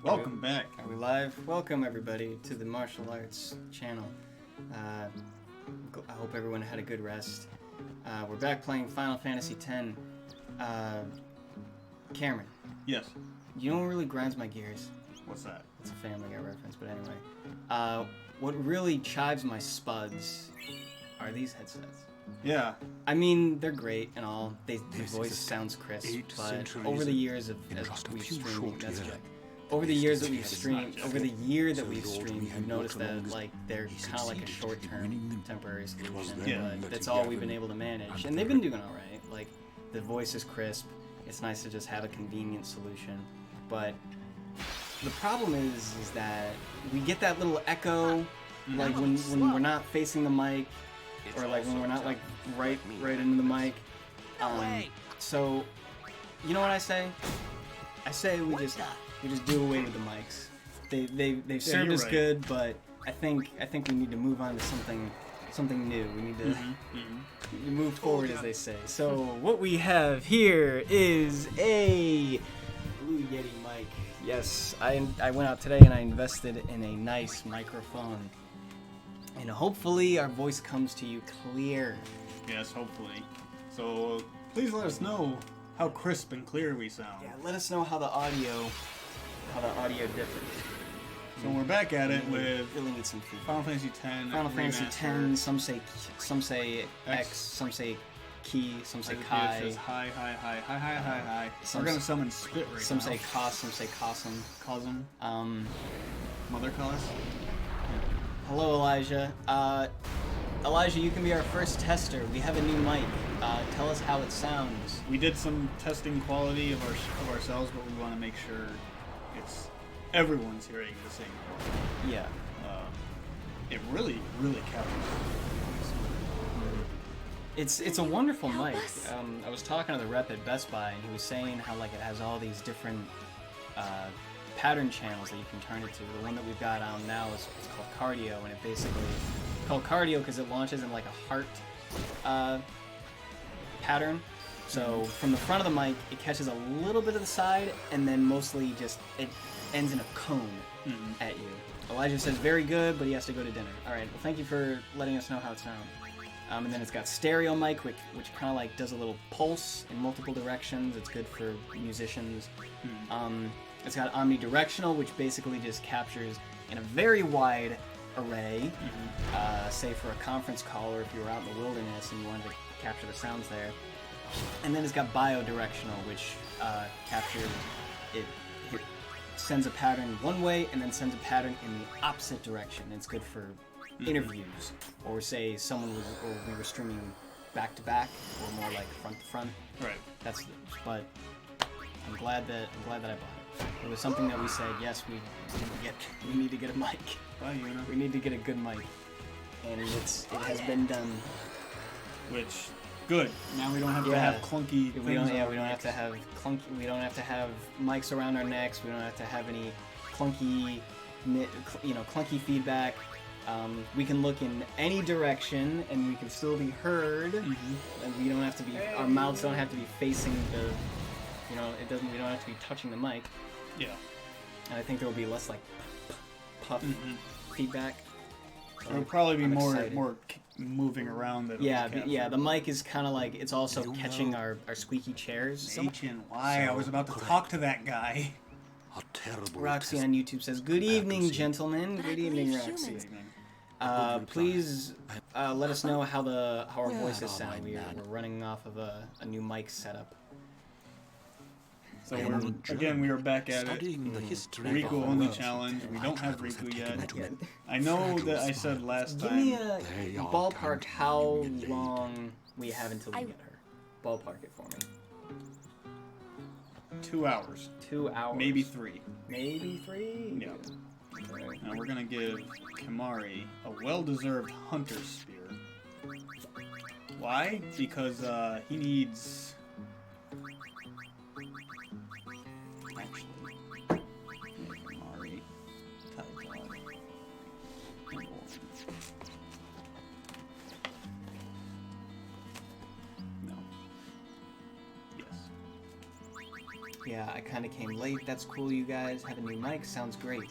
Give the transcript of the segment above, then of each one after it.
Welcome back. Are we live? Welcome everybody to the martial arts channel. I hope everyone had a good rest. We're back playing Final Fantasy X. Cameron. Yes. You know what really grinds my gears? What's that? It's a Family Guy reference, but anyway. What really chives my spuds are these headsets. Yeah. I mean, they're great and all. The voice sounds crisp, but over the years of as we've streamed, that's correct. Over the years that we've streamed, we've noticed that like they're kind of like a short-term, temporary solution. Yeah. But that's all we've been able to manage, and they've been doing all right. Like the voice is crisp. It's nice to just have a convenient solution, but the problem is that we get that little echo, like when we're not facing the mic, or like when we're not like right into the mic. So, you know what I say? I say we just do away with the mics. They've served us good, but I think we need to move on to something new. We need to move forward, as they say. So what we have here is a Blue Yeti mic. Yes, I went out today and I invested in a nice microphone, and hopefully our voice comes to you clear. Yes, hopefully. So please let us know how crisp and clear we sound. Yeah, let us know how the audio differs. So we're back at it with Really need some feedback. Final Fantasy X. Final Fantasy Remastered. X. Some say X. Some say Key. Some say It Kai. says hi. Some We're gonna summon Spit right Some now. say Kos. Some say Cosm. Cosm. Mother Cos. Hello, Elijah. Elijah, you can be our first tester. We have a new mic. Tell us how it sounds. We did some testing quality of ourselves, but we want to make sure it's everyone's hearing the same quality. Yeah. It really captures. It's a wonderful mic. I was talking to the rep at Best Buy, and he was saying how like it has all these different pattern channels that you can turn it to. The one that we've got on now is called Cardio, and it's called Cardio because it launches in like a heart pattern. So from the front of the mic, it catches a little bit of the side, and then mostly just it ends in a cone at you. Elijah says very good, but he has to go to dinner. All right. Well, thank you for letting us know how it sounds. And then it's got stereo mic, which kind of like does a little pulse in multiple directions. It's good for musicians. It's got omnidirectional, which basically just captures in a very wide array. Say for a conference call, or if you were out in the wilderness and you wanted to capture the sounds there. And then it's got bidirectional, which captures it sends a pattern one way and then sends a pattern in the opposite direction. It's good for interviews, or say we were streaming back to back, or more like front to front. Right. But I'm glad that I bought it. It was something that we said, yes, we need to get a mic. Bye, Una. We need to get a good mic, and it has been done. Which good. Now we don't have to have clunky things. We don't have to have clunky. We don't have to have mics around our necks. We don't have to have any clunky, clunky feedback. We can look in any direction, and we can still be heard. And we don't have to be. Our mouths don't have to be facing the. We don't have to be touching the mic. Yeah. And I think there will be less like puff feedback. So There will probably be more excited. moving around. That Yeah. The mic is kind of like it's also catching our squeaky chairs. HNY. I was about to talk to that guy. Roxy on YouTube says, "Good evening, gentlemen. Good evening, Roxy. Please let us know how our voices sound. We're running off of a new mic setup." So we are back at it. Rikku only challenge. We don't have Rikku yet. I know that I said last Give time. me a ballpark how long we have until we get her. Ballpark it for me. 2 hours. 2 hours. Maybe 3. Maybe 3? Yeah. Right. Now we're gonna give Kimari a well-deserved hunter spear. Why? Because he needs. Actually, Kimari, Taizai, and No. Yes. Yeah, I kind of came late. That's cool, you guys. Have a new mic. Sounds great.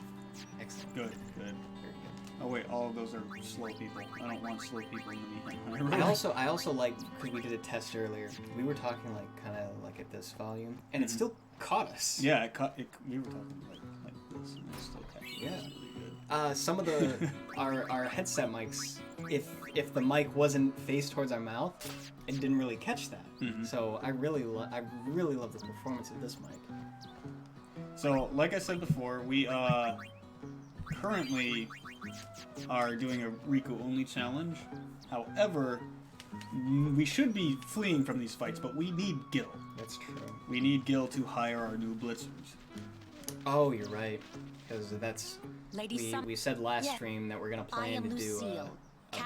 Excellent. Good. Very good. Oh wait, all of those are slow people. I don't want slow people in the meeting. I also like, because we did a test earlier, we were talking like kind of like at this volume, and it still caught us. Yeah, we were talking like this, and it still caught us. Yeah. It was really good. Some of the our headset mics, if the mic wasn't faced towards our mouth, it didn't really catch that. So I really love the performance of this mic. So like I said before, we currently are doing a Rikku only challenge. However, we should be fleeing from these fights, but we need Gil. That's true. We need Gil to hire our new blitzers. Oh, you're right. Because that's we said last stream that we're gonna plan to do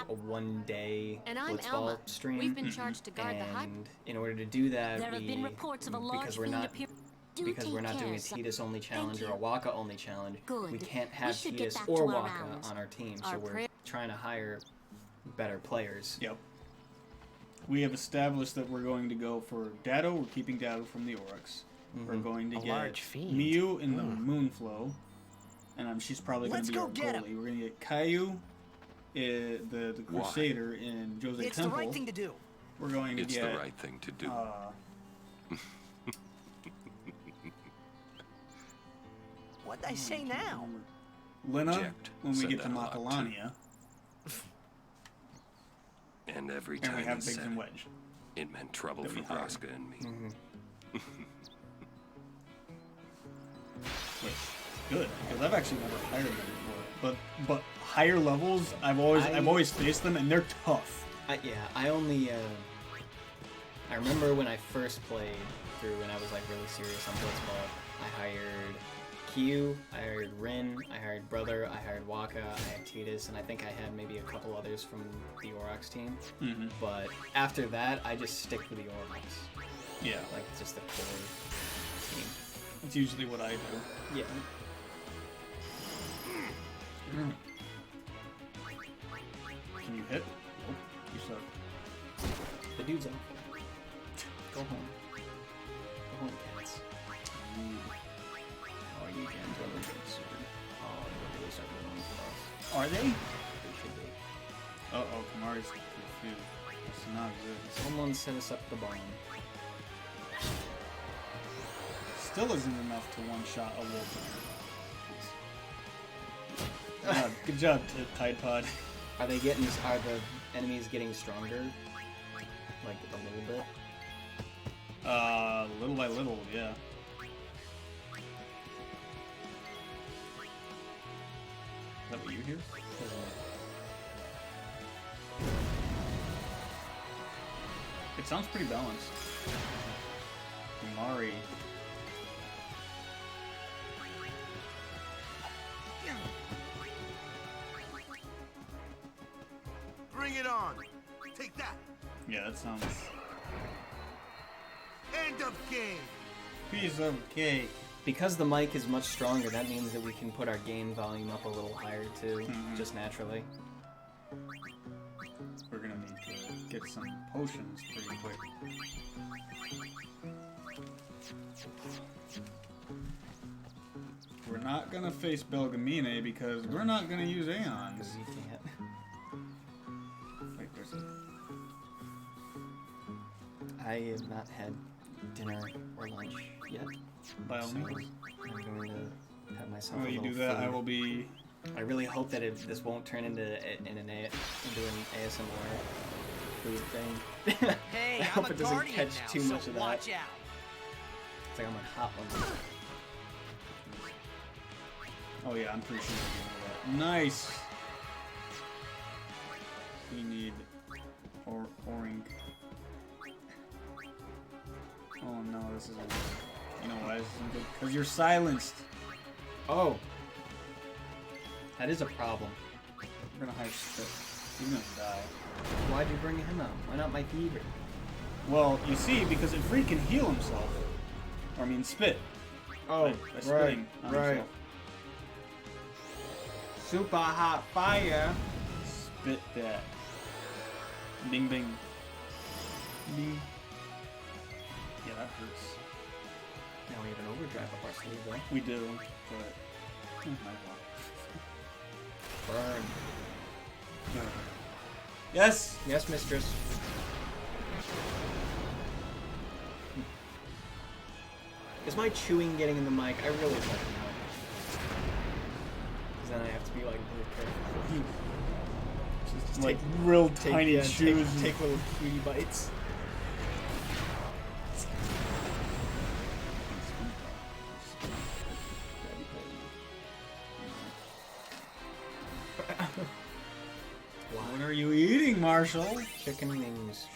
a 1 day blitzball stream. We've been charged to guard the high. And in order to do that, There have been reports of a large because we're not doing a Tidus only challenge or a Waka only challenge, we can't have Tidus or Waka on our team. So we're trying to hire better players. Yep. We have established that we're going to go for Dado. We're keeping Dado from the Oryx. We're going to get Miyu in the Moonflow, and she's probably going to be our goalie. We're going to get Caillou, the Crusader, in Jose Temple. It's the right thing to do. We're going to get... It's the right thing to do. What'd I say now? Lena, when we get to Makalania. And every time we have he Biggs said and Wedge. It meant trouble for Vraska and me. Which good, because I've actually never hired them before. But higher levels, I've always faced them, and they're tough. I remember when I first played through, and I was like really serious on Blitzball. I hired Q, I hired Rin, I hired Brother, I hired Waka, I had Tidus, and I think I had maybe a couple others from the Aurochs team. But after that, I just stick with the Aurochs. Yeah. Like, just the core team. That's usually what I do. Yeah. Can you hit? Nope. You suck. The dude's on. Go home. Go home, cats. Oh, you can totally get sword. Oh, they're really starting to run for us. Are they? They should be. Uh-oh, Kamari's confused. It's not good. Someone set us up the bomb. Still isn't enough to one-shot a wolf. Good job, Tide Pod. Are the enemies getting stronger? Like, a little bit? Little by little, yeah. Is that what you hear? It sounds pretty balanced. Mari. Bring it on. Take that. Yeah, that sounds... End of game. Piece of cake. Because the mic is much stronger, that means that we can put our gain volume up a little higher too, just naturally. We're gonna need to get some potions pretty quick. We're not gonna face Belgamine because we're not gonna use Aeons. Because you can't. Wait, where's it? I have not had dinner or lunch yet. By all means. I'm going to have myself While a you little do that, food. I will be... I really hope that this won't turn into an ASMR food thing. Hey, I hope I'm a it doesn't guardian catch now, too so much of that. watch out. It's like I'm on Hot Ones. Oh yeah, I'm pretty sure we can do that. Nice! We need... Oring. Oh no, this isn't good. You know why this isn't good? Because you're silenced! Oh! That is a problem. We're gonna hire Spit. He's gonna die. Why'd you bring him out? Why not my Fever? Well, you see, because Ifrit can heal himself. Or, I mean, spit. Oh, by spitting on himself. Super hot fire! Spit that. Bing bing. Bing. Yeah, that hurts. Now we have an overdrive up our sleeve, though. We do, but... Burn. Yes! Yes, mistress. Is my chewing getting in the mic? I really don't know. Because then I have to be like really careful. Just like real tiny chews. Take little cutie bites. What are you eating, Marshall? Chicken wings.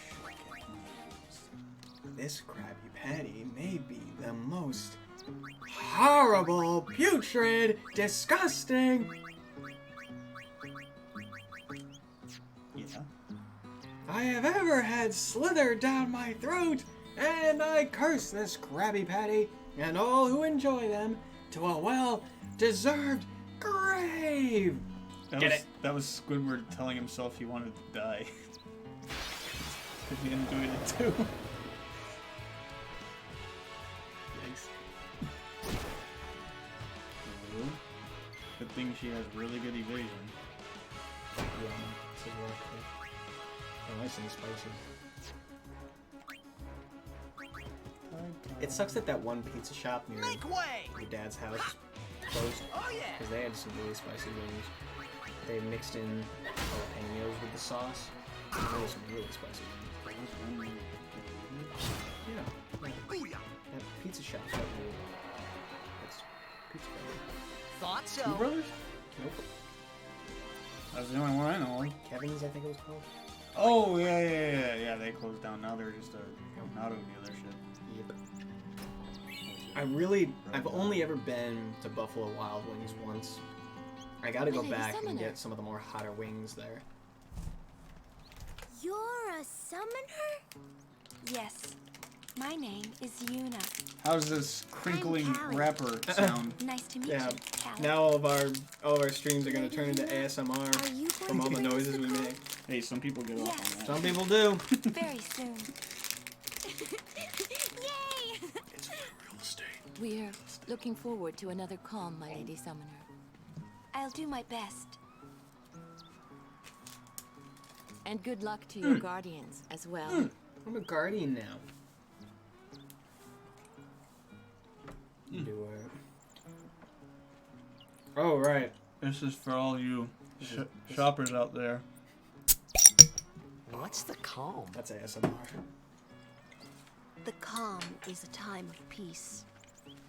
This Krabby Patty may be the most horrible, putrid, disgusting. Yeah. I have ever had slithered down my throat, and I curse this Krabby Patty and all who enjoy them to a well-deserved grave. That was Squidward telling himself he wanted to die. Because he enjoyed it too. Yikes. Good thing she has really good evasion. Oh, nice and spicy. It sucks that one pizza shop near your dad's house closed. Oh yeah. Because they had some really spicy wings. They mixed in jalapenos with the sauce. There was some really spicy wings. Yeah. That pizza shop. That's pizza brother. Thought so. Two brothers? Nope. That's the only one I know of. Kevin's, I think it was called. Oh, yeah, they closed down. Now they're just an auto dealership. Yep. I've only ever been to Buffalo Wild Wings once. I gotta go back and get some of the more hotter wings there. You're a summoner? Yes. My name is Yuna. How's this crinkling wrapper sound? Nice to meet Yeah. you, Callie. Now all of our streams are gonna turn into ASMR from all the noises we make. Hey, some people get off on that. Some people do. Very soon. Yay! It's real estate. We're looking forward to another calm, my lady summoner. I'll do my best. And good luck to your guardians as well. I'm a guardian now. Do it. Oh, right. This is for all you shoppers out there. What's the calm? That's ASMR. The calm is a time of peace.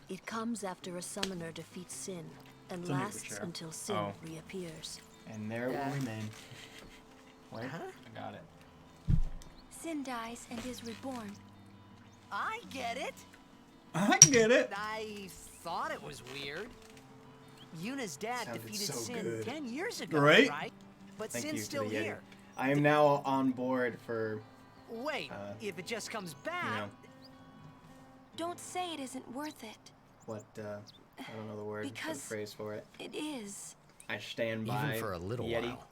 It comes after a summoner defeats sin and Something for lasts chair. until sin Oh. reappears. And there it will remain. Wait, Huh? I got it. Sin dies and is reborn. I get it. I get it. I thought it was weird. Yuna's dad Sounded defeated so Sin good. 10 years ago, Right? But Thank Sin's you still for the Yeti. here. I am now on board for, Wait, if it just comes back. you know, Don't say it isn't worth it. what, I don't know the word, Because- the phrase for it. It is. I stand by Even for a little Yeti. while,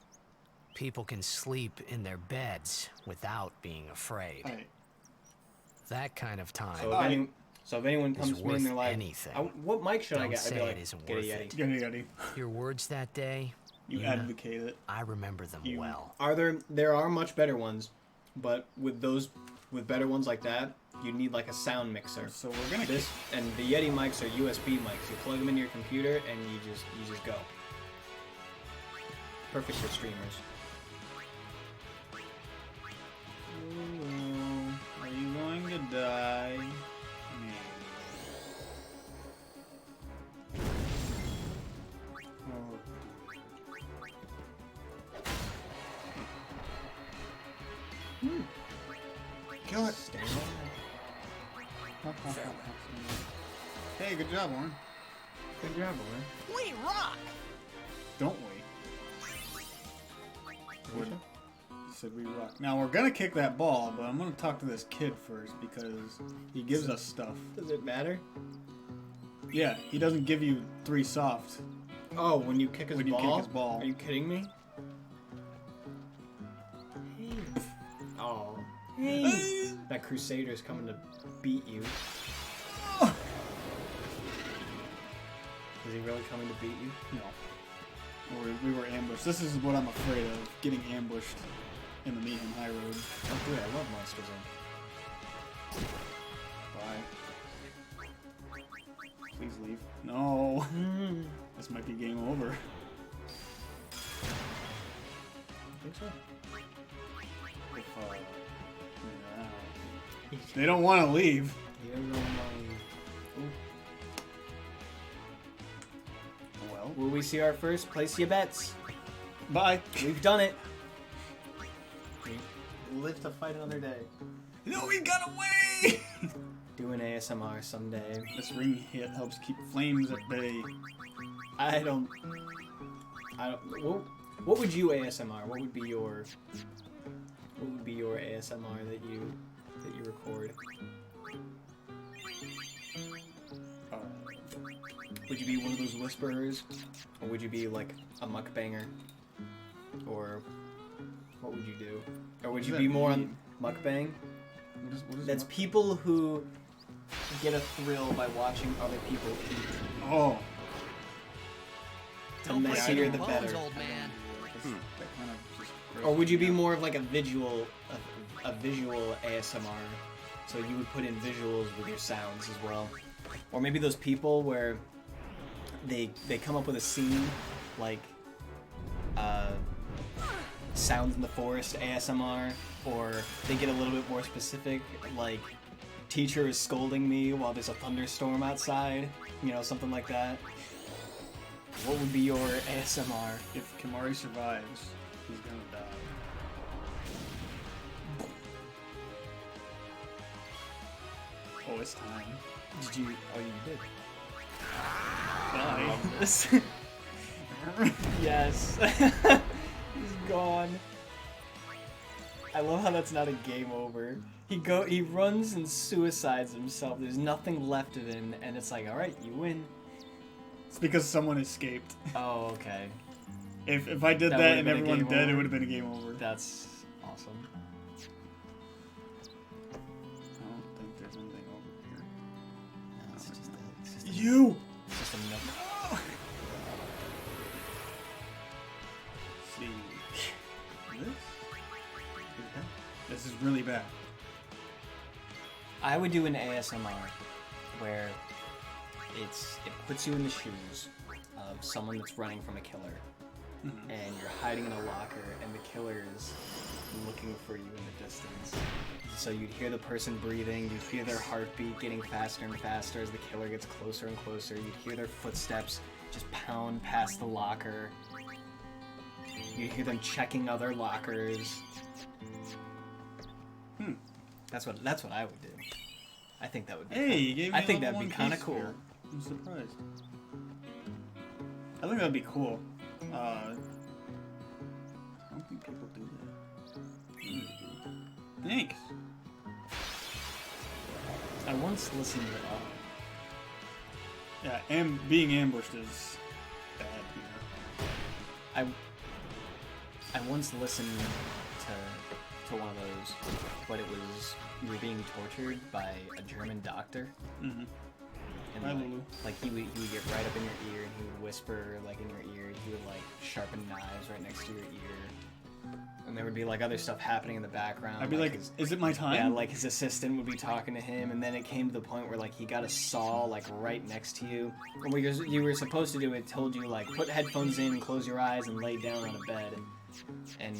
people can sleep in their beds without being afraid. Hey, That kind of time. So if anyone comes to me and worth they're like, anything. what mic should I Don't get? I'd say be it like, isn't get a worth Yeti. it. Yeti. Your words that day, You Yuna, advocate it. I remember them You- well. There are much better ones, but with better ones like that, you need like a sound mixer. So we're gonna And the Yeti mics are USB mics. You plug them into your computer and you just go. Perfect for streamers. Are you going to die? Maybe. Oh. Kill it. Stand by. Hey, good job, Warren. Good job, boy. We rock! Don't we? Would- Said we rock. Now we're gonna kick that ball, but I'm gonna talk to this kid first because he gives us stuff. Does it matter? Yeah, he doesn't give you 3 soft. Oh, when you kick his When you ball? kick his ball. Are you kidding me? Oh. That Crusader's coming to beat you. Is he really coming to beat you? No. We were ambushed. This is what I'm afraid of, getting ambushed in the Mayhem High Road. Oh, dude, I love Monsters Inc. Bye. Please leave. No. This might be game over. I think so. If, no. They don't want to leave. You don't know. Well, will we see our first? Place your bets. Bye. We've done it. We live to fight another day. No, we got away! Do an ASMR someday. This ring hit helps keep flames at bay. I don't. What would you ASMR? What would be your ASMR that you record? Would you be one of those whisperers, or would you be like a mukbanger, or what would you do? Or would you be more on mukbang? What is That's people who get a thrill by watching other people eat. Oh. The messier, the better. Old man. Or would you be more of like a visual ASMR? So you would put in visuals with your sounds as well. Or maybe those people where they come up with a scene like sounds in the forest ASMR, or they get a little bit more specific, like teacher is scolding me while there's a thunderstorm outside, you know, something like that. What would be your ASMR? If Kimari survives, he's gonna die. Oh, it's time. Did you? Oh, you did. Die. Yes. He's gone. I love how that's not a game over. He runs and suicides himself. There's nothing left of him, and it's like, all right, you win. It's because someone escaped. Oh, okay. If I did that and everyone dead, it would have been a game over. That's awesome. I don't think there's anything over here. No, it's just You! It's just a nook. See. This is really bad. I would do an ASMR where it puts you in the shoes of someone that's running from a killer, and you're hiding in a locker, and the killer is looking for you in the distance. So you'd hear the person breathing, you'd hear their heartbeat getting faster and faster as the killer gets closer and closer. You'd hear their footsteps just pound past the locker. You'd hear them checking other lockers. That's what I would do. I think that would be. Hey, you gave me I think level that'd be 1 kind of piece cool. here. I'm surprised. I think that'd be cool. I don't think people do that. Thanks. I once listened to. Yeah, and being ambushed is bad here. I once listened to one of those, but it was you were being tortured by a German doctor. Mm-hmm. And Hi, like, Lulu. like he would get right up in your ear and he would whisper like in your ear. He would like sharpen knives right next to your ear, and there would be like other stuff happening in the background. I'd be like, is it my time? Yeah, like his assistant would be talking to him, and then it came to the point where like he got a saw like right next to you. And what you were supposed to do, it told you like put headphones in, close your eyes, and lay down on a bed, and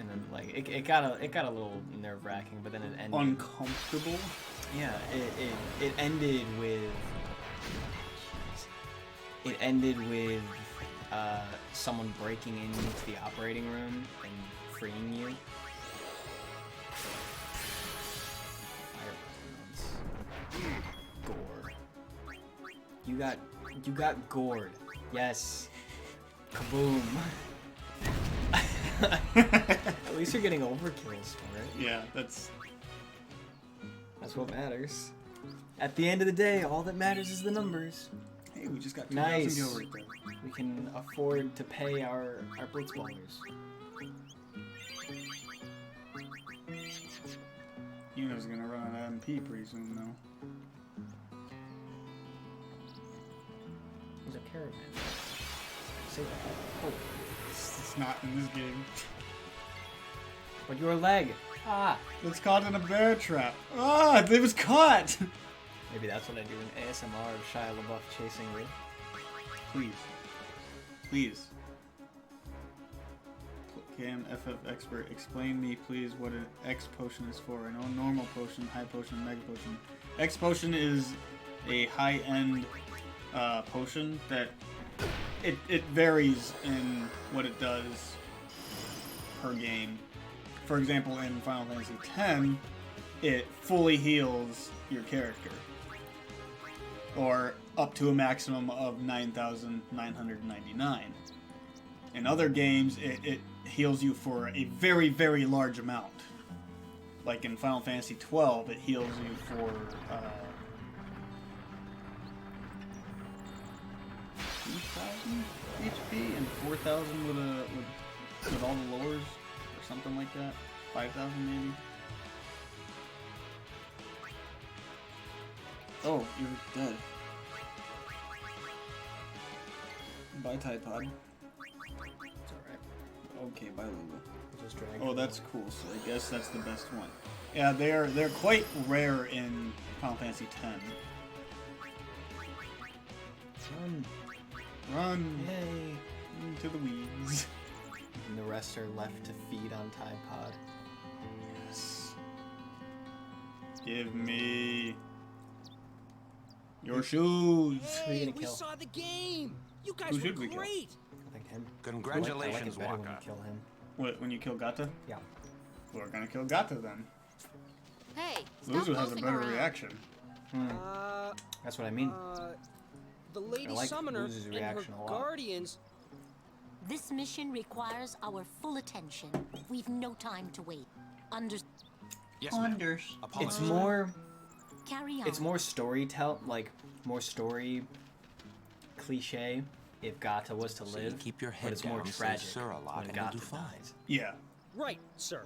then like it got a little nerve wracking, but then it ended. Uncomfortable. Yeah, it ended with. It ended with someone breaking into the operating room and freeing you. Gore. You got gored. Yes. Kaboom. At least you're getting overkills for it. Yeah, that's what matters. At the end of the day, all that matters is the numbers. Hey, we just got 2,000 Nice. gil right there. We can afford to pay our blitzballers. Yuno's gonna run out of MP pretty soon, though. There's a caravan. Say that. Oh. It's not in this game. But your leg. Ah. It's caught in a bear trap. Ah, it was caught. Maybe that's what I do in ASMR of Shia LaBeouf chasing me. Please. Please. Cam FF expert, explain me please what an X potion is for. I know normal potion, high potion, mega potion. X potion is a high-end potion that it varies in what it does per game. For example, in Final Fantasy X, it fully heals your character, or up to a maximum of 9,999. In other games, it heals you for a very, very large amount. Like in Final Fantasy XII, it heals you for 2,000 HP and 4,000 with all the lowers, or something like that. 5,000 maybe. Oh, you're dead. Bye, Tide Pod. It's alright. Okay, bye, Lulu. Just drag Oh, that's cool. So I guess that's the best one. Yeah, they're quite rare in Final Fantasy X. Run. Run Yay. into the weeds. And the rest are left to feed on Tide Pod. Yes. Give me your shoes. Who are you Hey, gonna we kill? saw the game. You guys Who were should we kill? great. I think him. Congratulations, I like it better when you Waka. kill him. What, when you kill Gata? Yeah. We're gonna kill Gata then. Hey, stop Luzu has a goofing better around. reaction. That's what I mean. The lady I like summoner Luzu's and her reaction a lot. guardians. This mission requires our full attention. We've no time to wait. Yes, ma'am. It's more. Carry on. It's more more story cliche if Gata was to So you live. keep your but head it's more down, say tragic sir a lot, when and you'll Gata do fine. dies. Yeah. Right, sir.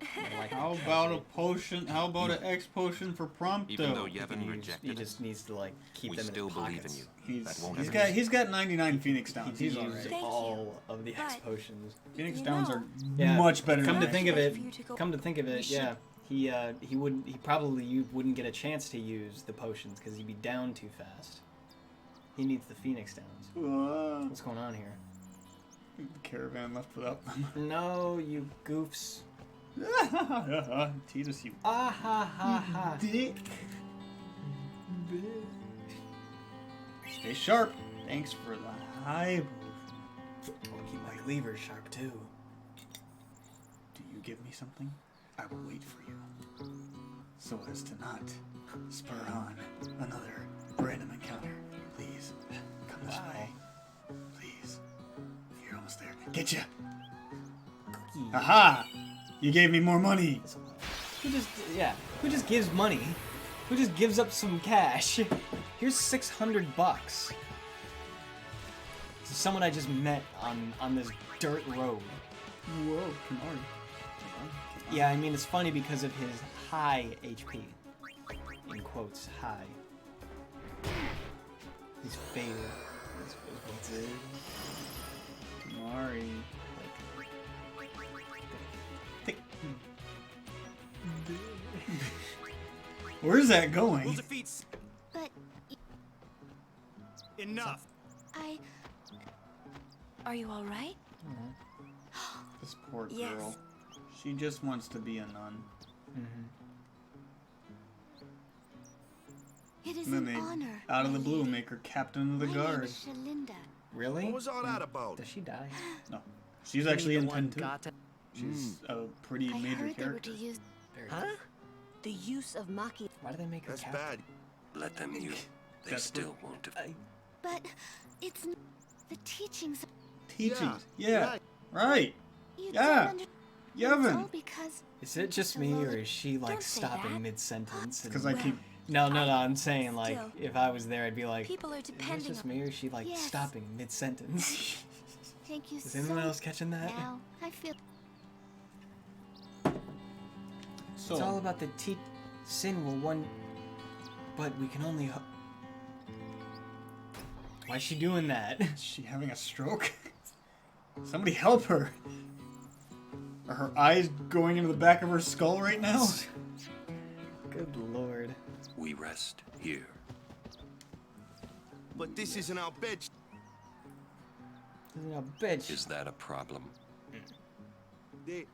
I like How the about a tragedy. potion? How about an X potion for Prompto? Even though He Yevon he rejected just needs to like keep we them still in his believe in pockets. you. That won't He's ever got change. he's got 99 Phoenix Downs. He's He's used alright. Thank all of the X but- potions. Phoenix You Downs know- are Yeah. much better. Come to than think of it, for you to go- come to think of We it, should- yeah, he probably wouldn't get a chance to use the potions because he'd be down too fast. He needs the Phoenix Downs. What's going on here? The caravan left without them. No, you goofs. Titus, you Ah ha ha ha. dick. Stay sharp. Thanks for the high move. I'll keep my levers sharp too. Do you give me something? I will wait for you. So as to not spur on another random encounter. Please, come this way. Please. You're almost there. Get ya! Cookie. Aha! You gave me more money! Who just gives money? Who just gives up some cash? Here's $600. This is someone I just met on this dirt road. Whoa, Kamari. Yeah, I mean it's funny because of his high HP. In quotes, high. He's faded. Kamari. Where's that going? But Enough. are you all right? This poor girl. Yes. She just wants to be a nun. It is And then an they, honor. out of the my blue, lady. make her captain of the My guard. name is Shalinda. Really? What was all that about? Does she die? No. She's actually in 10 too. Gata. She's a pretty I major heard they were character. to use Huh? the use of Maki. Why do they make her That's captain? bad. Let them use. They That's still won't have. But it's the teachings. Teachings. Yeah, Yeah. right. Right. You Yeah. don't understand. It's all Yevon. because Is it just me, or is she like Don't say stopping that. mid-sentence? and- Because I keep. No, I'm saying like Still. if I was there, I'd be like, people are is it depending just on. me, or is she like Yes. stopping mid-sentence? Thank you Is so anyone else catching that? Now I feel. So, It's all about the sin will one, but we can only. Why Why is she doing that? Is she having a stroke? Somebody help her. Are her eyes going into the back of her skull right now? Good lord. We rest here. But this isn't our bed. Isn't a bitch. Is that a problem? They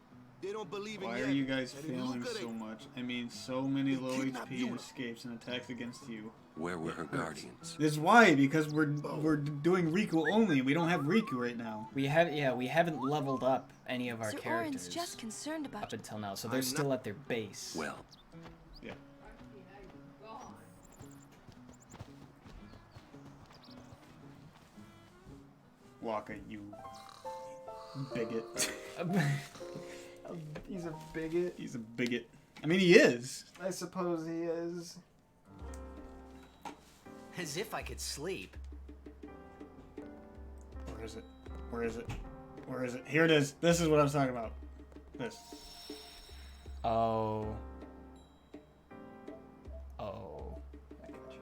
don't believe in Why yet. are you guys And in failing Luca, so much? I mean, so many low kidnapped HP you. escapes and attacks against you. Where were her guardians? This is why, because we're doing Rikku only. We don't have Rikku right now. We haven't leveled up any of our Sir characters Orin's just concerned about up until now, so they're still at their base. Well, Yeah. Waka, you bigot. He's a bigot. He's a bigot. I mean, he is. I suppose he is. As if I could sleep. Where is it? Where is it? Where is it? Here it is. This is what I was talking about. This. Oh. Oh. I got you.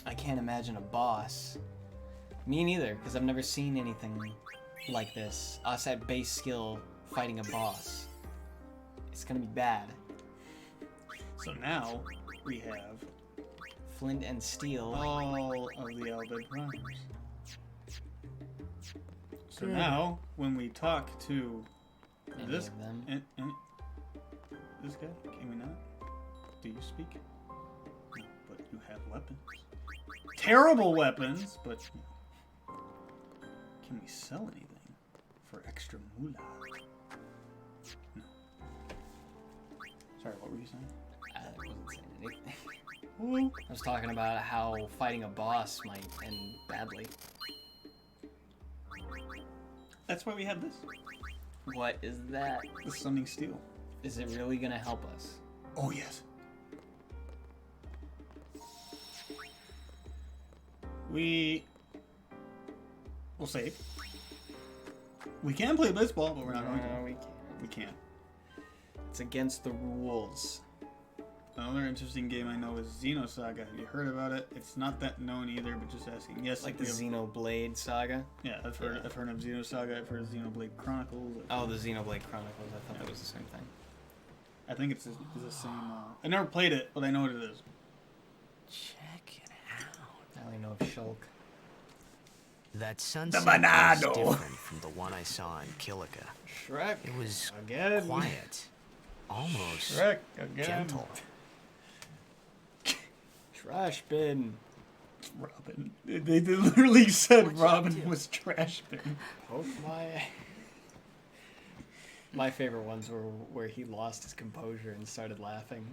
I can't imagine a boss. Me neither, because I've never seen anything like this. Us at base skill fighting a boss. It's gonna be bad. So now we have Flint and steel. all of the Elder Primes. So Good. now, when we talk to Any this of them. this guy, can we not? Do you speak? No, but you have weapons. Terrible weapons, but can we sell anything for extra moolah? No. Sorry, what were you saying? I wasn't saying anything. Ooh. I was talking about how fighting a boss might end badly. That's why we have this. What is that? The Stunning Steel. Is it really gonna help us? Oh, yes. We'll save. We can play baseball, but we're not going to. No, we can't. We can't. It's against the rules. Another interesting game I know is Xenosaga. Have you heard about it? It's not that known either, but just asking. Yes, Like the Xenoblade Saga? Yeah, I've heard of Xenosaga. I've heard of Xenoblade Chronicles. Oh, the Xenoblade Chronicles. I thought that was the same thing. I think it's the same. I never played it, but I know what it is. Check it out. I only know of Shulk. That sunset Banado. was different from the one I saw in Kilika. Shrek. It was Again. quiet, almost Shrek again. gentle. Trash bin. Robin. They literally said What'd you Robin do? was trash bin. Poke my... My favorite ones were where he lost his composure and started laughing.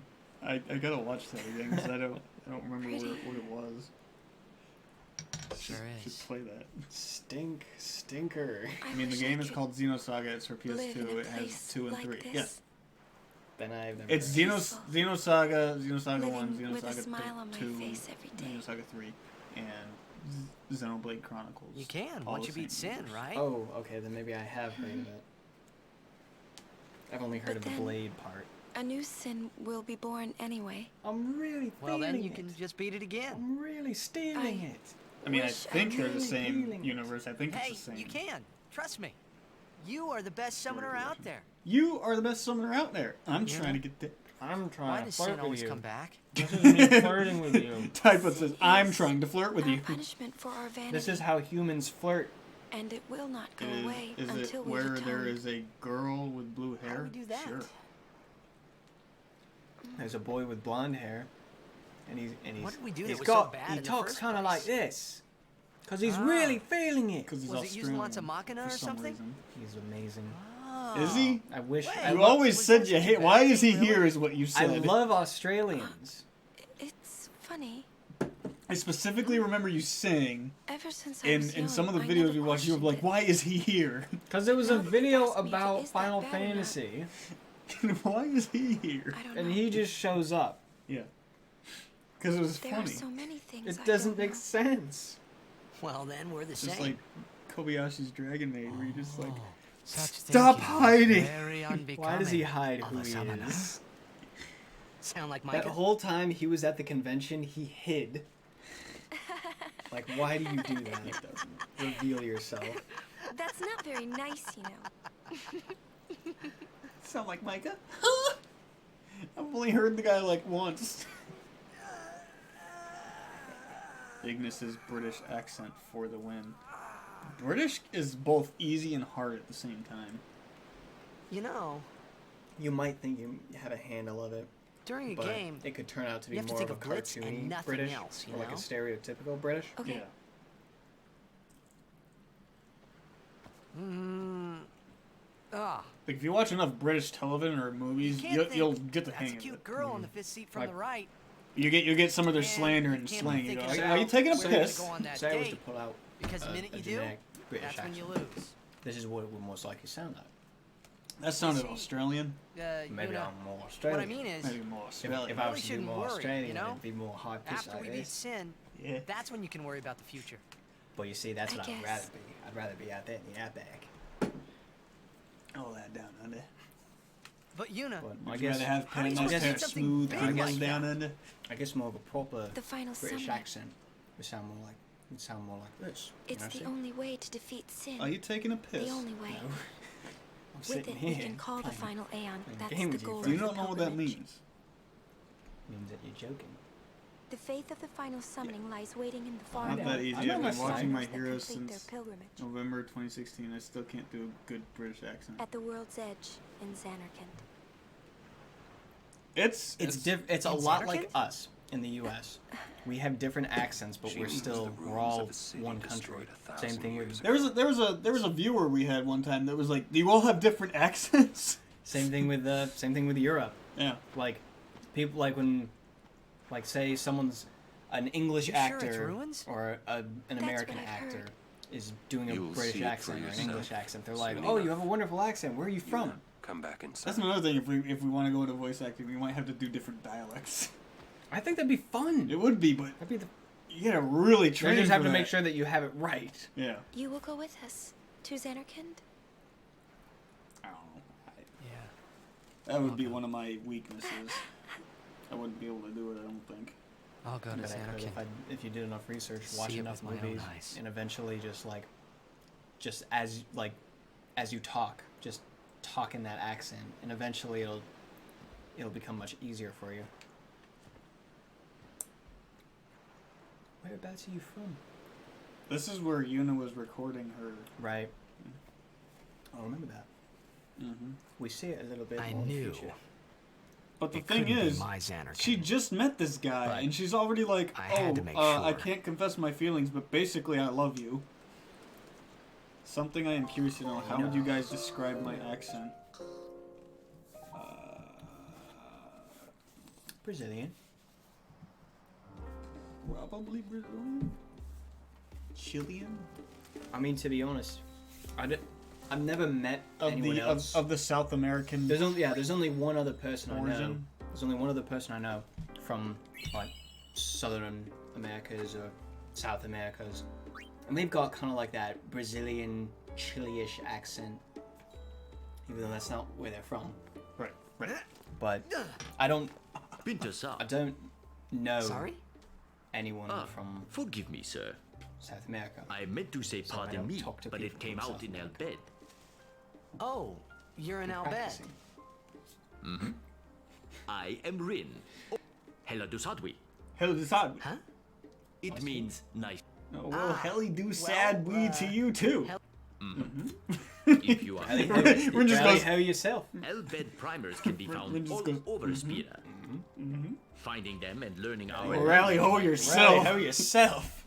I gotta watch that again because I don't remember what it was. Sure Should is. play that. Stinker. I mean, the game is called Xenosaga. It's for live in PS2. a It has place 2 and like 3. this. Yes, Then I've never... it's heard. Xenosaga 1, Living with a Xenosaga smile on my 2, face every day. Xenosaga 3, and Xenoblade Chronicles. You can, All once the you beat same Sin, universe. right? Oh, okay, then maybe I have heard of it. I've only heard But of the then- blade part. A new sin will be born anyway. I'm really Well, then feeling you it. can just beat it again. I'm really stealing it. I mean, I Wish I think they're the could. same Feeling it. universe. I think Hey, it's the same. you can. Trust me. You are the best summoner out there. You are the best summoner out there. I'm Yeah. trying to get there. I'm Why trying to does Sin flirt with always you. come back? This is me flirting with you. Typhoon says, "I'm trying to flirt with Our you." punishment for our vanity. This is how humans flirt. And it will not go Is, away is until it we where atone. there is a girl with blue hair? How do we do that? Sure. There's a boy with blonde hair, and he's What did we do that he's was so got bad he in the talks first kind of like place? this, cause he's Ah. really feeling it. Because he's Was it using lots of Australian Machina for or some something? reason. He's amazing. Oh. Is he? I wish. Wait. I You lo- always was said that you such a hate. bad Why is he thing, here? really? Is what you I said. love Australians. It's funny. I specifically remember you saying Ever since I was in some of the young, I videos never we watched. You were like, questioned "Why is he here? Cause there was a Nobody video asked me if it about is that Final bad or not. Fantasy, Why is he here?" it. I don't and know. he just shows up. Yeah. Because it was There funny. are so many things It I doesn't don't make know. sense. Well, then we're the It's same. just like Kobayashi's Dragon Maid, where you're just like, Such stop thinking is hiding! Very Why does he unbecoming hide of who a he summoner. is? Sound like That Micah? whole time he was at the convention, he hid. Like, why do you do that? It doesn't reveal yourself. That's not very nice, you know. Sound like Micah? I've only heard the guy like once. Ignis's British accent for the win. British is both easy and hard at the same time. You know, You might think you had a handle of it, during a but game, it could turn out to be you have to more think of a of Blitz and cartoony nothing British, else, you or like a know? stereotypical British. Okay. Yeah. Like if you watch enough British television or movies, you'll get the that's hang a of cute it. girl on the fifth seat from Like- the right. You get some of their And slander you and can't slang. be You go, thinking are you about taking a where you're piss? gonna go on that Say I was date, to pull out because the minute a you do, generic British that's when you accent. lose. This is what it would most likely sound like. That sounded See, Australian. Maybe you know, I'm more Australian. what I mean is, Maybe more If Australian. I really was to be shouldn't more worry, Australian, you know? it'd be more hard piss after like we beat this. sin, Yeah. that's when you can worry about the future. But you see, that's I what I'd guess. rather be. I'd rather be out there in the outback. All that down under. But Yuna, But I Would you guess, rather have how do you nice want pair of something smooth big angles like down that? under? I guess more of a proper The final British summon. accent would sound more like this. you It's know, the see? only way to defeat sin. Are you taking a piss? The only way. No. I'm With sitting it, we here can call the playing. final Aeon. playing That's game the with you, goal Do you of the not know what that pilgrimage. means? Means that you're joking. The faith of the final summoning lies waiting in the far Not north. that easy. I know I've my been watching My Those that Heroes complete their since pilgrimage. November 2016. I still can't do a good British accent. At the world's edge in Xanarkand. It's It's a In lot Xanarkand? like us in the U.S. We have different accents, but She we're was still the we're ruins all of a city one country. destroyed 1,000 Same thing years with ago. there was a viewer we had one time that was like, "Do you all have different accents?" same thing with Europe. Yeah. Like people like when like say someone's an English You sure it's actor ruins? or an American what I've actor heard. is doing a You'll British see it for accent or an yourself English accent. They're soon like, "Oh, you enough. have a wonderful accent. Where are you from?" Yuna, come back inside. That's another thing. If we want to go into voice acting, we might have to do different dialects. I think that'd be fun. It would be, but That'd be the. you gotta really You train. just have for to that. make sure that you have it right. Yeah. You will go with us to Xanarkand? I don't know. Yeah. That would be one of my weaknesses. I wouldn't be able to do it. I don't think. I'll go to But I could Xanarkand. if you did enough research, watch See it enough with my own movies, eyes. and eventually just as you talk, just talk in that accent, and eventually it'll become much easier for you. Whereabouts are you from? This is where Yuna was recording her. Right. I remember that. Mm-hmm. We see it a little bit. I more in the knew. future. But the It thing couldn't be is, my Xanarkand. she just met this guy, But and she's already like, I had to make sure. I can't confess my feelings, but basically I love you. Something I am curious to know, how would you guys describe my accent? Brazilian. Probably Brazilian? Chilean? I mean, to be honest, I've never met Of anyone the else. of the South American There's only one other person I know. origin? There's only one other person I know from like Southern Americas or South Americas, and they've got kind of like that Brazilian, Chile-ish accent, even though that's not where they're from. Right, right. But I don't Pinto-san. know Sorry? anyone Ah, from forgive me, sir. South America. I meant to say So I pardon don't me, talk to but it people came from out South in El America. bed. Oh, you're in Al bed. Practicing. I am Rin. Hella do sadwi. Hell decide. Huh? It means nice. Oh, well, helly do sad we to you too. If you are Rin just Rally goes, ho yourself. El bed primers can be found Rin just all goes, over Spira. Finding them and learning our rally ho Rally yourself. ho yourself.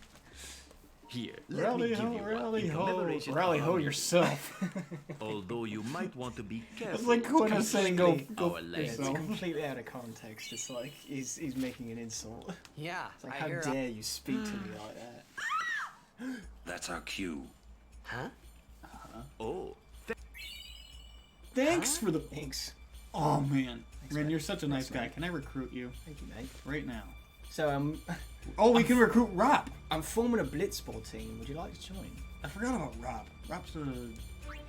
here. Let me Rally give ho, you one rally in ho, commemoration rally of ho our- yourself. Although you might want to be careful. It's like Quinn was saying, go Our It's language. yourself. completely out of context. It's like he's making an insult. Yeah, It's like, I how hear. dare you speak to me like that? That's our cue. Huh? Oh, Thanks for the. Thanks. Oh man, Rin, man. you're such a nice Thanks, guy. man. Can I recruit you Thank you, mate. right now? So Oh, we can recruit Rob. I'm forming a blitzball team. Would you like to join? I forgot about Rob. Rob's a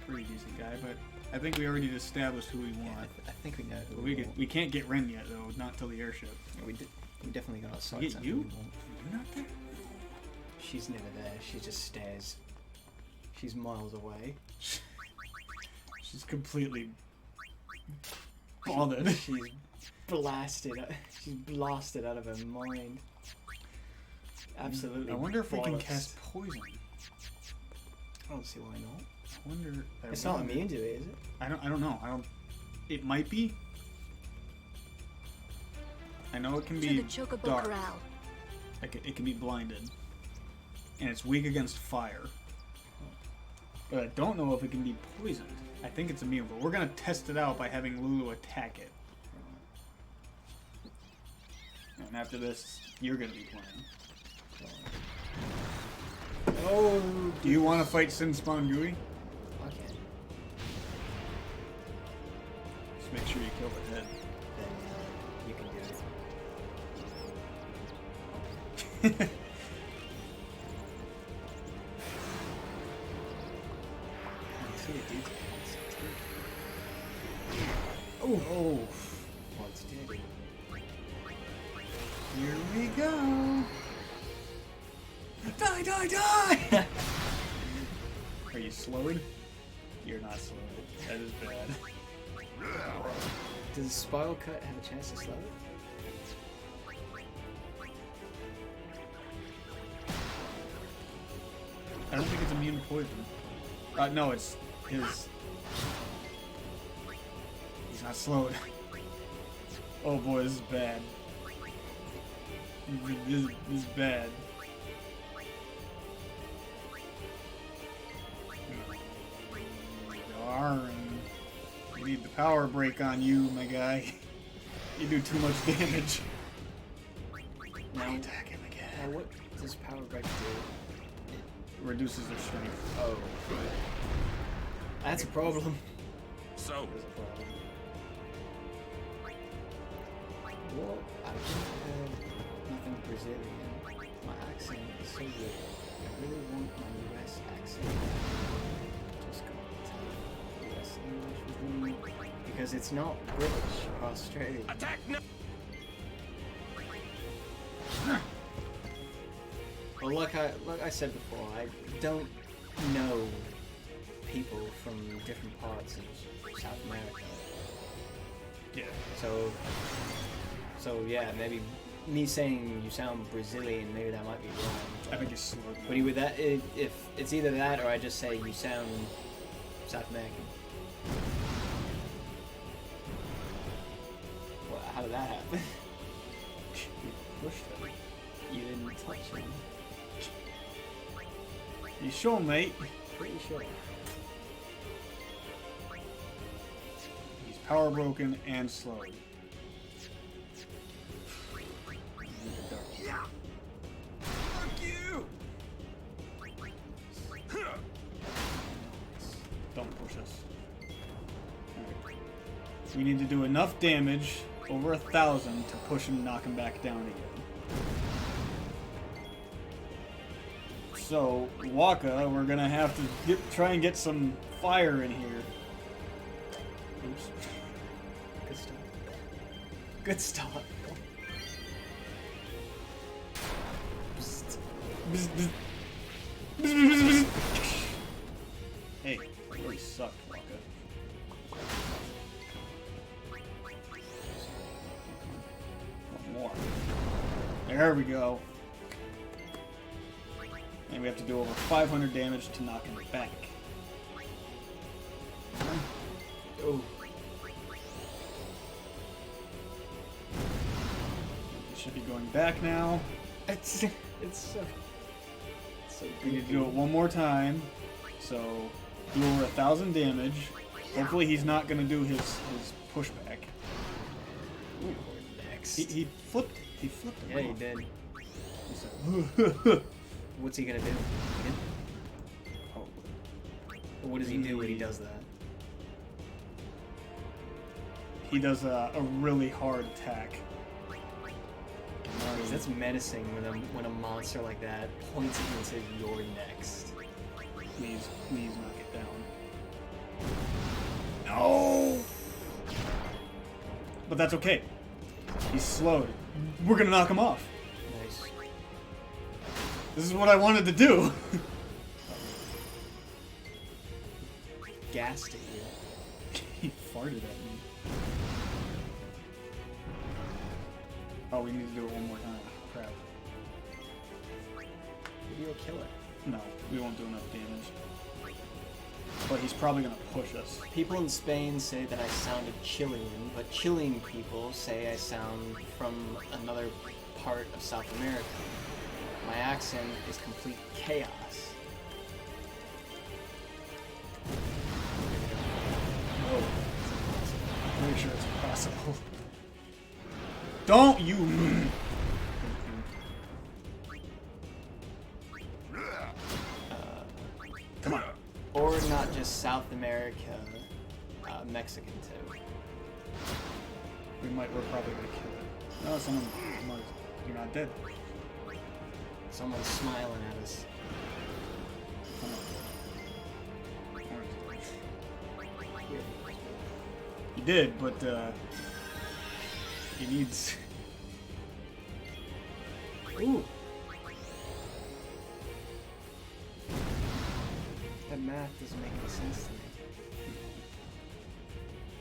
pretty decent guy, but I think we already established who we want. I think we know who We can't get Ren yet though, not till the airship. We definitely got our sights. Get on you? who we want. Are you not there? She's never there. She just stares. She's miles away. She's completely bothered. She's blasted. She's blasted out of her mind. Absolutely. I wonder if we can bollocks. cast poison. I don't see why not. I wonder. It's not immune to it, is it? I don't know. It might be. I know it can To be the Chocobo dark. Corral. It can be blinded, and it's weak against fire. But I don't know if it can be poisoned. I think it's immune, but we're gonna test it out by having Lulu attack it. And after this, you're gonna be playing. Oh, do you want to fight Sin Spawn Gooey? Okay. Just make sure you kill the head. Then you can do it. Oh, what's dead? Here we go. Die, die, die! Are you slowed? You're not slowed. That is bad. Does Spiral Cut have a chance to slow it? I don't think it's immune to poison. No, it's his. He's not slowed. Oh boy, this is bad. This is bad. Darn. We need the power break on you, my guy. You do too much damage. Now attack him again. Now what does Power Break do? It reduces their strength. Oh. That's a problem. So, There's a problem. Well, I don't have nothing Brazilian. My accent is so good. I really want my US accent. Just got to US English with me. Because it's not British or Australian. attack no! Well, like I said before, I don't know people from different parts of South America. Yeah. So yeah, maybe me saying you sound Brazilian, maybe that might be wrong. I think it's slowed. But with that, if it's either that or I just say you sound South American. Well, how did that happen? You pushed him. You didn't touch him. You sure, mate? Pretty sure. He's power broken and slowed. Yeah. Fuck you! Don't push us. Right. We need to do enough damage, over 1,000, to push him and knock him back down again. So, Waka, we're gonna have to try and get some fire in here. Oops. Good start. Good start. Hey, that really sucked, Waka. One more. There we go. And we have to do over 500 damage to knock him back. Oh. It should be going back now. It's so We need to do it one more time. So, do over 1,000 damage. Hopefully he's not going to do his pushback. Ooh. Next. He flipped. He flipped him. Yeah, he off. did. He said, What's he gonna do? oh. What does he do when he does that? He does a really hard attack. That's menacing when a monster like that points at you and says you're next. Please knock it down. No! But that's okay. He's slowed. We're gonna knock him off. Nice. This is what I wanted to do. Gassed at you. He farted at me. Oh, we need to do it one more time. Crap. Maybe you'll kill it. No, we won't do enough damage. But he's probably gonna push us. People in Spain say that I sounded Chilean, but Chilean people say I sound from another part of South America. My accent is complete chaos. Oh. I'm pretty sure it's possible. Don't you... Come on. Or not just South America, Mexican too. We're probably gonna kill it. No, someone... You're not dead. Someone's smiling at us. He did, but he needs... Ooh! That math doesn't make any sense to me.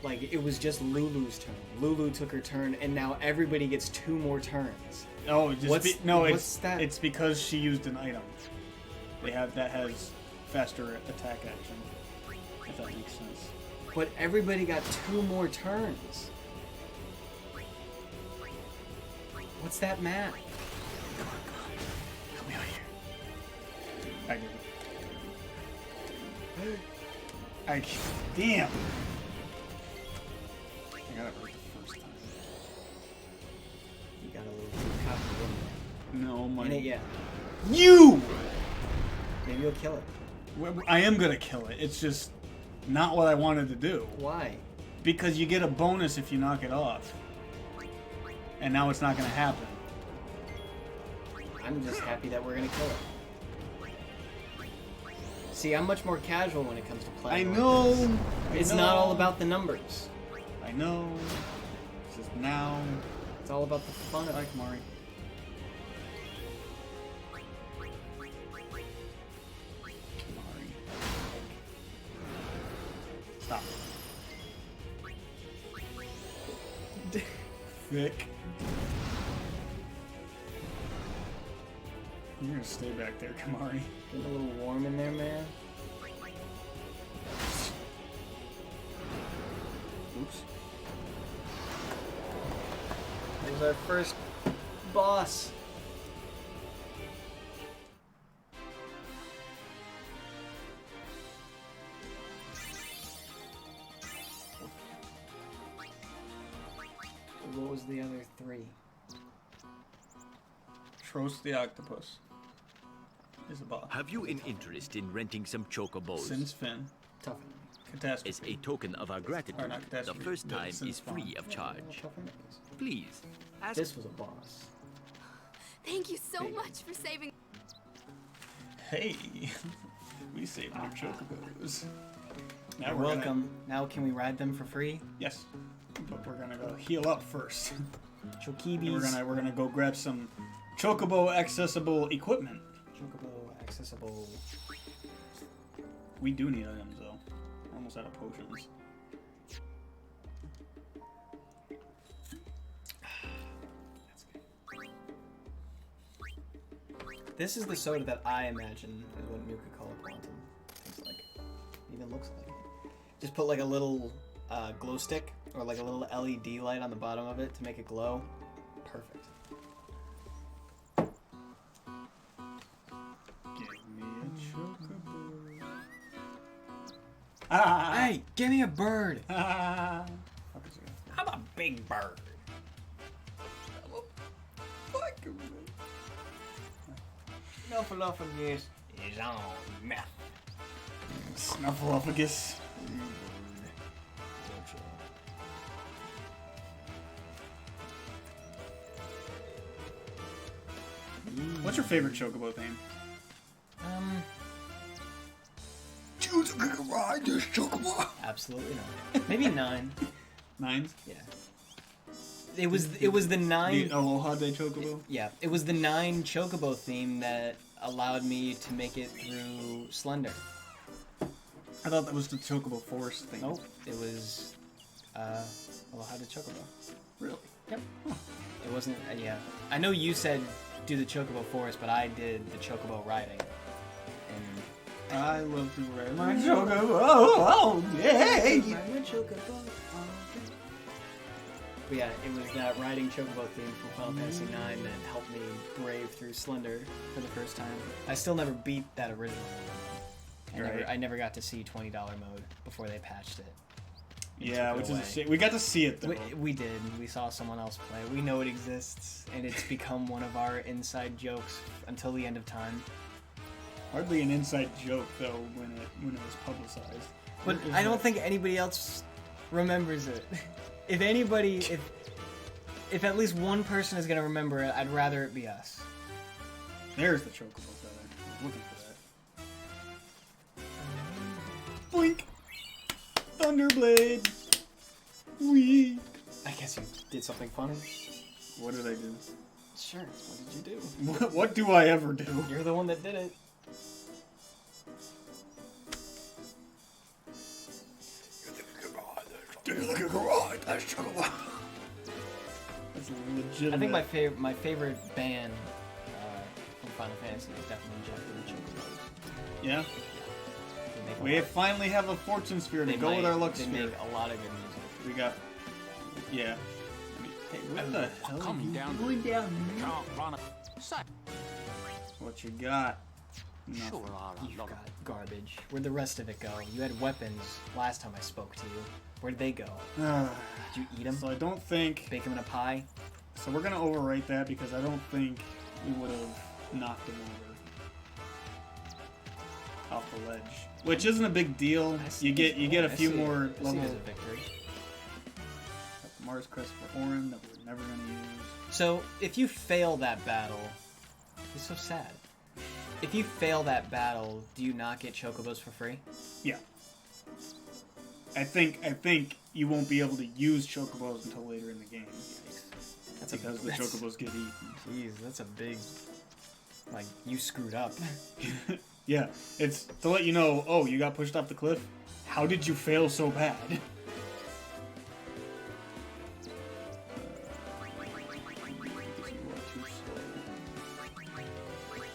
Like, it was just Lulu's turn. Lulu took her turn, and now everybody gets 2 more turns. Oh, what's that? It's because she used an item. That has faster attack action. If that makes sense. But everybody got 2 more turns. What's that math? Come on. Help me out here. I did it. Damn! I got it right the first time. You got a little too cocky, didn't you? No, my... Ain't it yet. You! Maybe you'll kill it. I am gonna kill it. It's just not what I wanted to do. Why? Because you get a bonus if you knock it off. And now it's not gonna happen. I'm just happy that we're gonna kill it. See, I'm much more casual when it comes to playing. I know! It's not all about the numbers. I know. It's just now. It's all about the fun of it. Mari. Stop. Thick. You're gonna stay back there, Kamari. Getting a little warm in there, man. Oops. There's our first boss. What was the other 3? Tros the octopus is a boss. Have you an interest in renting some chocobos? Since Finn. Toughen. Catastrophe. As a token of our gratitude, not the catastrophe, first but time since is free of charge. Please, ask. This was a boss. Thank you so much for saving. Hey, we saved our chocobos. Now You're we're welcome. Now can we ride them for free? Yes, but we're gonna go heal up first. Chokibis. And we're gonna go grab some chocobo accessible equipment. Chocobo accessible. We do need items though. We're almost out of potions. This is the soda that I imagine is what Nuka-Cola Quantum tastes like. Even looks like it. Just put like a little glow stick or like a little LED light on the bottom of it to make it glow. Perfect. Give me a chocobo. Ah! Hey, give me a bird! Ah! I'm a big bird. Snuffleupagus is on meth. Snuffleupagus. What's your favorite Chocobo theme? Choose a good ride, this Chocobo. Absolutely not. Maybe 9. 9s? Yeah. It was the 9. The Aloha Day Chocobo? Yeah, it was the 9 Chocobo theme that allowed me to make it through Slender. I thought that was the Chocobo Forest thing. Nope, it was Aloha Day Chocobo. Really? Yep. Huh. It wasn't. Yeah, I know you said do the Chocobo Forest, but I did the Chocobo riding. And I love to ride my Chocobo all day. But yeah, it was that riding Chocobo theme from Final Fantasy IX that helped me brave through Slender for the first time. I still never beat that original one. I never got to see $20 mode before they patched it. Yeah, which is a shame. We got to see it though. We did. We saw someone else play. We know it exists, and it's become one of our inside jokes until the end of time. Hardly an inside joke though when it was publicized. But I don't think anybody else remembers it. If anybody, if at least one person is gonna remember it, I'd rather it be us. There's the Chocobo feather. I was looking for that. Blink! Thunderblade! Wee! I guess you did something funny. What did I do? Sure, what did you do? What do I ever do? You're the one that did it. That's legitimate. I think my favorite band from Final Fantasy is definitely Jeff and the Chocobos. Yeah? We finally have a fortune sphere to go with our luck sphere. They make a lot of good music. We got... Yeah. I mean, hey, what the hell are you doing down there? What you got? Nothing. You got garbage. Where'd the rest of it go? You had weapons last time I spoke to you. Where'd they go? Did you eat them? So I don't think... Bake them in a pie? So we're gonna overwrite that because I don't think we would have knocked him over. Off the ledge. Which isn't a big deal. You get a few more levels. As a victory. Mars Crest for Orin that we're never gonna use. So if you fail that battle, it's so sad. If you fail that battle, do you not get Chocobos for free? Yeah. I think you won't be able to use Chocobos until later in the game. That's because the Chocobos get eaten. Jeez, that's a big... Like, you screwed up. Yeah, it's to let you know, oh, you got pushed off the cliff? How did you fail so bad?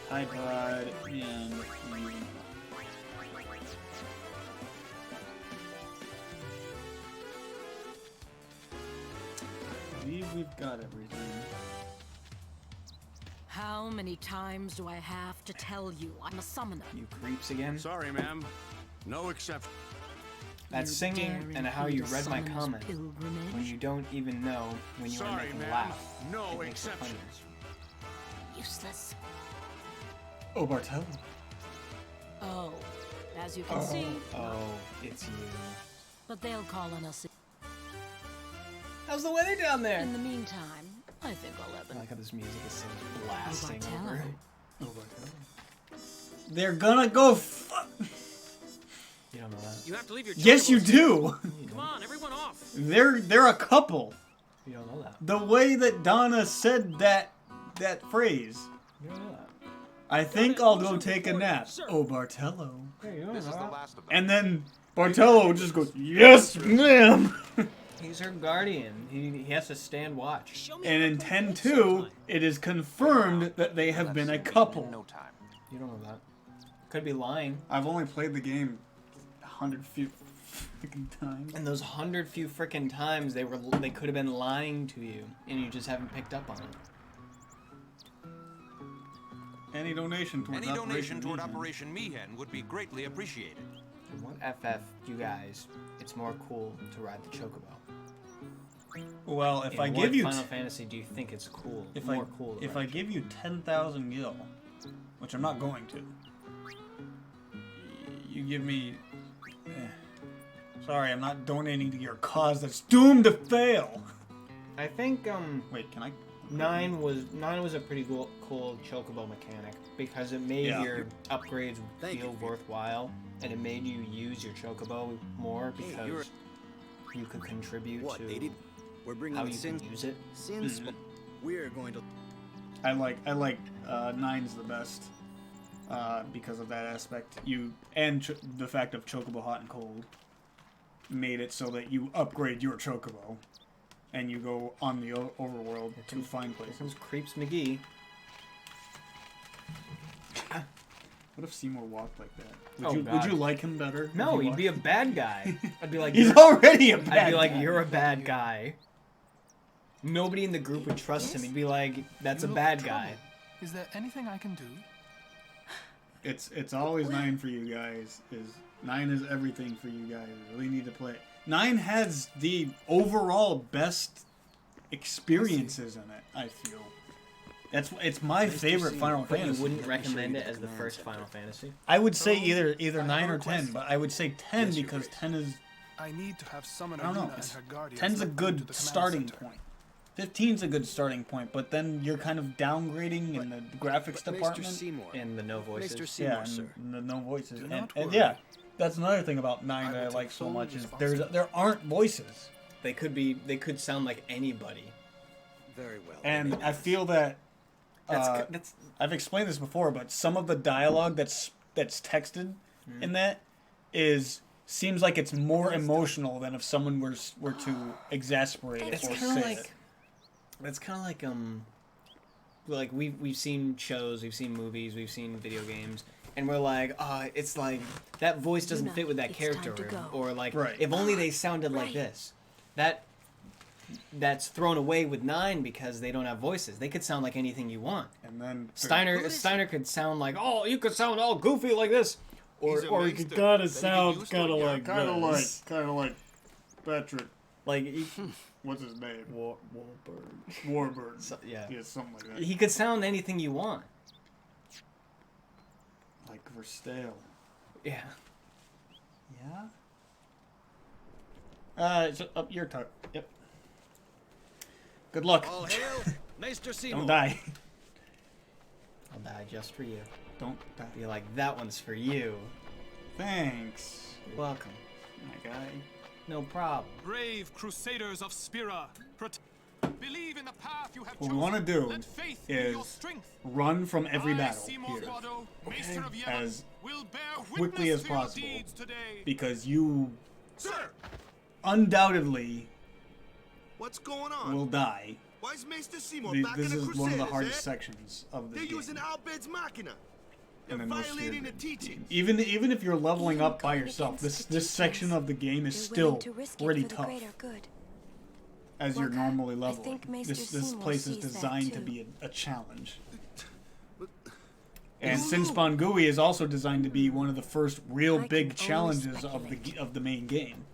Tide Pod and I believe we've got everything. How many times do I have to tell you I'm a summoner? You creeps again? Sorry, ma'am. No exception. That's singing and how you read my comment when you don't even know when you want to make them laugh. No exceptions. Useless. Oh, Bartel. Oh, as you can see. Oh, it's you. But they'll call on us. How's the weather down there? In the meantime, I think I'll have I like how this music is so blasting Oh, over. Oh, Bartel. They're gonna go You don't know that. You have to leave your Yes, you chocobos. do! Come on, everyone off. They're a couple. You don't know that. The way that Donna said that phrase. You don't know that. I think I'll go take a nap. Oh, Bartello. Hey, you don't know that. And then Bartello just goes, yes, ma'am! He's her guardian. He has to stand watch. And in 10-2, it is confirmed that they have been a couple. You don't know that. Could be lying. I've only played the game 100 few freaking times. And those 100 few frickin' times they could have been lying to you, and you just haven't picked up on it. Any donation toward Operation Meehan would be greatly appreciated. And what FF, you guys, it's more cool to ride the Chocobo. Well, if I In give what you Final Fantasy do you think it's cool? If I give you 10,000 gil, which I'm not going to, you give me. Sorry, I'm not donating to your cause that's doomed to fail. I think Wait, can I? 9 was a pretty cool chocobo mechanic because it made your upgrades feel worthwhile, and it made you use your chocobo more because you could contribute to how you can use it. We're going to. I like 9's the best because of that aspect. The fact of chocobo hot and cold made it so that you upgrade your chocobo. And you go on the overworld to find places. Creeps McGee. What if Seymour walked like that? Would you like him better? No, he'd be a bad guy. I'd be like, he's already a bad guy. I'd be like, you're a bad guy. Nobody in the group would trust him. He'd be like, that's a bad guy. Is there anything I can do? It's always 9 for you guys. 9 is everything for you guys. You really need to play it. 9 has the overall best experiences in it, I feel. It's my favorite Final Fantasy. You wouldn't recommend it as the first Final Fantasy? I would say either 9 or 10, but I would say 10 because 10 is... I need to have Summoner I don't know. Luna and her guardians 10's a look good into the command starting center. point. 15's a good starting point, but then you're kind of downgrading in the graphics department. And the no voices. Yeah, and the no voices. And yeah, that's another thing about 9 that I like so much is there aren't voices. They could sound like anybody. Very well. And I feel that I've explained this before, but some of the dialogue that's texted in that seems like it's more emotional than if someone were to exasperate it or say it. That's kind of like we've seen shows, we've seen movies, we've seen video games, and we're like, it's like that voice doesn't fit with that character, or like if only they sounded like this. That's thrown away with 9 because they don't have voices. They could sound like anything you want. And then Steiner could sound like, you could sound all goofy like this, or you could kind of sound kind of like Patrick. Like what's his name? Warbird. Warbird. Yeah, something like that. He could sound anything you want. Like Verstale. Yeah. Yeah. It's up your turn. Yep. Good luck. All hail, Maester Seymour. Don't die. I'll die just for you. Don't die. Be like, that one's for you. Thanks. You're welcome. My guy. No problem. Brave Crusaders of Spira, believe in the path you have What we want to do is run from every battle here as quickly as possible, because you undoubtedly What's going on? will die. Why is Maester Seymour back This in the is Crusaders, one of the hardest sections of this They're game. using Albed's Machina. And They're then most violating the of teachings. Even if you're leveling up by yourself, this section of the game is still pretty tough. As you're normally leveling. This place is designed to be a challenge. And Sin-Spawn GUI is also designed to be one of the first real big challenges of the main game.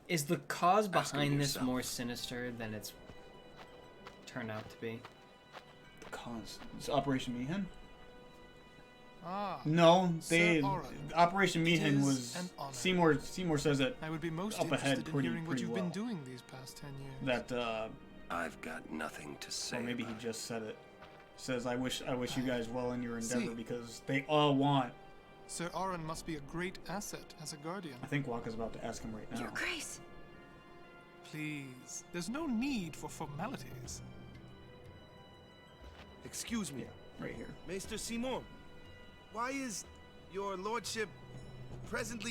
Is the cause behind this more sinister than it's turned out to be? The cause? It's Operation Mihan? No, Operation Mihan was Seymour says it I would be most up ahead interested in pretty hearing what you've well. been doing these past 10 years. That I've got nothing to say. or maybe he just said it. Says I wish you guys well in your endeavor because they all want. Sir Aron must be a great asset as a guardian. I think Waka's about to ask him right now. Your Grace. Please, there's no need for formalities. Excuse me. Yeah, right here. Maester Seymour, why is your lordship present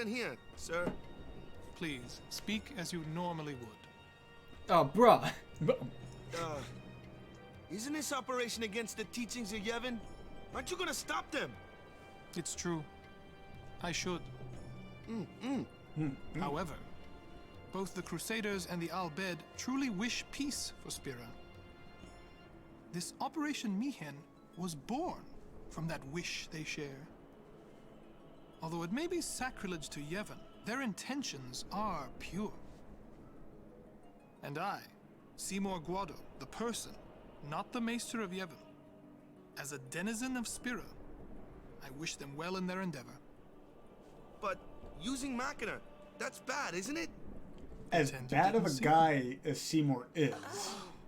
here, sir? Please, speak as you normally would. Oh, bruh. Isn't this operation against the teachings of Yevon? Aren't you gonna stop them? It's true. I should. However, both the Crusaders and the Al-Bhed truly wish peace for Spira. This Operation Mihan was born from that wish they share. Although it may be sacrilege to Yevon, their intentions are pure. And I, Seymour Guado, the person, not the Maester of Yevon, as a denizen of Spira, I wish them well in their endeavor. But using Machina, that's bad, isn't it? As bad of a guy as Seymour is,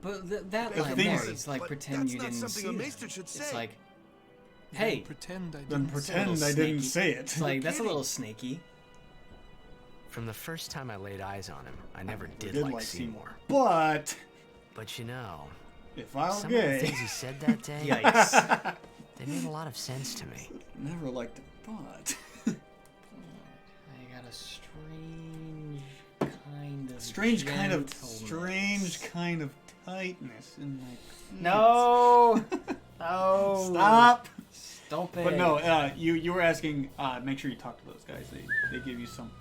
But that line there is like, pretend you didn't see it. It's like, hey, pretend I didn't say it. It's like, that's a little snaky. From the first time I laid eyes on him, I never did like Seymour. But you know, if I was some gay, of the things he said that day, yikes, they made a lot of sense to me. Never liked it, but I got a strange kind of tightness in my feet. No, no, stop it. But no, you were asking. Make sure you talk to those guys. They give you some.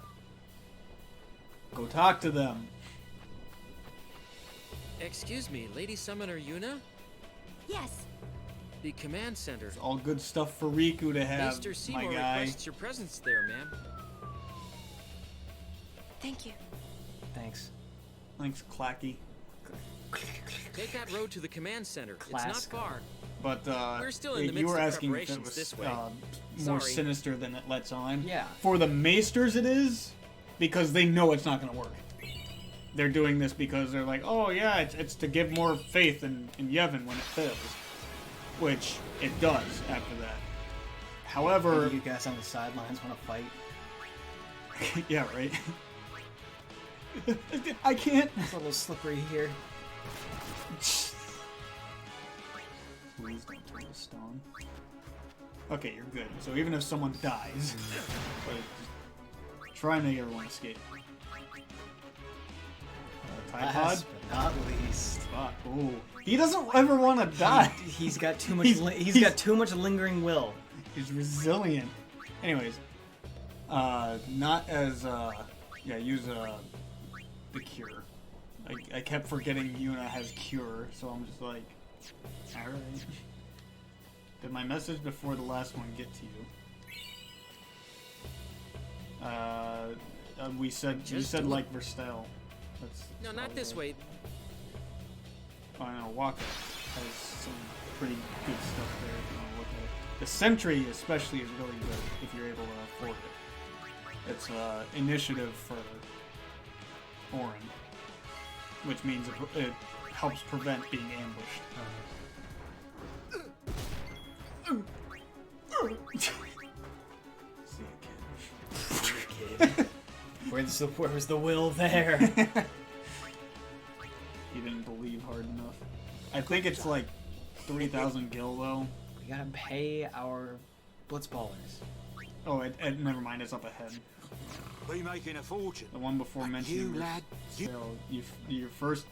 Go talk to them. Excuse me, Lady Summoner Yuna? Yes. The command center. It's all good stuff for Rikku to have, Mr. Seymour my guy. requests your presence there, ma'am. Thank you. Thanks. Thanks, Clacky. Take that road to the command center. It's not far. But we're still in the you midst were of asking if it preparations was this way. more sinister than it lets on. Yeah. For the Maesters, it is because they know it's not going to work. They're doing this because they're like, oh yeah, it's to give more faith in Yevon when it fails, which it does after that. However, you guys on the sidelines want to fight? Yeah, right. I can't. It's a little slippery here. Please don't turn to stone. Okay, you're good. So even if someone dies, but just try and make everyone escape. Tide Pod? Last but not least. Fuck. Ooh. He doesn't ever want to die. He's got too much. He's got too much lingering will. He's resilient. Anyways, not as yeah. Use the cure. I kept forgetting Yuna has cure, so I'm just like, all right. Did my message before the last one get to you? You said like Verstel. No, not this way. Oh, I know, Waka has some pretty good stuff there if you want to look at it. The Sentry especially is really good if you're able to afford it. It's initiative for Orin, which means it helps prevent being ambushed. See you, kid. Where's the will there? You didn't believe hard enough. I think it's like 3,000 gil though. We gotta pay our blitzballers. Oh, never mind. It's up ahead. Be making a fortune. The one before mentioned. You lad. So your first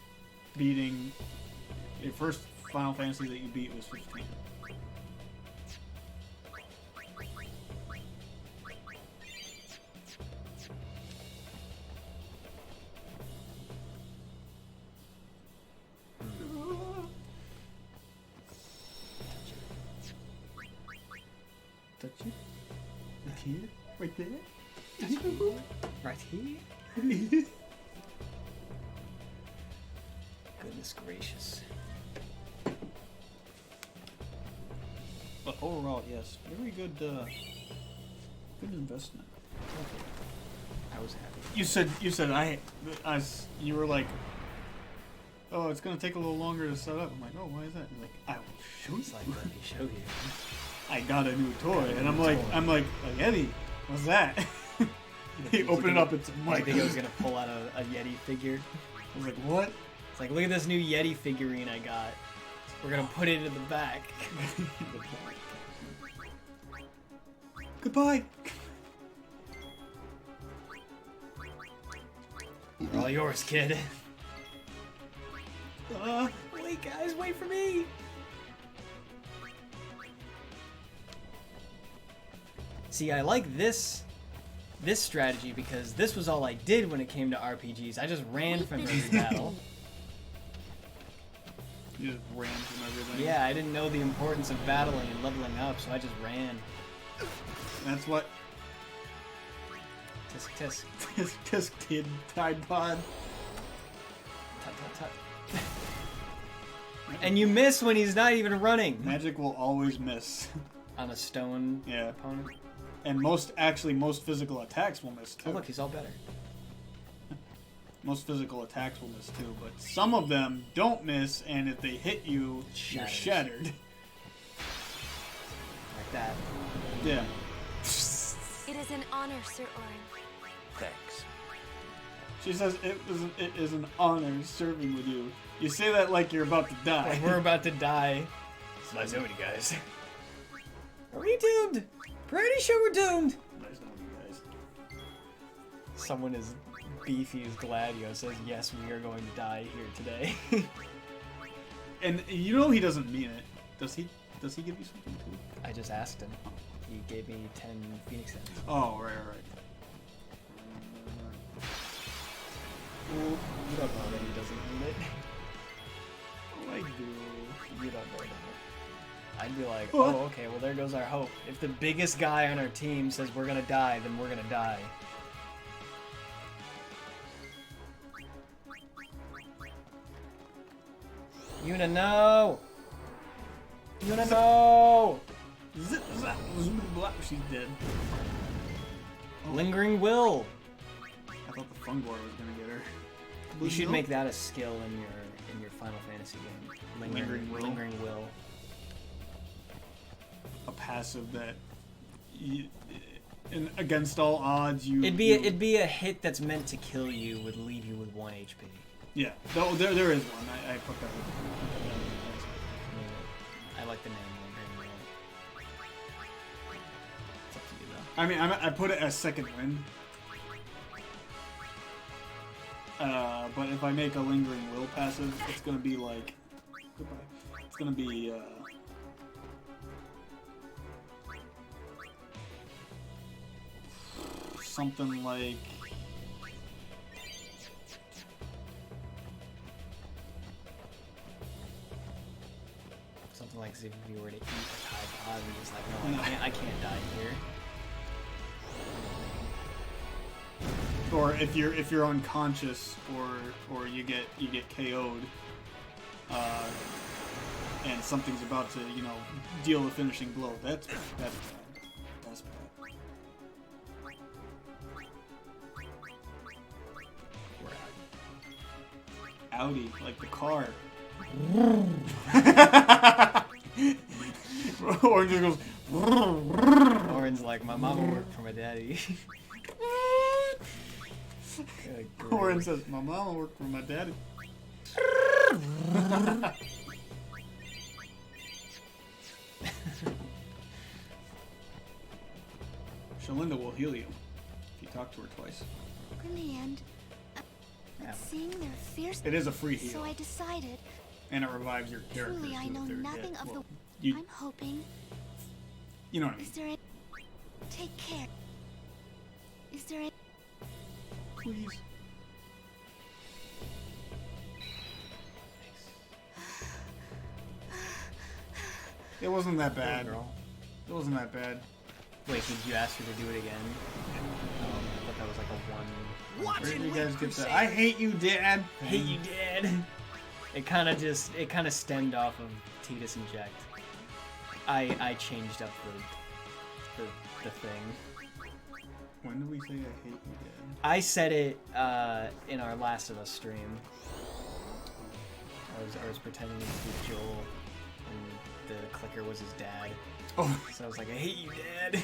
Final Fantasy that you beat was 15. Touch it. Right here. Right there. Right here. Goodness gracious. But overall, yes, very good. Good investment. I was happy. You said you were like, oh, it's gonna take a little longer to set up. I'm like, oh, why is that? You're like, I will show you. It's like, let me show you. I got a new toy, and I'm like, Yeti, what's that? He opened it up. It's I think I was gonna pull out a Yeti figure. I was like, what? It's like, look at this new Yeti figurine I got. We're gonna put it in the back. Goodbye. They're all yours, kid. Wait, guys, wait for me. See, I like this strategy because this was all I did when it came to RPGs. I just ran from every battle. You just ran from everything. Yeah, I didn't know the importance of battling and leveling up, so I just ran. That's what. Tisk tisk. Tisk tisk kid Tide Pod. Tut tut tut. And you miss when he's not even running. Magic will always miss. On a stone opponent. And most physical attacks will miss too. Oh look, he's all better. Most physical attacks will miss too, but some of them don't miss, and if they hit you, you're shattered. Like that. Yeah. It is an honor, Sir Orin. Thanks. She says it is an honor serving with you. You say that like you're about to die. Like we're about to die. It's nice knowing you guys. Are we doomed? Pretty sure we're doomed. Nice knowing you guys. Someone as beefy as Gladio says, yes, we are going to die here today. And you know he doesn't mean it. Does he? Does he give you something too? I just asked him. He gave me 10 Phoenix Ends. Oh, right. Well, you don't know that he doesn't mean it. Oh, I do. You don't know that. I'd be like, oh, okay, well there goes our hope. If the biggest guy on our team says we're gonna die, then we're gonna die. Yuna, no! Yuna, no! She's dead. Lingering will. I thought the Fungor was gonna get her. You should make that a skill in your Final Fantasy game. Lingering will. A passive that, and against all odds, you. It'd be a hit that's meant to kill you, would leave you with 1 HP. Yeah, no, there is one. I put that. I like the name Lingering Will. It's up to you though. I mean, I put it as Second Wind. But if I make a Lingering Will passive, it's gonna be like. Goodbye. It's gonna be. Something like. Something like if you were to eat a Tide Pod and just like, no, I can't die here. Or if you're unconscious or you get KO'd, and something's about to deal the finishing blow. That's bad. That's bad. Audi, like the car. Orange just goes. Orange like my mama worked for my daddy. Orange says my mama worked for my daddy. Shalinda will heal you if you talk to her twice. In the end, seeing their fierce. It is a free heal. So I decided. And it revives your character. Truly, I know nothing of the. I'm hoping. You know what I mean. Is there a? Take care. Is there a? Please. It wasn't that bad. It wasn't that bad. Wait, did you ask her to do it again? I thought that was like a one. Where did you guys get that? I hate you, Dad. Hate you, Dad. It kind of stemmed off of Tidus Inject. I changed up the thing. When did we say I hate you, Dad? I said it in our Last of Us stream. I was pretending to be Joel, and the clicker was his dad. Oh. So I was like, I hate you, Dad.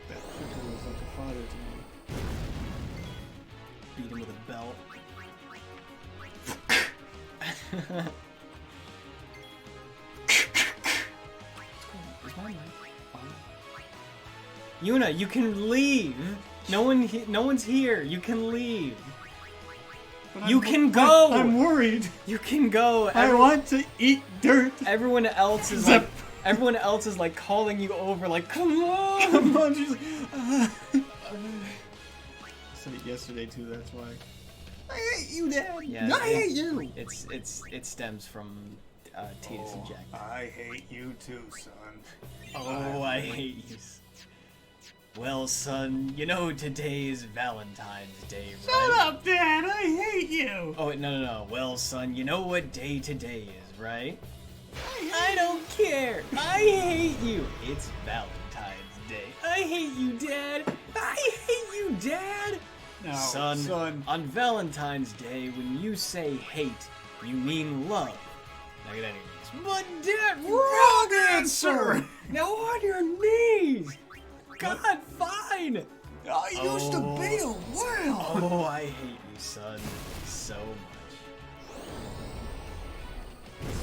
That clicker was like a father to me. Beat him with a belt. Yuna, you can leave. No one's here. You can leave. You can go. I'm worried. You can go. I want to eat dirt. Everyone else is like calling you over. Like, come on, come on. She's like, I said it yesterday too. That's why. I hate you, Dad. Yeah, I hate you. It stems from Tidus Inject. I hate you too, son. Oh, I hate you. Well, son, you know today's Valentine's Day, right? Shut up, Dad! I hate you! Oh, no. Well, son, you know what day today is, right? I don't care! I hate you! It's Valentine's Day. I hate you, Dad! I hate you, Dad! Son, on Valentine's Day, when you say hate, you mean love. Now get on your knees. But Dad, wrong answer! Now on your knees! God, fine! I used to be a whale! Oh, I hate you, son, so much.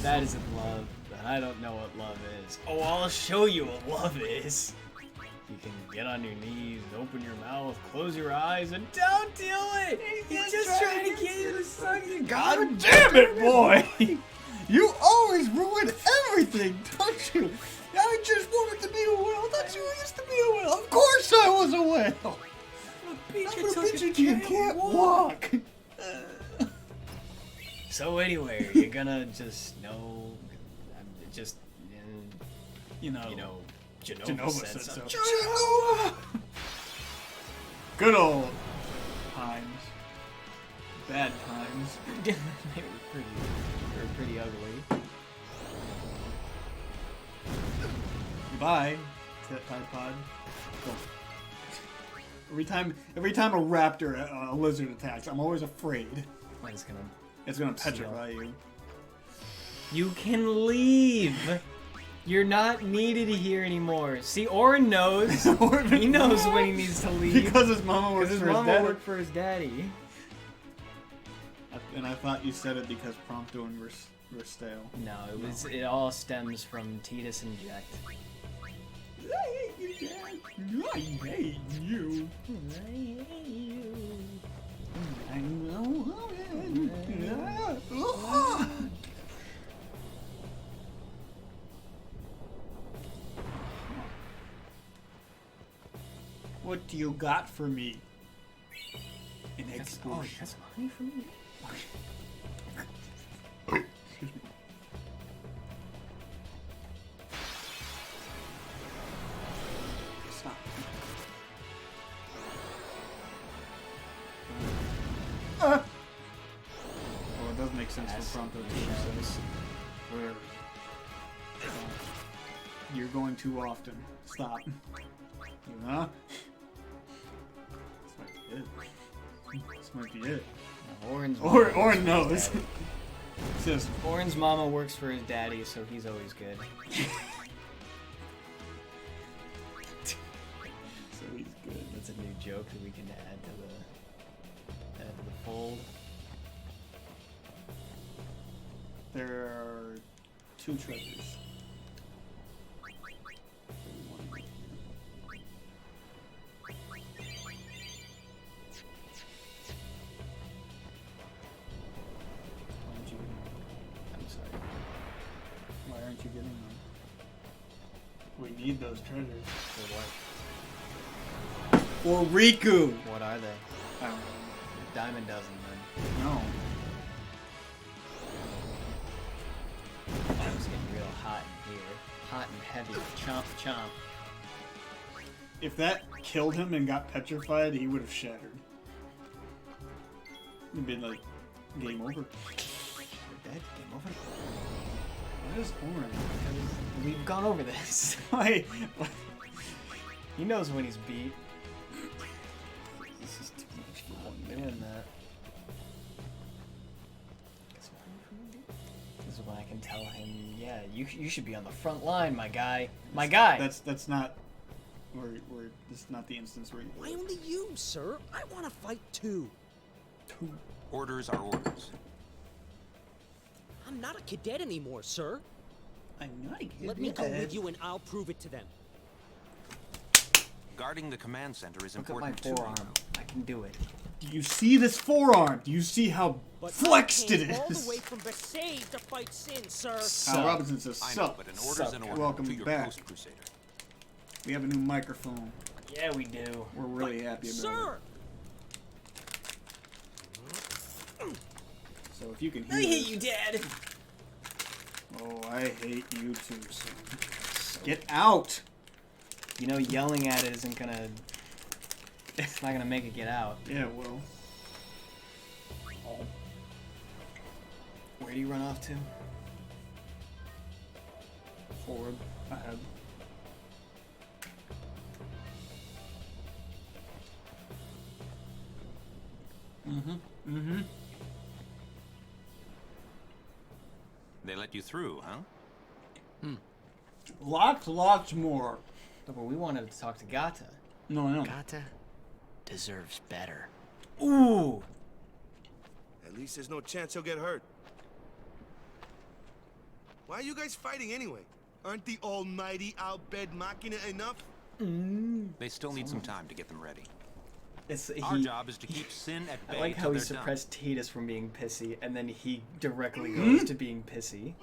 That isn't love, and I don't know what love is. Oh, I'll show you what love is. You can get on your knees, open your mouth, close your eyes, and don't do it! He's just trying to get you to suck you. God damn it, boy! You always ruin everything, don't you? I just wanted to be a whale. I thought you used to be a whale. Of course I was a whale. You can't walk. So anyway, you're gonna just Genova said so. Genova! Good old times. Bad times. They were pretty ugly. Goodbye, Tide Pod. Every time a raptor, a lizard attacks, I'm always afraid. It's gonna petrify you. You can leave. You're not needed here anymore. See, Orin knows. He knows when he needs to leave. Because his mama worked for his daddy. And I thought you said it because Prompto were stale. No, it all stems from Titus and Jack. I hate you, Dad. I hate you. I hate you. I know. What do you got for me? An explosion. Oh, that's money for me? Excuse me. Stop. Oh, it does make sense for Prompto to use this. Where you're going too often. Stop. Huh? This might be it. Orin knows. Just Orin's mama works for his daddy, so he's always good. So he's good. That's a new joke that we can add to the fold. There are 2 treasures. You getting them? We need those treasures. For what? For Rikku! What are they? I don't know. Diamond dozen, then. No. Oh, it's getting real hot in here. Hot and heavy. Chomp, chomp. If that killed him and got petrified, he would have shattered. It'd been like, game over. We're dead? Game over? What is Orin? We've gone over this. Why? He knows when he's beat. This is too much fun doing that. This is when I can tell him, yeah, you should be on the front line, my guy. My guy! That's not... this is not the instance where you... Why only you, sir? I want to fight too. Orders are orders. I'm not a cadet anymore, sir. I'm not a cadet. Let me go with you and I'll prove it to them. Guarding the command center is Look important at my forearm. I can do it. Do you see this forearm? Do you see how flexed it is? All the way from Versailles to fight sin, sir. Al Robinson says, I know, sup. but an order's an order. Welcome to your back. post, Crusader. We have a new microphone. Yeah, we do. We're really happy about sir. it. So if you can hear I hate you, Dad. Oh, I hate you too, son. Get out! You know, yelling at it isn't gonna... It's not gonna make it get out. Yeah, it will. Oh. Where do you run off to? Forward. Ahead. They let you through, huh? Lots more. No, but we wanted to talk to Gata. No, I know. Gata deserves better. Ooh. At least there's no chance he'll get hurt. Why are you guys fighting anyway? Aren't the almighty Al-Bed Machina enough? They still need some time to get them ready. Our job is to keep Sin at bay. I like how he suppressed Tidus from being pissy, and then he directly goes to being pissy.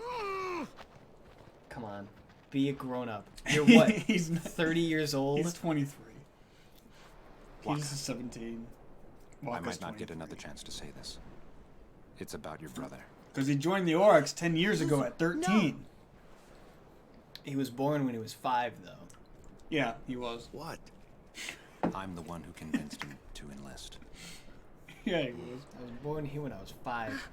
Come on. Be a grown-up. You're what? He's 30 years old? He's 23. He's 17. I might not get another chance to say this. It's about your brother. Because he joined the Oryx 10 years ago at 13. No. He was born when he was 5, though. Yeah, he was. What? I'm the one who convinced him to enlist. Yeah, he was. I was born here when I was 5.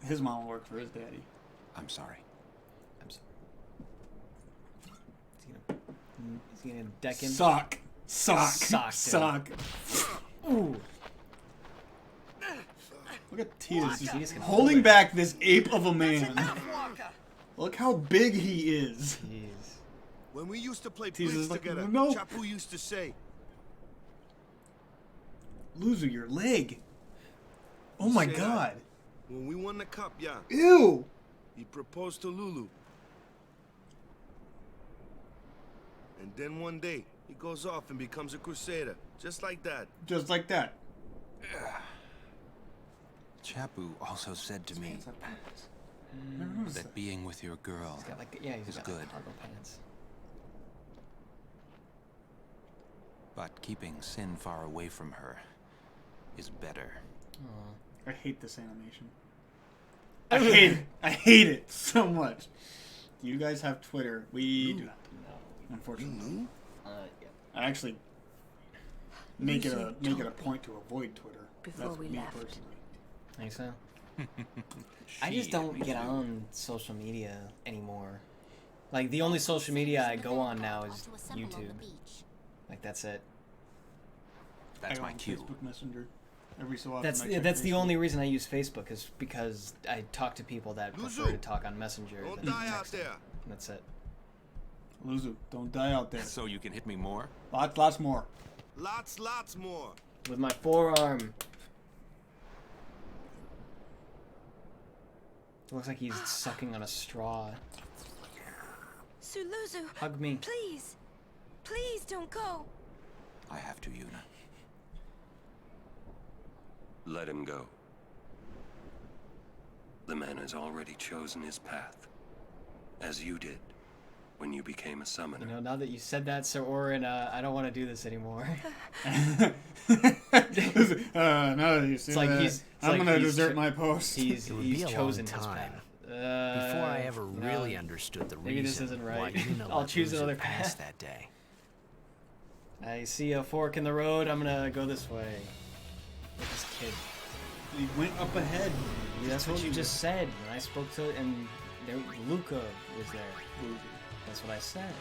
His mom worked for his daddy. I'm sorry. Is he gonna deck him? Sock. Ooh. Look at Tidus holding back this ape of a man. Look how big he is. Jeez. When we used to play Tidus Blitz together, no. Chapu used to say, Loser, your leg. Oh my god. When we won the cup, yeah. Ew. He proposed to Lulu. And then one day, he goes off and becomes a crusader. Just like that. Just like that. Chapu also said to me that being with your girl is good. Cargo pants. But keeping Sin far away from her is better. I hate this animation. I hate it. I hate it so much. Do you guys have Twitter? We do not. No, unfortunately. Yeah. I actually make it a point to avoid Twitter. Before That's we me left. personally. Think so? I just don't get on social media anymore. Like, the only social media I go on now is YouTube. Like, that's it. That's my cue. Facebook Messenger. Every so often. That's the only reason I use Facebook is because I talk to people that prefer to talk on Messenger than texting. That's it. Luzu, don't die out there. So you can hit me more? Lots more. Lots more. With my forearm. It looks like he's sucking on a straw. Suluzu. Hug me. Please. Please don't go. I have to, Yuna. Let him go. The man has already chosen his path, as you did when you became a summoner. You know, now that you said that, Sir Orin, I don't want to do this anymore. Now that you say that, I'm gonna desert my post. He's chosen his path. Before I ever really understood the maybe this reason isn't right. why Yuna I'll let choose Uzu another pass path. that day. I see a fork in the road. I'm gonna go this way. With this kid. He went up ahead. Yeah, that's what you just said. When I spoke to it, and there, Luca was there. That's what I said.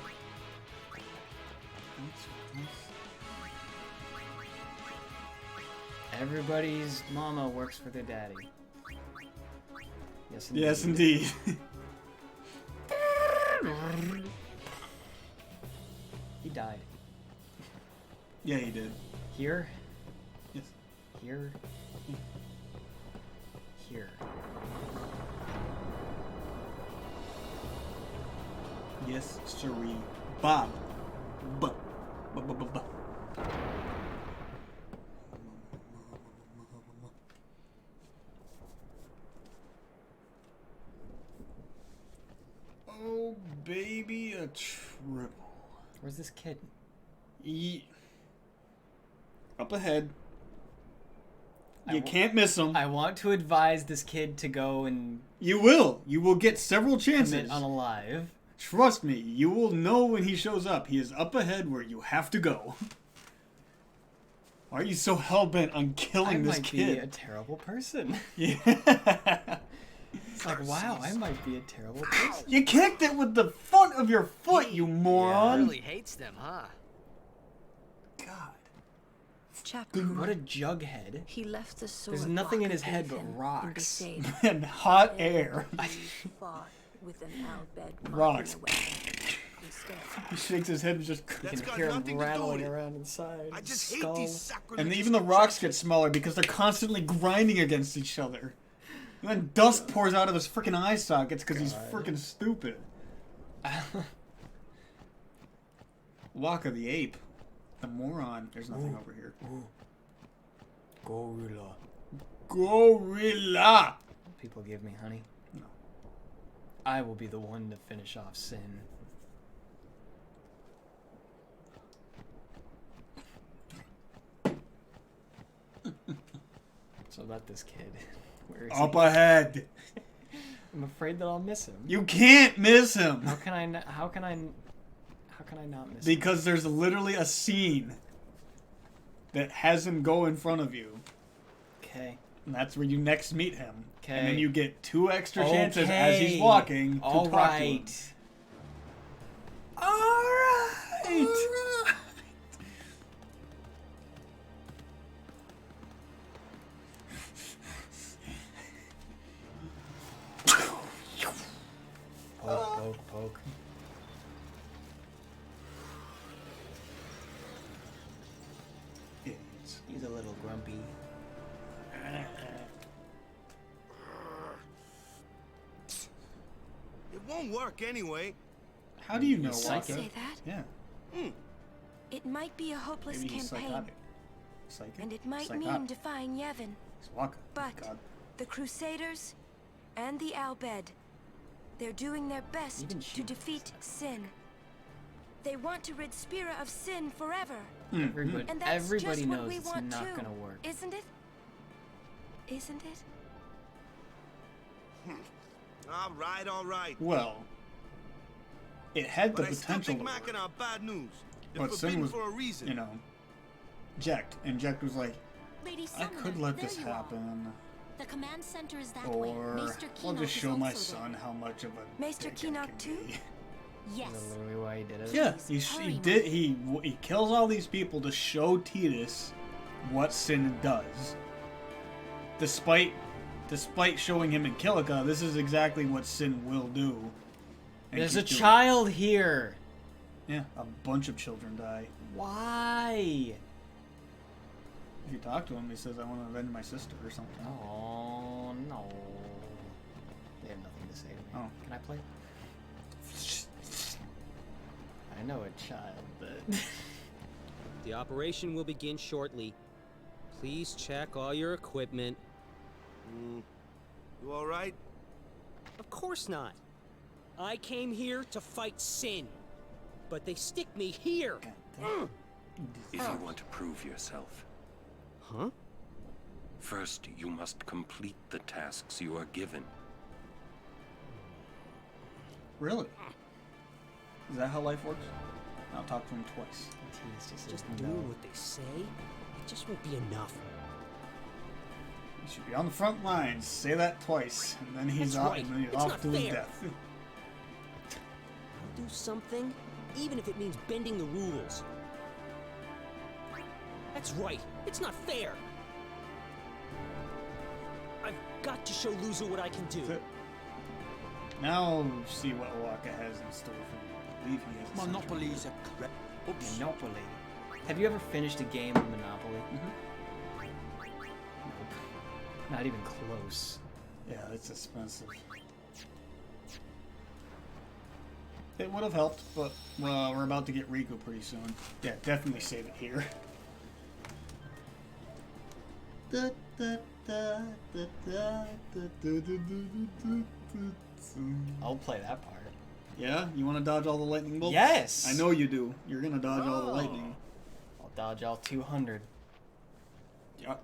Everybody's mama works for their daddy. Yes, indeed. Yes, indeed. He died. Yeah, he did. Here? Yes. Here? Here. Yes, sirree. Bob. Ba. Ba ba ba ba. Oh, baby, a triple. Where's this kid? Up ahead. You can't miss him. I want to advise this kid to go and... You will. You will get several chances. Unalive. Trust me, you will know when he shows up. He is up ahead where you have to go. Why are you so hell-bent on killing this kid? I might be a terrible person. Yeah. It's like, wow, I might be a terrible person. You kicked it with the front of your foot, you moron. Yeah, really hates them, huh? God. Chapter Dude, what a jughead. He left the sword. There's nothing in his head but rocks. And hot air. Fought with an Albed Rocks. Instead. He shakes his head and just you can hear him rattling around inside. I just hate skull. these sacrilegious And even the rocks get smaller because they're constantly grinding against each other. And then dust pours out of his freaking eye sockets because he's freaking stupid. Waka the ape. The moron. There's nothing over here. Gorilla. Gorilla! People give me, honey. No. I will be the one to finish off Sin. So about this kid. Where is Up he? ahead. I'm afraid that I'll miss him. You can't miss him. How can I not miss him? Because there's literally a scene that has him go in front of you. Okay. And that's where you next meet him. Okay. And then you get 2 extra chances as he's walking to talk to him. Alright! Poke, poke. He's a little grumpy. It won't work anyway. How do you know, Say Waka? that? Yeah. It might be a hopeless Maybe he's campaign. psychotic. Psychic? And it might Psychotic. mean defying Yevon. It's Waka. But God. the Crusaders and the Albed, they're doing their best to defeat sin. They want to rid Spira of sin forever. Everybody, And that's everybody just what knows we it's want not too, gonna work. Isn't it? Isn't it? All right. Well, it had the But I still potential think to Mac and are bad news. But They're Sin forbidden was, for a reason. you know, Jekt. And Jekt was like, Lady I Summoner, could let there this you are. happen. The command center is that way. Or Maester I'll Keenock just is show my also son how much of a Maester dick I Keenock can too? be. Yes. Is that literally why he did it? Yeah, he kills all these people to show Tidus what Sin does. Despite showing him in Kilika, this is exactly what Sin will do. And There's a keep doing. child here. Yeah, a bunch of children die. Why? If you talk to him, he says, I want to avenge my sister or something. Oh, no. They have nothing to say to me. Oh. Can I play? I know a child, but... The operation will begin shortly. Please check all your equipment. You all right? Of course not. I came here to fight sin. But they stick me here. If you want to prove yourself. Huh? First, you must complete the tasks you are given. Really? Is that how life works? I'll talk to him twice. Just doing what they say, it just won't be enough. He should be on the front lines. Say that twice, and then he's That's off, right. and then he's It's off not to his fair. death. I'll do something, even if it means bending the rules. That's right. It's not fair. I've got to show Luzu what I can do. Now see what Waka has in store for you. I believe he has. Monopoly's a crap. Monopoly. Have you ever finished a game of Monopoly? Nope. Not even close. Yeah, it's expensive. It would have helped, but well, we're about to get Rikku pretty soon. Yeah, definitely save it here. I'll play that part. Yeah? You want to dodge all the lightning bolts? Yes! I know you do. You're going to dodge all the lightning. I'll dodge all 200. Yep.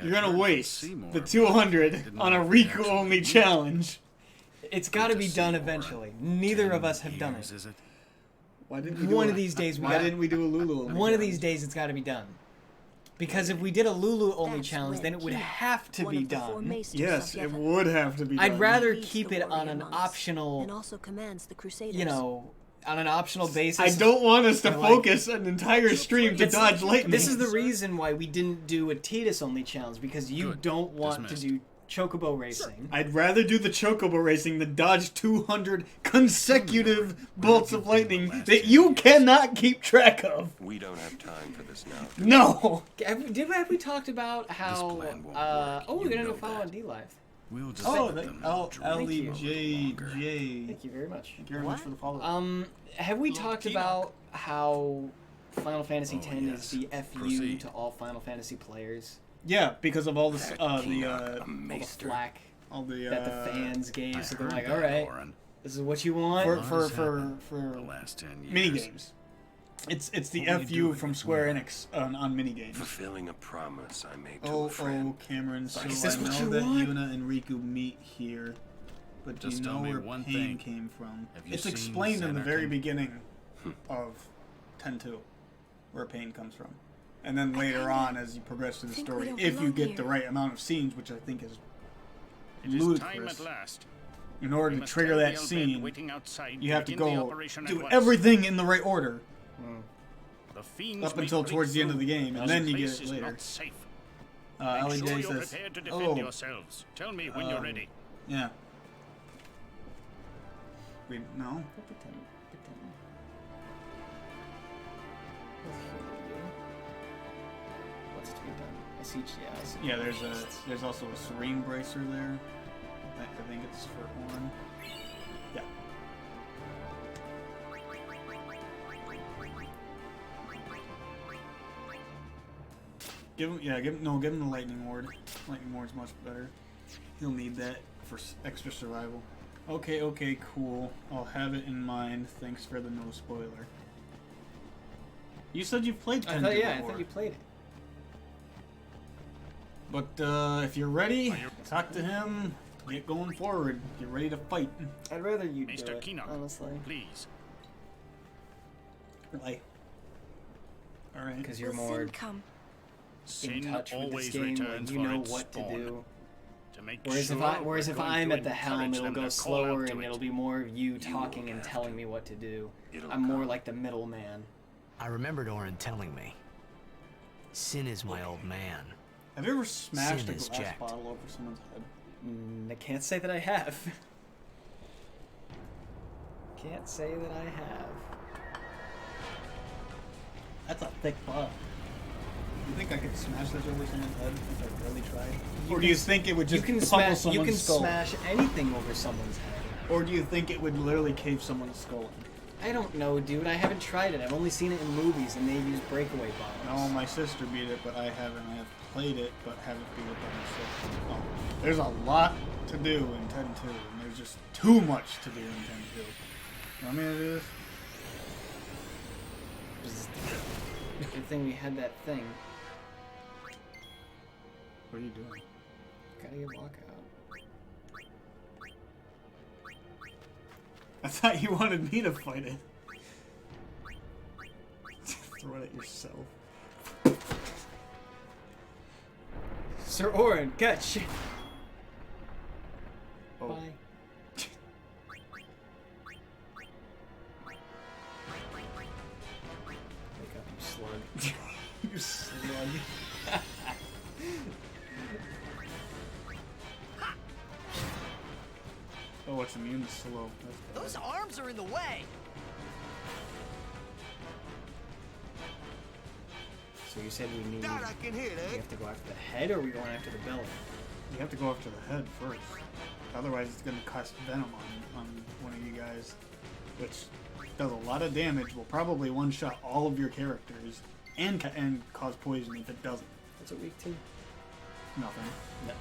You're going to waste the 200 on a Rikku-only challenge. It's got to be done eventually. Neither of us have done it. Why didn't we One of these days, why didn't we do a Lulu only One of these challenge? days, it's got to be done. Because if we did a Lulu only challenge, then it would have to be done. Yes, it would have to be done. I'd rather Leads keep the it on warrior an monks, optional, and also commands the Crusaders. you know, on an optional basis. I don't want us to focus an entire stream to dodge lightning. This is the reason why we didn't do a Tidus only challenge, because you don't want to do chocobo racing. I'd rather do the chocobo racing than dodge 200 consecutive bolts of lightning that you cannot keep track of. We don't have time for this now. No! Have we talked about how... we're going to follow on D-Live. We'll just LEJJ. Thank you very much. Thank you very much for the follow. Have we talked about how Final Fantasy X is the FU to all Final Fantasy players? Yeah, because of all this, all the flack that the fans gave. So they're like, all right, this is what you want for the last 10 years. minigames. It's the FU from Square Enix on minigames. Fulfilling a promise I made to a friend. Cameron, so is this I what know you that want? Yuna and Riku meet here, but do you Just know tell me where one pain thing. came from? Have you It's seen explained in the very Xanarkand? beginning of 10-2, where pain comes from. And then later on, as you progress through the story, if you get the right amount of scenes, which I think is ludicrous, in order to trigger that scene, you have to go do everything in the right order. Up until towards the end of the game, and then you get it later. LEJ says, Tell me when you're ready. Yeah. Wait, no? What's to be done? I see. Yeah, there's also a Serene Bracer there. I think it's for Horn. Yeah. Give him the Lightning Ward. Lightning Ward's much better. He'll need that for extra survival. Okay, cool. I'll have it in mind. Thanks for the no spoiler. You said you've played 10 before. I thought you played it. But if you're ready, talk to him. Get going forward. Get ready to fight. I'd rather you Mr. do it, Kinnock, honestly. please. Really? Alright. Because you're more in touch with this game, and you know what to do. Whereas if I'm at the helm, it'll go slower, and it'll be more of you talking and telling me what to do. I'm more like the middleman. I remembered Orin telling me. Sin is my old man. Have you ever smashed Sin a is glass jacked. bottle over someone's head? I can't say that I have. Can't say that I have. That's a thick bottle. You think I could smash this over someone's head if I really tried? Or do you think it would just pummel someone's skull? You can smash anything over someone's head. Or do you think it would literally cave someone's skull in? I don't know, dude. I haven't tried it. I've only seen it in movies, and they use breakaway bottles. No, my sister beat it, but I haven't. I have played it, but haven't beat it by myself. Oh, there's a lot to do in 10-2, and there's just too much to do in 10-2. Want me to do this? Good thing we had that thing. What are you doing? Gotta get walkout. I thought you wanted me to fight it. Throw it at yourself. Sir Orin, catch! Oh. Bye. Wake up, you slug. You slug. Oh, it's immune to slow. Those arms are in the way. So you said we need... Dad, I can hear that. We have to go after the head, or are we going after the belly? You have to go after the head first. Otherwise, it's going to cast venom on one of you guys, which does a lot of damage. Will probably one-shot all of your characters and cause poison if it doesn't. What's it weak to? Nothing. No.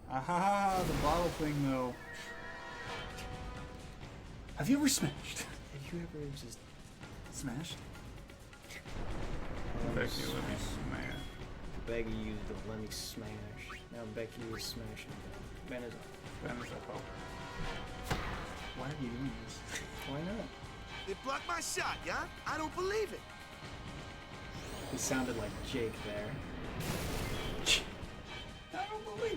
Aha, the bottle thing though. Have you ever smashed? Have you ever just smashed? Becky, let me smash. Becky used the let me smash. Now Becky is smashing. Ben is up. Ben is up. Why are you doing this? Why not? It blocked my shot, yeah? I don't believe it. He sounded like Jake there. I don't believe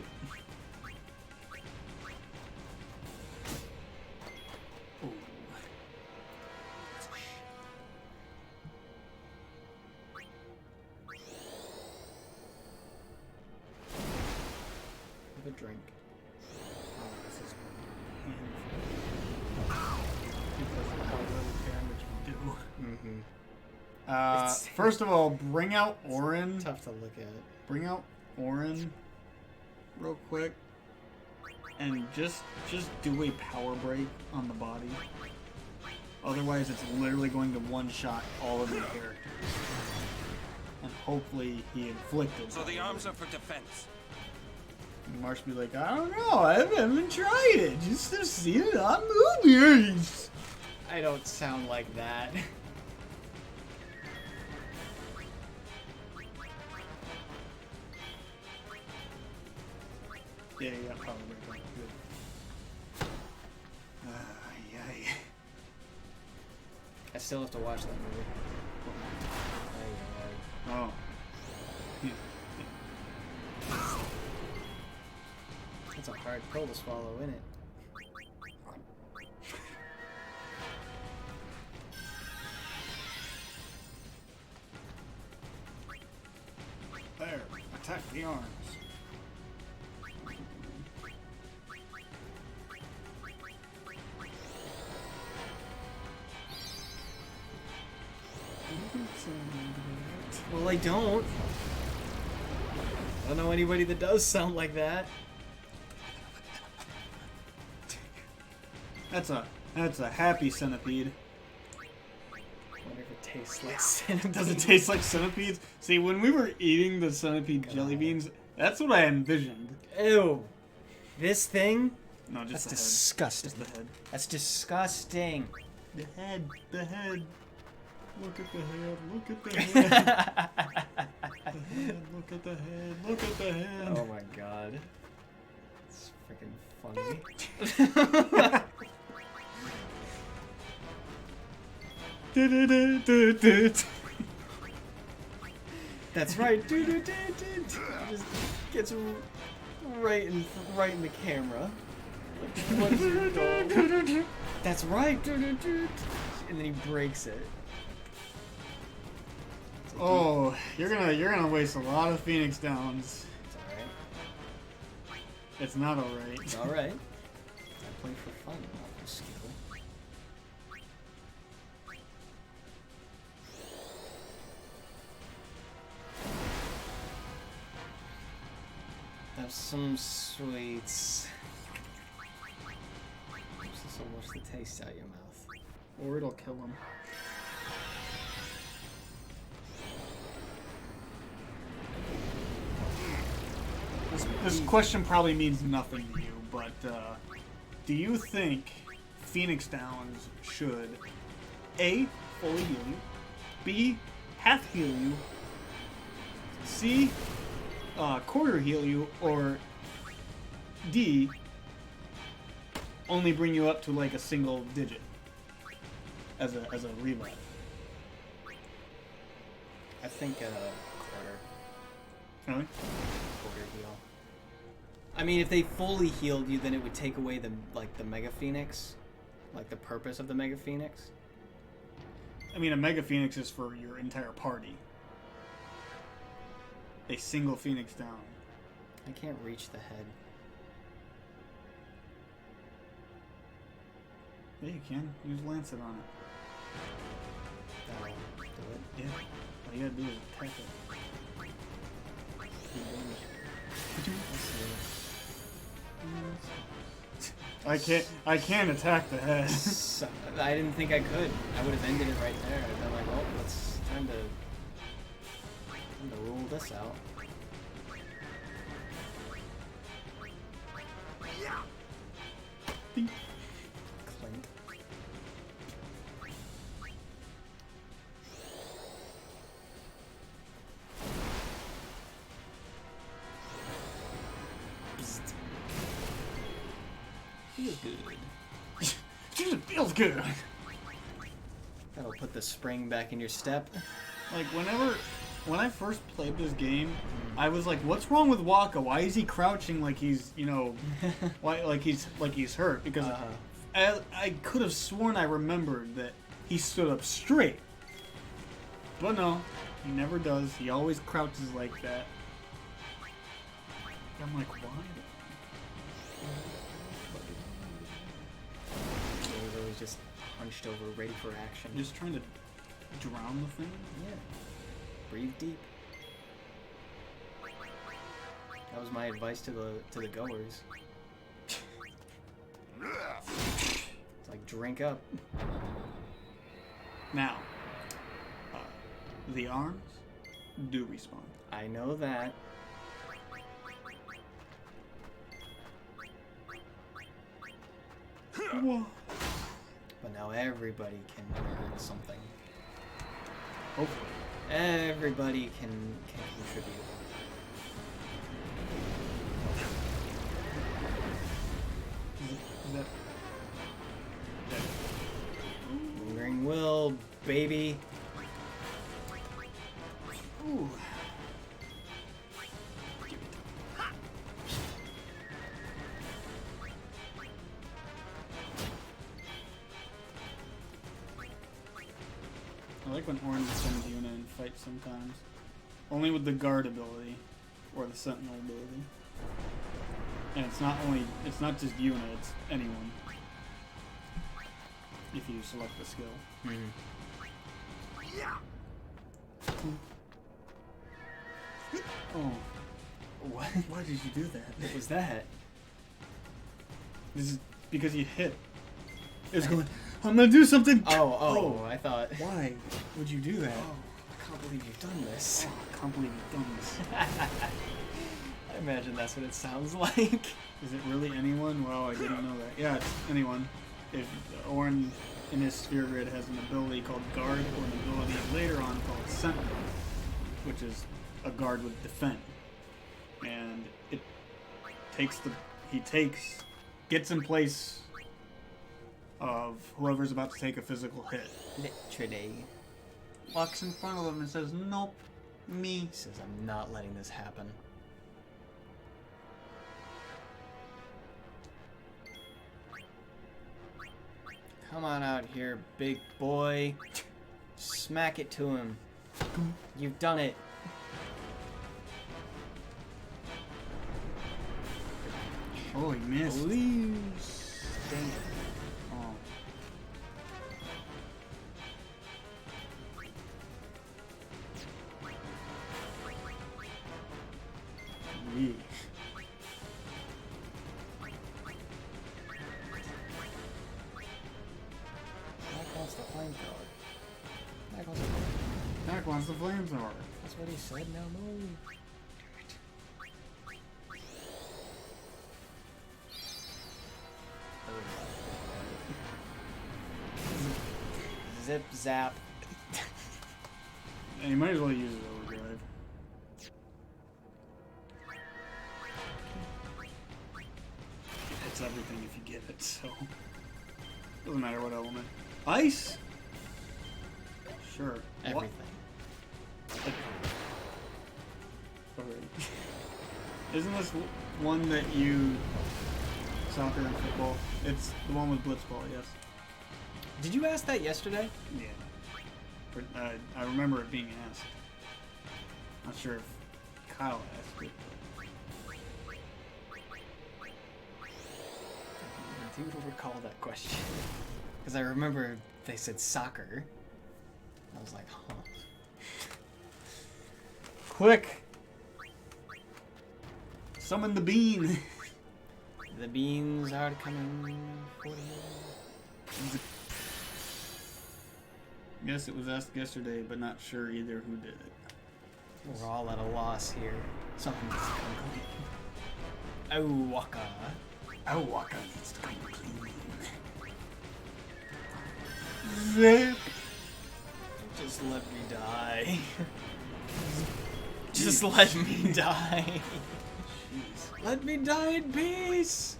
Have a drink. Oh, this is because of how little damage we do. Mm-hmm. First of all, bring out Orin. Tough to look at. Bring out Orin real quick. And just do a power break on the body. Otherwise, it's literally going to one-shot all of your characters. And hopefully he inflicted. So the arms are for defense. And Marsh be like, I don't know, I haven't tried it. Just to see it on movies. I don't sound like that. Yeah, power break on. Good. Yay. I still have to watch that movie. Oh. That's a hard pill to swallow, isn't it? There, attack the arms. Well, I don't. I don't know anybody that does sound like that. That's a happy centipede. Wonder if it tastes like centipede. Does it taste like centipedes? See, when we were eating the centipede jelly beans, that's what I envisioned. Ew. This thing? No, just that's disgusting. Just the head. That's disgusting. The head. Look at the head. Look at the head. Look at the head. Look at the head. Oh my god. It's freaking funny. That's right. Just gets right in the camera. What is it called? That's right. And then he breaks it. Oh, you're gonna waste a lot of Phoenix Downs. It's alright. It's not alright. It's alright. I play for fun, not for skill. Have some sweets. This will wash the taste out of your mouth. Or it'll kill him. This question probably means nothing to you, but do you think Phoenix Downs should A, fully heal you, B, half heal you, C, quarter heal you, or D, only bring you up to like a single digit as a revive? I think quarter. Really? Quarter heal. I mean, if they fully healed you, then it would take away the Mega Phoenix, like the purpose of the Mega Phoenix. I mean, a Mega Phoenix is for your entire party. A single Phoenix down. I can't reach the head. Yeah, you can. Use Lancet on it. That'll do it. Yeah. All you gotta do is attack it. I can't attack the head. I didn't think I could. I would have ended it right there. I'd been like, well, let's time to rule this out. Clink. Feels good. It feels good. That'll put the spring back in your step. Like when I first played this game, I was like, "What's wrong with Waka? Why is he crouching like he's, why like he's hurt?" Because I could have sworn I remembered that he stood up straight, but no, he never does. He always crouches like that. I'm like, why? He was just hunched over, ready for action. Just trying to drown the thing? Yeah. Breathe deep. That was my advice to the goers. It's like, drink up. Now, the arms do respawn. I know that. Whoa. But now everybody can hurt something. Hopefully. Everybody can contribute. Lingering will, baby. Ooh. I like when Orange sends Yuna in fights sometimes. Only with the guard ability or the sentinel ability. And it's not just Yuna, it's anyone. If you select the skill. Mm-hmm. Yeah. Oh. What? Why did you do that? What was that? This is because you hit. It's going, I'm gonna do something! Oh, I thought. Why would you do that? Oh, I can't believe you've done this. Oh, I can't believe you've done this. I imagine that's what it sounds like. Is it really anyone? Wow, I didn't know that. Yeah, it's anyone. If Orin in his sphere grid has an ability called Guard or an ability later on called Sentinel, which is a guard with defend. And it gets in place of whoever's about to take a physical hit. Literally. Walks in front of them and says, nope, me. He says, I'm not letting this happen. Come on out here, big boy. Smack it to him. You've done it. Oh, he missed. Please. Dang it. Oh. Yeah. Wants the flamethrower. Mac wants the flamethrower. That's what he said. Now move. Zip zap. And you might as well use it overdrive. It's everything if you get it, so doesn't matter what element. Ice? Sure. Everything. Okay. Isn't this one that you soccer and football? It's the one with blitzball, yes. Did you ask that yesterday? Yeah. But, I remember it being asked. Not sure if Kyle asked it. I do recall that question. Because I remember they said soccer. I was like, huh. Quick! Summon the bean! The beans are coming for you. Yes, it was asked yesterday, but not sure either who did it. We're all at a loss here. Something needs to come clean. Owaka. Owaka needs to come clean. Zip! Just let me die. Just let me die. Jeez. Let me die in peace.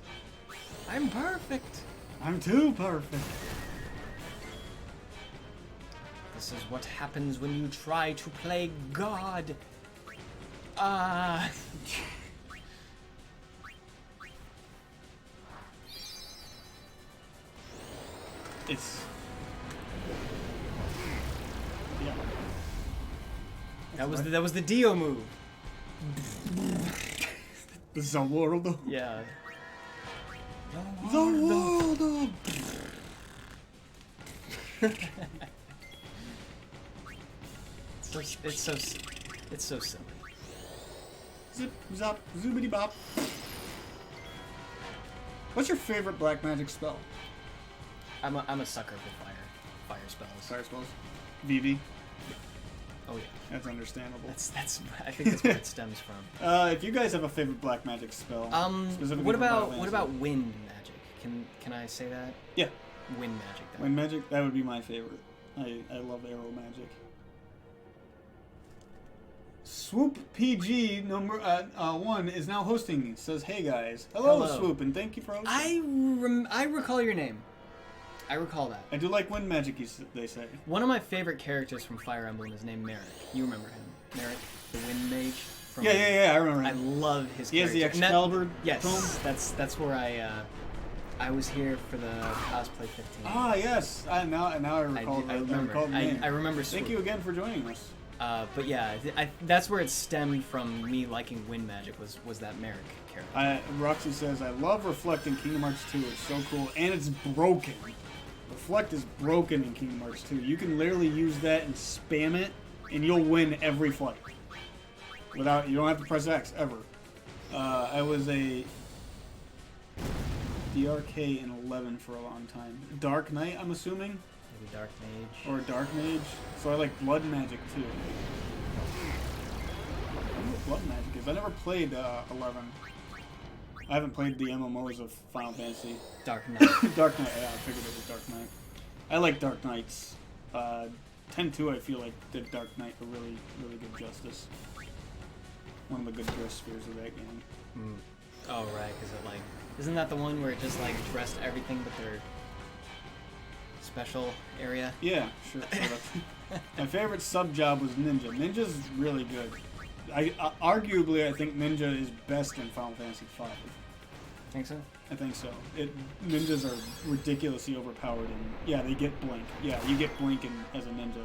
I'm perfect. I'm too perfect. This is what happens when you try to play God. It's... Yeah. That was the Dio move. The Zalworld? Yeah. The world of... It's so silly. Zip, zop, zoobity bop. What's your favorite black magic spell? I'm a sucker for fire spells. Fire spells. VV. Oh yeah, that's understandable. That's I think that's where it stems from. If you guys have a favorite black magic spell, what about wind magic? Can I say that? Yeah. Wind magic. Wind magic. That would be my favorite. I love arrow magic. Swoop PG number 1 is now hosting. Says, "Hey guys, hello. Swoop, and thank you for hosting." I recall your name. I recall that. I do like wind magic. They say one of my favorite characters from Fire Emblem is named Merrick. You remember him, Merrick, the wind mage. From yeah. I remember him. I love his. He has the Excalibur. Yes, that's where I was here for the cosplay 15. Ah, yes. Now I recall. I remember. Thank you again for joining us. But yeah, that's where it stemmed from. Me liking wind magic was that Merrick character. Roxy says, "I love Reflect in Kingdom Hearts 2. It's so cool, and it's broken. Reflect is broken in Kingdom Hearts 2. You can literally use that and spam it, and you'll win every fight. You don't have to press X ever." I was a DRK in 11 for a long time. Dark Knight, I'm assuming. Maybe Dark Mage. Or Dark Mage. So I like Blood Magic too. I don't know what Blood Magic is. I never played 11. I haven't played the MMOs of Final Fantasy. Dark Knight. Dark Knight, yeah, I figured it was Dark Knight. I like Dark Knights. 10-2, I feel like did Dark Knight a really, really good justice. One of the good dress spheres of that game. Oh, right, because it isn't that the one where it just dressed everything but their special area? Yeah, sure. My favorite sub job was Ninja. Ninja's really good. Arguably, I think Ninja is best in Final Fantasy V. Think so? I think so. Ninjas are ridiculously overpowered, and yeah, they get Blink. Yeah, you get Blink as a ninja.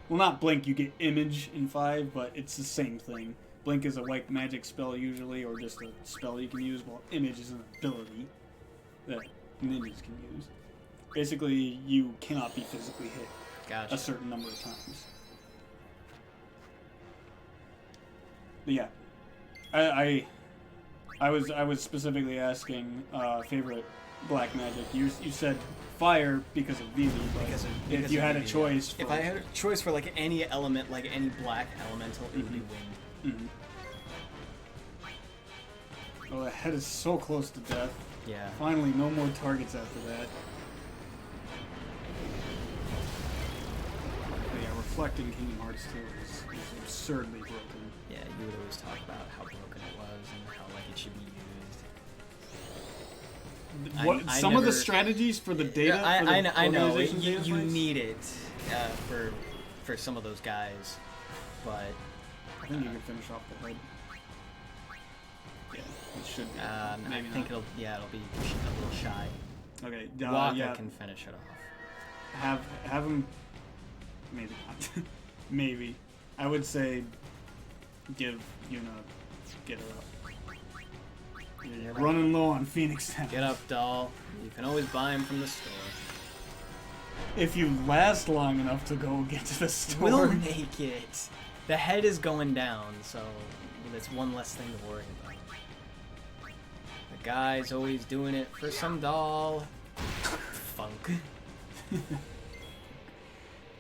Well, not Blink, you get Image in 5, but it's the same thing. Blink is a white magic spell usually, or just a spell you can use, while Image is an ability that ninjas can use. Basically, you cannot be physically hit a certain number of times. But yeah, I was specifically asking favorite black magic. You said fire because of Vivi, but if you had a choice, if I had a choice for any element, any black elemental, it would be wind. Oh, the head is so close to death. Yeah. Finally, no more targets after that. But yeah, reflecting Kingdom Hearts 2 is absurdly broken. Yeah, you would always talk about how broken it was and how it should be used. Some of the strategies for the data. I know. You need it for some of those guys, but I think you can finish off the head. Yeah, it should be. I think it'll be a little shy. Okay, Waka can finish it off. Have him. Maybe not. Maybe. I would say give Yuna, get her up. You're running low on Phoenix Town. Get up, doll. You can always buy them from the store. If you last long enough to go get to the store. We'll make it. The head is going down, so that's one less thing to worry about. The guy's always doing it for some doll. Funk.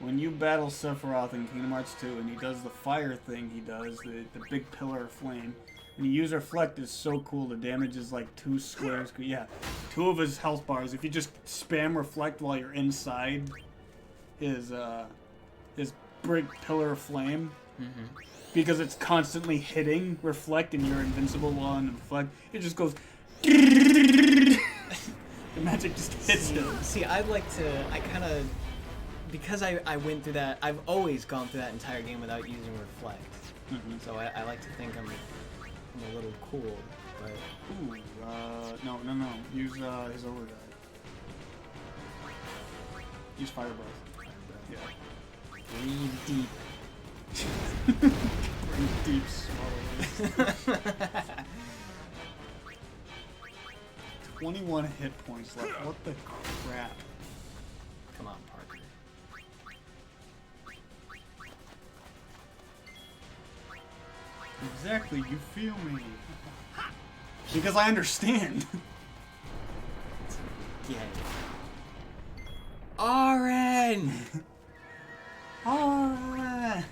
When you battle Sephiroth in Kingdom Hearts 2 and he does the fire thing he does, the big pillar of flame, and you use Reflect is so cool. The damage is 2 squares. Yeah, 2 of his health bars. If you just spam Reflect while you're inside his big pillar of flame, because it's constantly hitting Reflect and you're invincible on Reflect, it just goes. The magic just hits him. See, I kind of. Because I went through that, I've always gone through that entire game without using Reflect. So I like to think I'm a little cool, but... Ooh, no. Use his overdrive. Use Fire Breath. Yeah. Breathe deep. Breathe deep, swallow. 21 hit points left. What the crap? Come on, Parker. Exactly, you feel me. Because I understand. Yeah. Oren! Oren!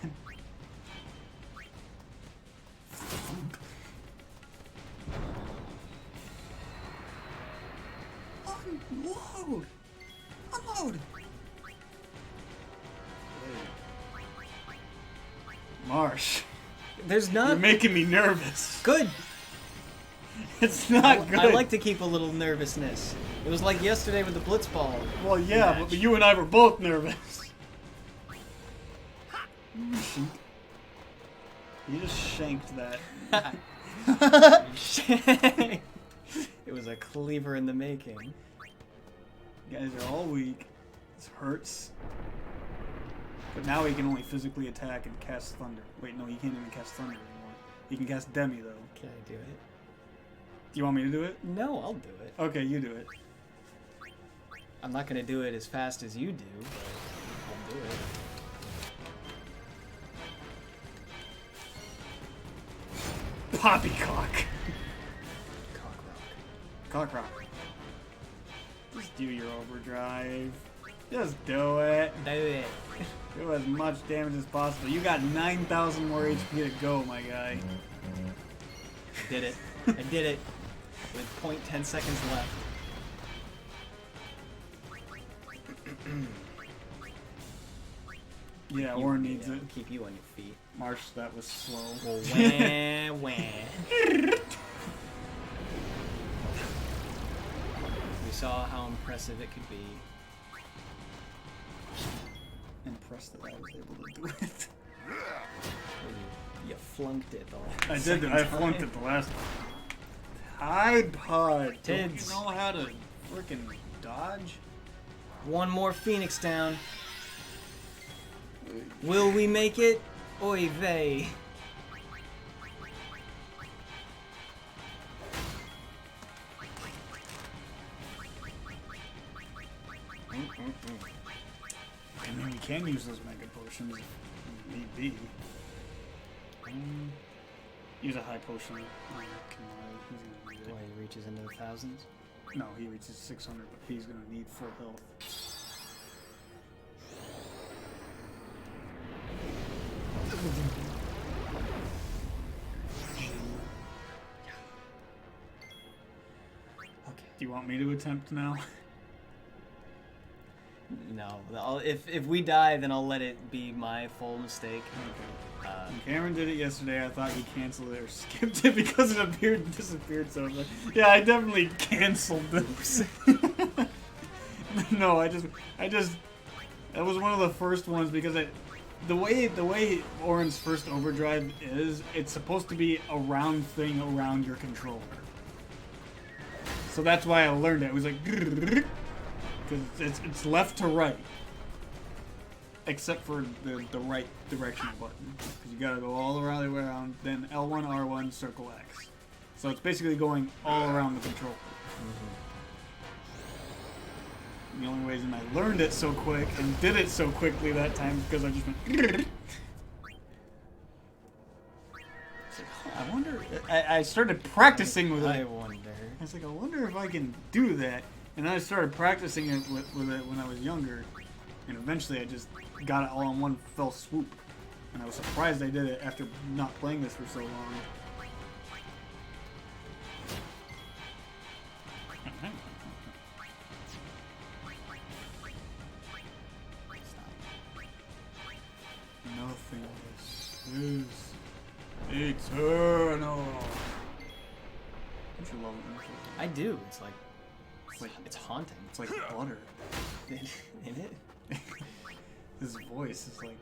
Unload! Unload! Marsh. There's not... You're making me nervous. Good. It's not good. I like to keep a little nervousness. It was like yesterday with the Blitzball. Well, yeah, but you and I were both nervous. You just shanked that. It was a cleaver in the making. You guys are all weak. This hurts. But now he can only physically attack and cast Thunder. Wait, no, he can't even cast Thunder anymore. He can cast Demi, though. Can I do it? Do you want me to do it? No, I'll do it. Okay, you do it. I'm not going to do it as fast as you do, but I'll do it. Poppycock. Cock rock. Just do your overdrive. Just do it. Do it. Do as much damage as possible. You got 9,000 more HP to go, my guy. I did it. I did it. With 0.10 seconds left. Yeah, Oren needs it. Keep you on your feet. Marsh, that was slow. Well, wah, wah. We saw how impressive it could be. Impressed that I was able to do it. You flunked it all. I did. I flunked it the last one. Tide Pod. Tids. Don't you know how to freaking dodge? One more Phoenix down. Will we make it? Oy vey. I mean, we can use those mega potions if need be. Use a high potion. Oh, Why, he reaches into the thousands? No, he reaches 600, but he's gonna need full health. Okay. Do you want me to attempt now? No. If we die, then I'll let it be my full mistake. When Cameron did it yesterday, I thought he canceled it or skipped it because it appeared and disappeared. So I was like, yeah, I definitely canceled this. No, I just that was one of the first ones because the way Oren's first overdrive is, it's supposed to be a round thing around your controller. So that's why I learned it. It was like, because it's left to right. Except for the right directional button. Because you gotta go all around the way around, then L1, R1, circle X. So it's basically going all around the controller. The only reason I learned it so quick and did it so quickly that time is because I just went. I wonder. I started practicing with it. I wonder. I was like, I wonder if I can do that. And then I started practicing it with it when I was younger. And eventually I just got it all in one fell swoop. And I was surprised I did it after not playing this for so long. Nothing is eternal. Don't you love it? I do. It's it's haunting. It's like butter. Isn't it? His voice is like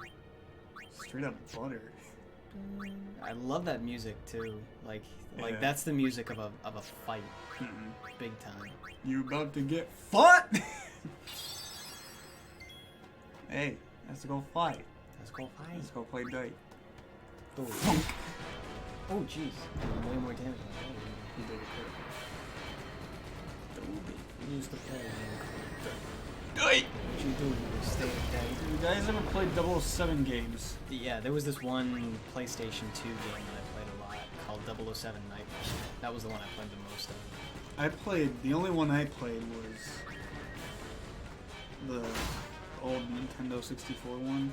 straight up butter. I love that music too. Like Yeah. that's the music of a fight. Big time. You about to get fought? Hey, let's go fight. Let's go fight. Let's go play date. Oh, oh jeez. Way more damage than I thought. He did it quick. used to play. What you do? Stay dead. You guys ever played 007 games? Yeah, there was this one PlayStation 2 game that I played a lot called 007 Nightfall. That was the one I played the most of. The only one I played was the old Nintendo 64 one.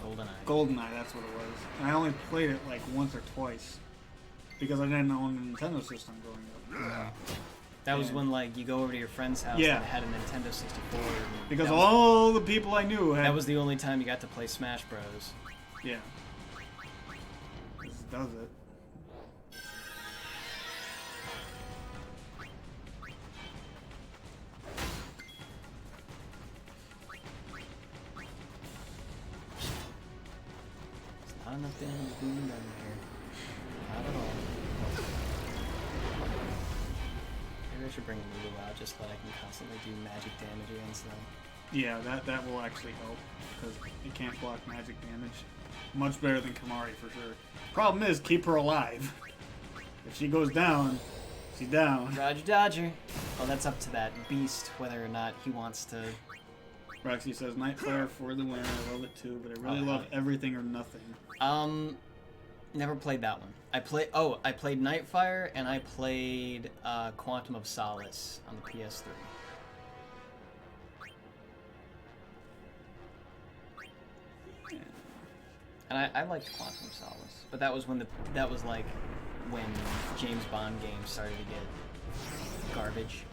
GoldenEye. GoldenEye, that's what it was. And I only played it like once or twice because I didn't own a Nintendo system growing up. That was when, like, you go over to your friend's house that had a Nintendo 64. Because all the people I knew had... That was the only time you got to play Smash Bros. Yeah. This does it. There's not enough damage being done here. Not at all. Maybe I should bring Lulu out just so that I can constantly do magic damage against them. Yeah, that will actually help, because it can't block magic damage. Much better than Kamari, for sure. Problem is, keep her alive. If she goes down, she's down. Roger Dodger. Oh, that's up to that beast, whether or not he wants to... Roxy says, Nightfire for the win. I love it too, but I really love everything or nothing. Never played that one. I played Nightfire, and I played Quantum of Solace on the PS3. And I liked Quantum of Solace, but that was when when James Bond games started to get garbage.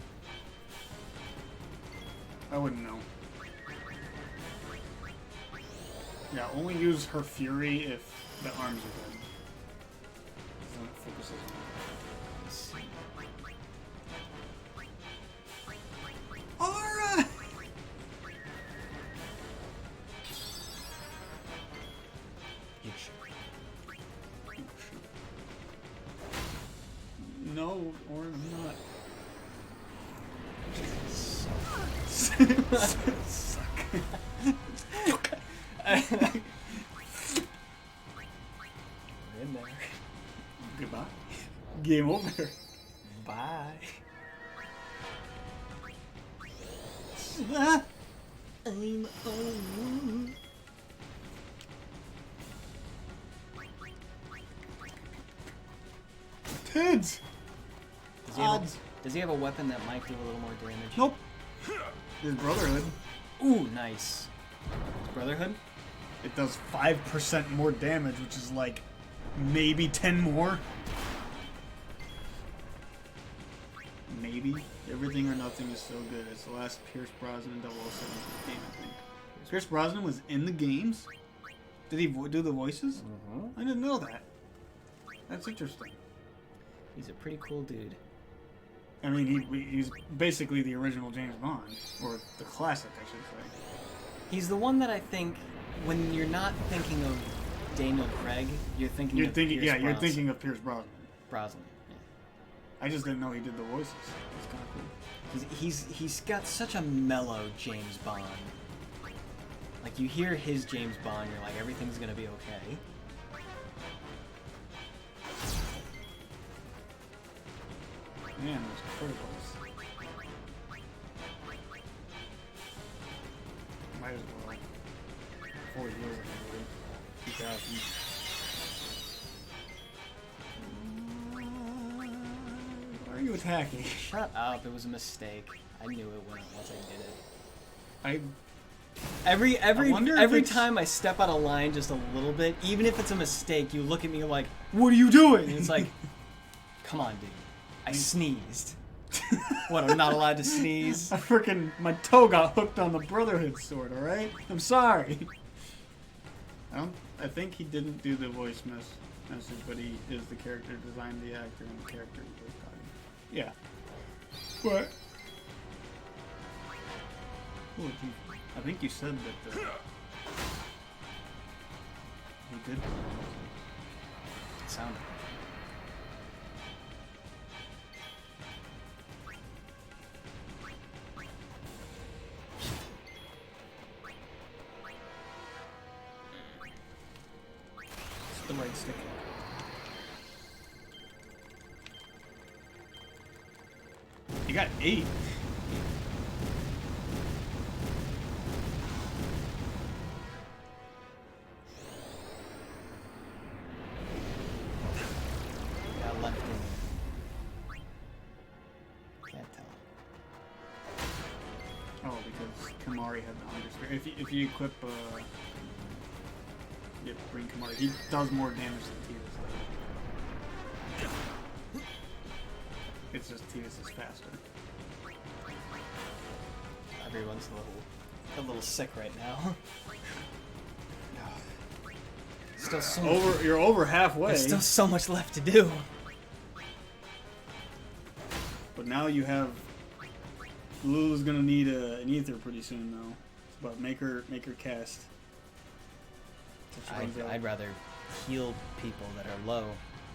I wouldn't know. Yeah, only use her Fury if the arms are good. Then it focuses on Aura! No, or not. Suck. In there. Goodbye. Game over. Bye. I'm on. Kids! Does he have a weapon that might do a little more damage? Nope. His Brotherhood. Ooh, nice. His Brotherhood? It does 5% more damage, which is like maybe 10 more. Maybe. Everything or Nothing is so good. It's the last Pierce Brosnan 007 game, I think. Pierce Brosnan was in the games? Did he do the voices? Mm-hmm. I didn't know that. That's interesting. He's a pretty cool dude. I mean, he's basically the original James Bond, or the classic, I should say. He's the one that I think, when you're not thinking of Daniel Craig, you're thinking of Pierce Brosnan. You're thinking of Pierce Brosnan. Brosnan, yeah. I just didn't know he did the voices. It's kind of cool. He's got such a mellow James Bond. Like, you hear his James Bond, you're like, everything's gonna be okay. Man, those criticals. Might as well. 4 years ago, 2000. Why are you attacking? Shut up, it was a mistake. I knew it once I did it. Every time I step out of line just a little bit, even if it's a mistake, you look at me like, what are you doing? And it's like, come on, dude. I sneezed. What, I'm not allowed to sneeze? My toe got hooked on the Brotherhood sword, alright? I'm sorry. I think he didn't do the voice message, but he is the character, designed the actor, and the character he was talking. Yeah. What? Oh, I think you said that he did. It sounded. The right stick. You got 8. Kamari had the Hunger Spirit. If you equip bring Kamari, he does more damage than Tidus. It's just Tidus is faster. Everyone's a little sick right now. Still so much, you're over halfway. There's still so much left to do. But now you have. Lulu's gonna need an ether pretty soon, though. But make her cast. I'd rather heal people that are low.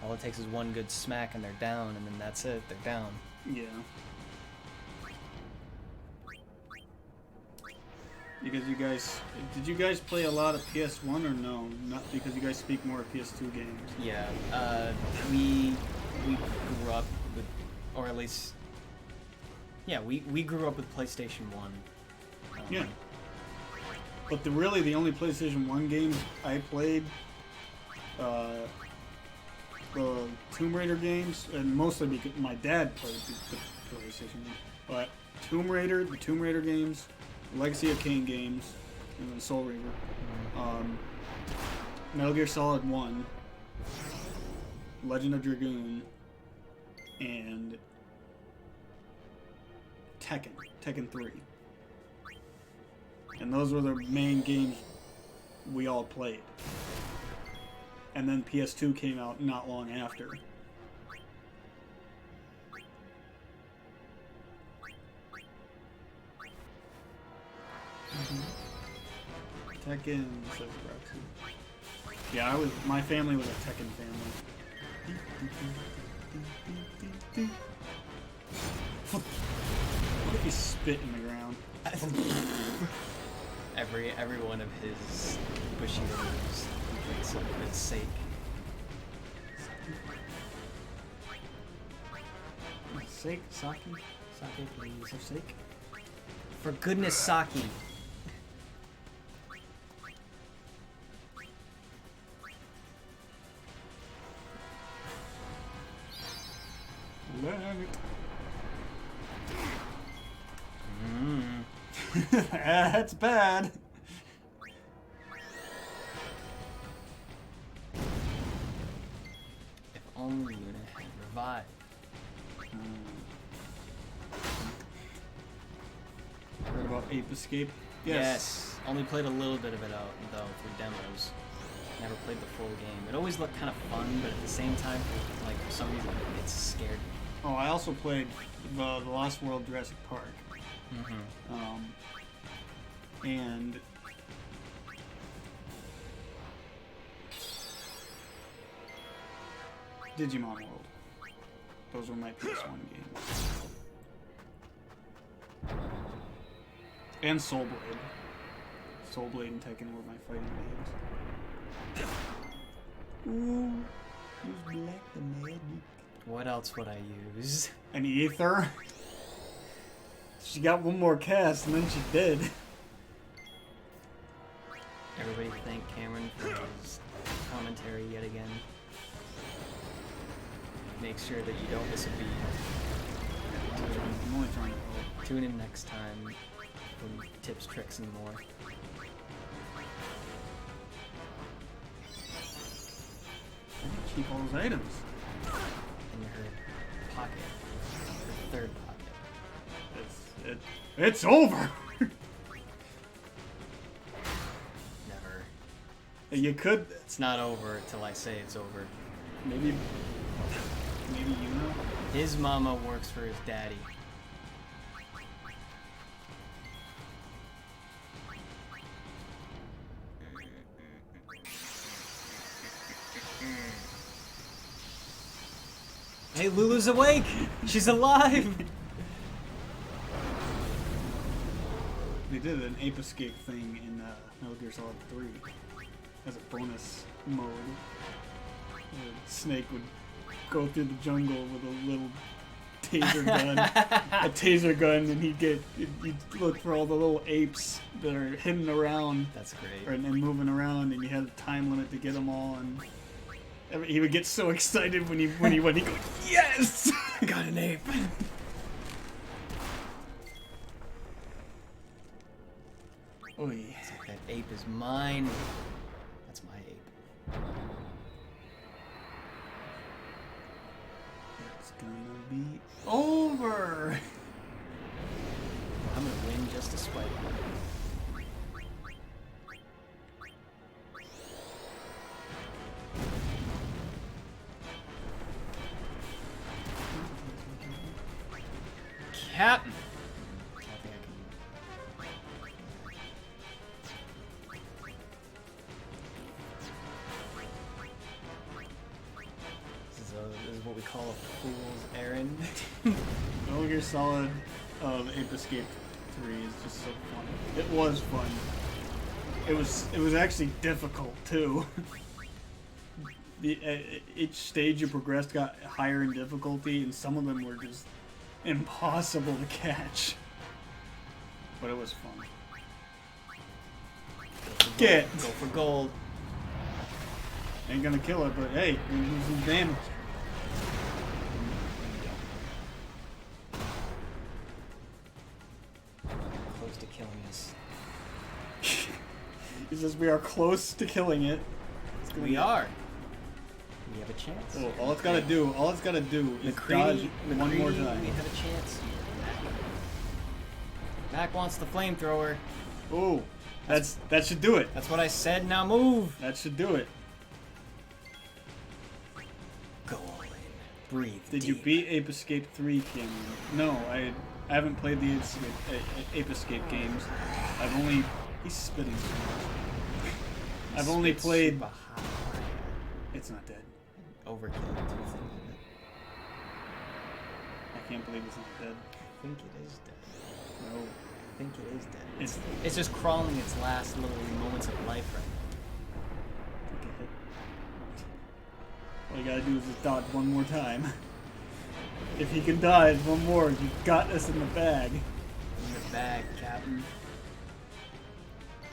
All it takes is one good smack and they're down, and then that's it. They're down. Yeah. Because did you guys play a lot of PS1 or no? Not because you guys speak more of PS2 games. Yeah, we grew up with, or at least, yeah, we grew up with PlayStation 1. Yeah. But really the only PlayStation 1 games I played, the Tomb Raider games, and mostly because my dad played the PlayStation games, but the Tomb Raider games, Legacy of Kain games, and then Soul Reaver, Metal Gear Solid 1, Legend of Dragoon, and Tekken 3. And those were the main games we all played. And then PS2 came out not long after. Tekken, says Roxy. Yeah, my family was a Tekken family. What if he spit in the ground? Every one of his Bushido moves completes for his sake. Sake? Saki? Sake, please. For sake? For goodness, Saki. That's bad. If only Yuna had revived. Heard about Ape Escape? Yes. Only played a little bit of it out, though, through demos. Never played the full game. It always looked kind of fun, but at the same time, like, for some reason, it scared me. Oh, I also played the Lost World Jurassic Park. And Digimon World. Those were my PS1 games. And Soul Blade. Soul Blade and Tekken were my fighting games. Ooh, use Black the Magic. What else would I use? An ether. She got one more cast and then she did. Everybody thank Cameron for his commentary yet again. Make sure that you don't miss a beat. I'm only trying to help. Tune in next time for tips, tricks, and more. Keep all those items. In her pocket. Her third pocket. It's over! Never. You could... It's not over till I say it's over. Maybe you know? His mama works for his daddy. Hey, Lulu's awake! She's alive! They did an Ape Escape thing in Metal Gear Solid 3 as a bonus mode. Snake would go through the jungle with a little taser gun, and he'd look for all the little apes that are hidden around. That's great. And moving around, and you had a time limit to get them all. And he would get so excited when he go, yes, got an ape. Oh yeah. It's like that ape is mine. That's my ape. It's gonna be over. I'm gonna win just to spite you. Captain. This is what we call a fool's errand. Metal Gear Solid Ape Escape 3 is just so fun. It was fun. It was actually difficult too. Each stage you progressed got higher in difficulty, and some of them were just impossible to catch. But it was fun. Go for gold. Ain't gonna kill it, but hey, we do some damage. Close to killing us. He says we are close to killing it. We are. We have a chance. Oh, all it's gotta do is dodge one more time. We have a chance. Mac wants the flamethrower. Oh, that should do it. That's what I said. Now move. That should do it. Go all in. Breathe. Did you beat Ape Escape 3, Cameron? No, I haven't played the Ape Escape games. I've only... He's spitting so much. I've only played... It's not dead. Overkill. Do you think of it? I can't believe it's not dead. I think it is dead. No. I think it is dead. It's just crawling its last little moments of life right now. Okay. All you gotta do is just dodge one more time. If he can dodge one more, you got this in the bag. In the bag, Captain.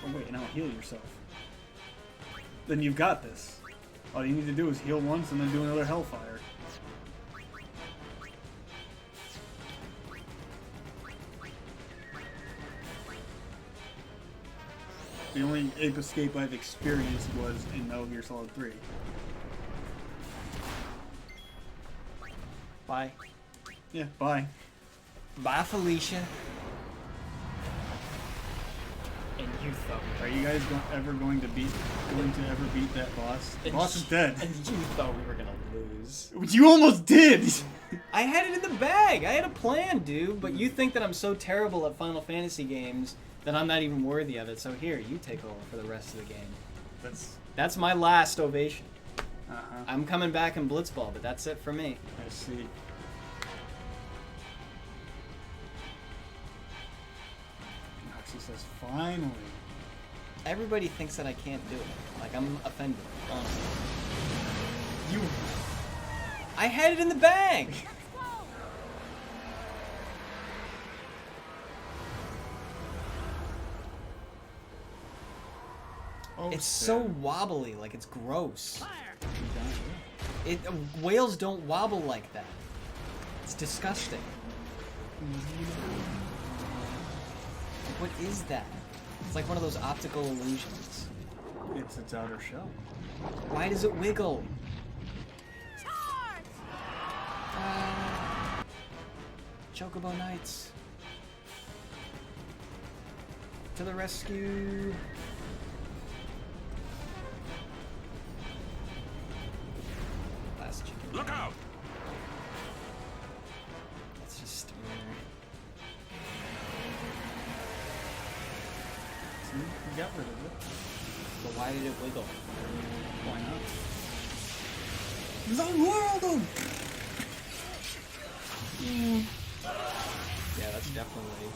Oh wait, now heal yourself. Then you've got this. All you need to do is heal once and then do another Hellfire. The only Ape Escape I've experienced was in Metal Gear Solid 3. Bye. Yeah, bye. Bye, Felicia. And you thought. Are you guys ever going to beat that boss? The boss is dead. And you thought we were gonna lose. You almost did. I had it in the bag. I had a plan, dude. But you think that I'm so terrible at Final Fantasy games that I'm not even worthy of it. So here, you take over for the rest of the game. That's my last ovation. I'm coming back in Blitzball, but that's it for me. I see. Noxie says, finally. Everybody thinks that I can't do it. Like, I'm offended, honestly. I had it in the bag! Oh, it's so wobbly, like it's gross. Whales don't wobble like that. It's disgusting. What is that? It's like one of those optical illusions. It's its outer shell. Why does it wiggle? Chocobo Knights. To the rescue. Last chicken. Look out! That's just See, you got rid of it. But why did it wiggle? Why not? Unworld him! Yeah, that's definitely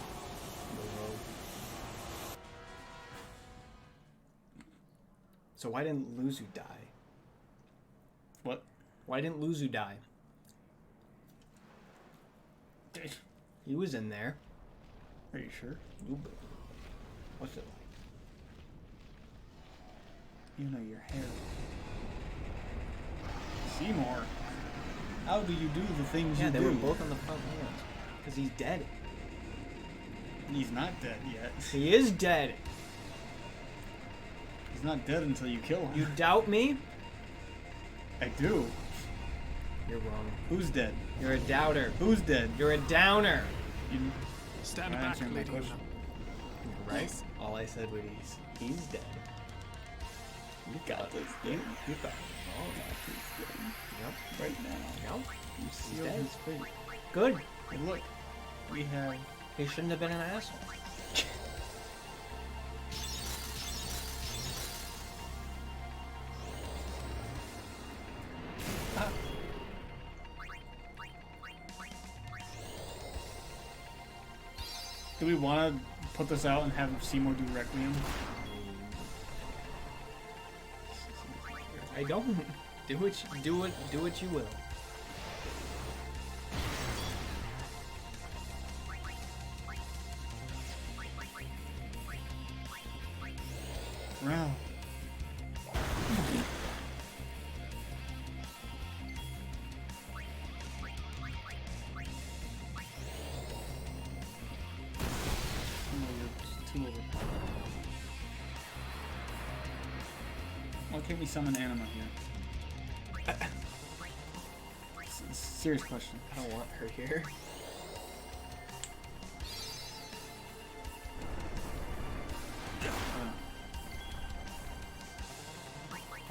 the road. So why didn't Luzu die? What? Why didn't Luzu die? He was in there. Are you sure? What's it like? You know your hair. Seymour. How do you do the things you do? Yeah, they were both on the front wheels. Because he's dead. He's not dead yet. He is dead. He's not dead until you kill him. You doubt me? I do. You're wrong. Who's dead? You're a doubter. Who's dead? You're a downer. You stand back, Lady Una. Right? Yes. All I said was he's dead. You got this, dude. You thought all that he's dead. Yep. Right now. Yep. You sealed his fate. Good. And look, we have. He shouldn't have been an asshole. Do we want to put this out and have Seymour do Requiem? I don't. Do what you will. Wow. Why can't we summon Anima here? It's a serious question. I don't want her here.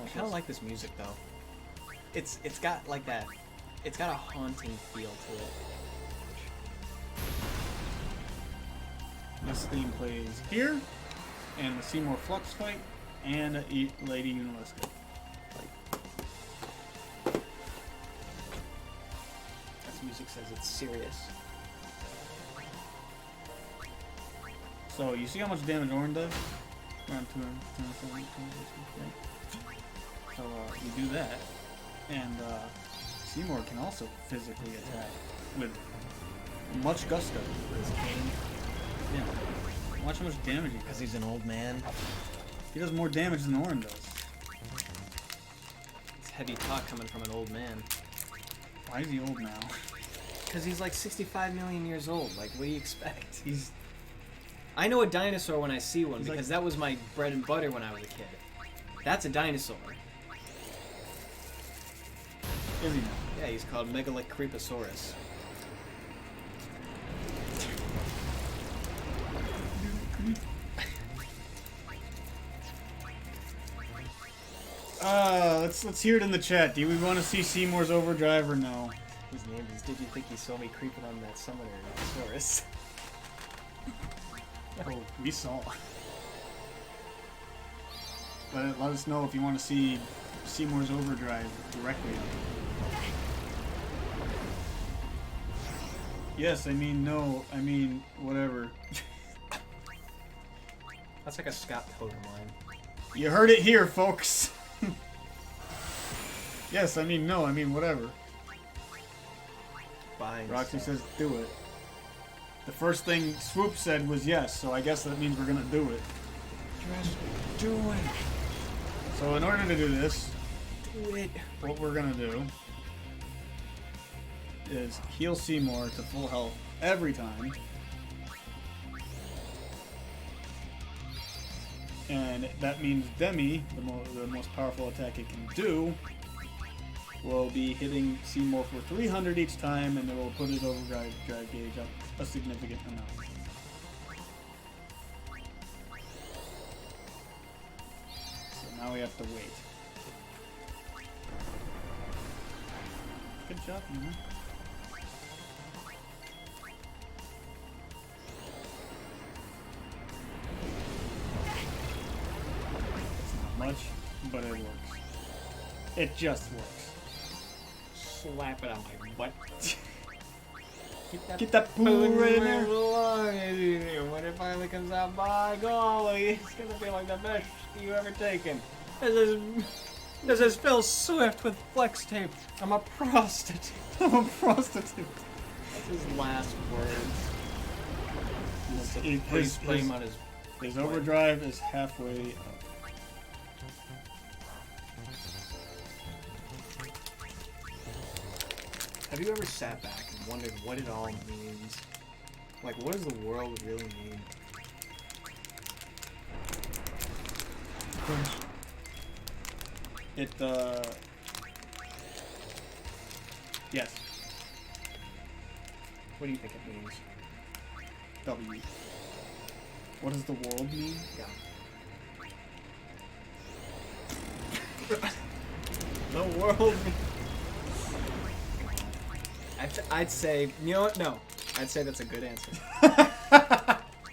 I kind of like this music though. It's got like that. It's got a haunting feel to it. This theme plays here, and the Seymour Flux fight, and Lady Unalisca. This music says it's serious. So you see how much damage Orin does? Around 270. So you do that, and Seymour can also physically attack with much gusto with his cane. Yeah. Watch how much damage he does. Because he's an old man. He does more damage than Orin does. It's heavy talk coming from an old man. Why is he old now? Because he's like 65 million years old. Like, what do you expect? I know a dinosaur when I see one because that was my bread and butter when I was a kid. That's a dinosaur. Is he now? Yeah, he's called Megalocreeposaurus. Let's hear it in the chat. Do we want to see Seymour's Overdrive or no? His name is Did You Think You Saw Me Creeping on That Summoner Saurus? Oh, we saw. But let us know if you want to see Seymour's Overdrive directly. Yes, I mean no, I mean whatever. That's like a Scott Pilgrim line. You heard it here, folks. Yes, I mean no, I mean whatever. Roxy says do it. The first thing Swoop said was yes, so I guess that means we're gonna do it. Just do it. So in order to do this, do it. What we're gonna do is heal Seymour to full health every time. And that means Demi, the most powerful attack it can do, will be hitting Seymour for 300 each time, and it will put his overdrive gauge up a significant amount. So now we have to wait. Good job, man. It's not much, but it works. It just works. Slap it on my butt. Get that poo right in there. When it finally comes out, by golly, it's gonna be like the best you ever taken. This is Phil Swift with flex tape. I'm a prostitute. I'm a prostitute. That's his last words. His overdrive is halfway up. Have you ever sat back and wondered what it all means? Like, what does the world really mean? It, yes. What do you think it means? W. What does the world mean? Yeah. The world. I'd say, you know what? No. I'd say that's a good answer.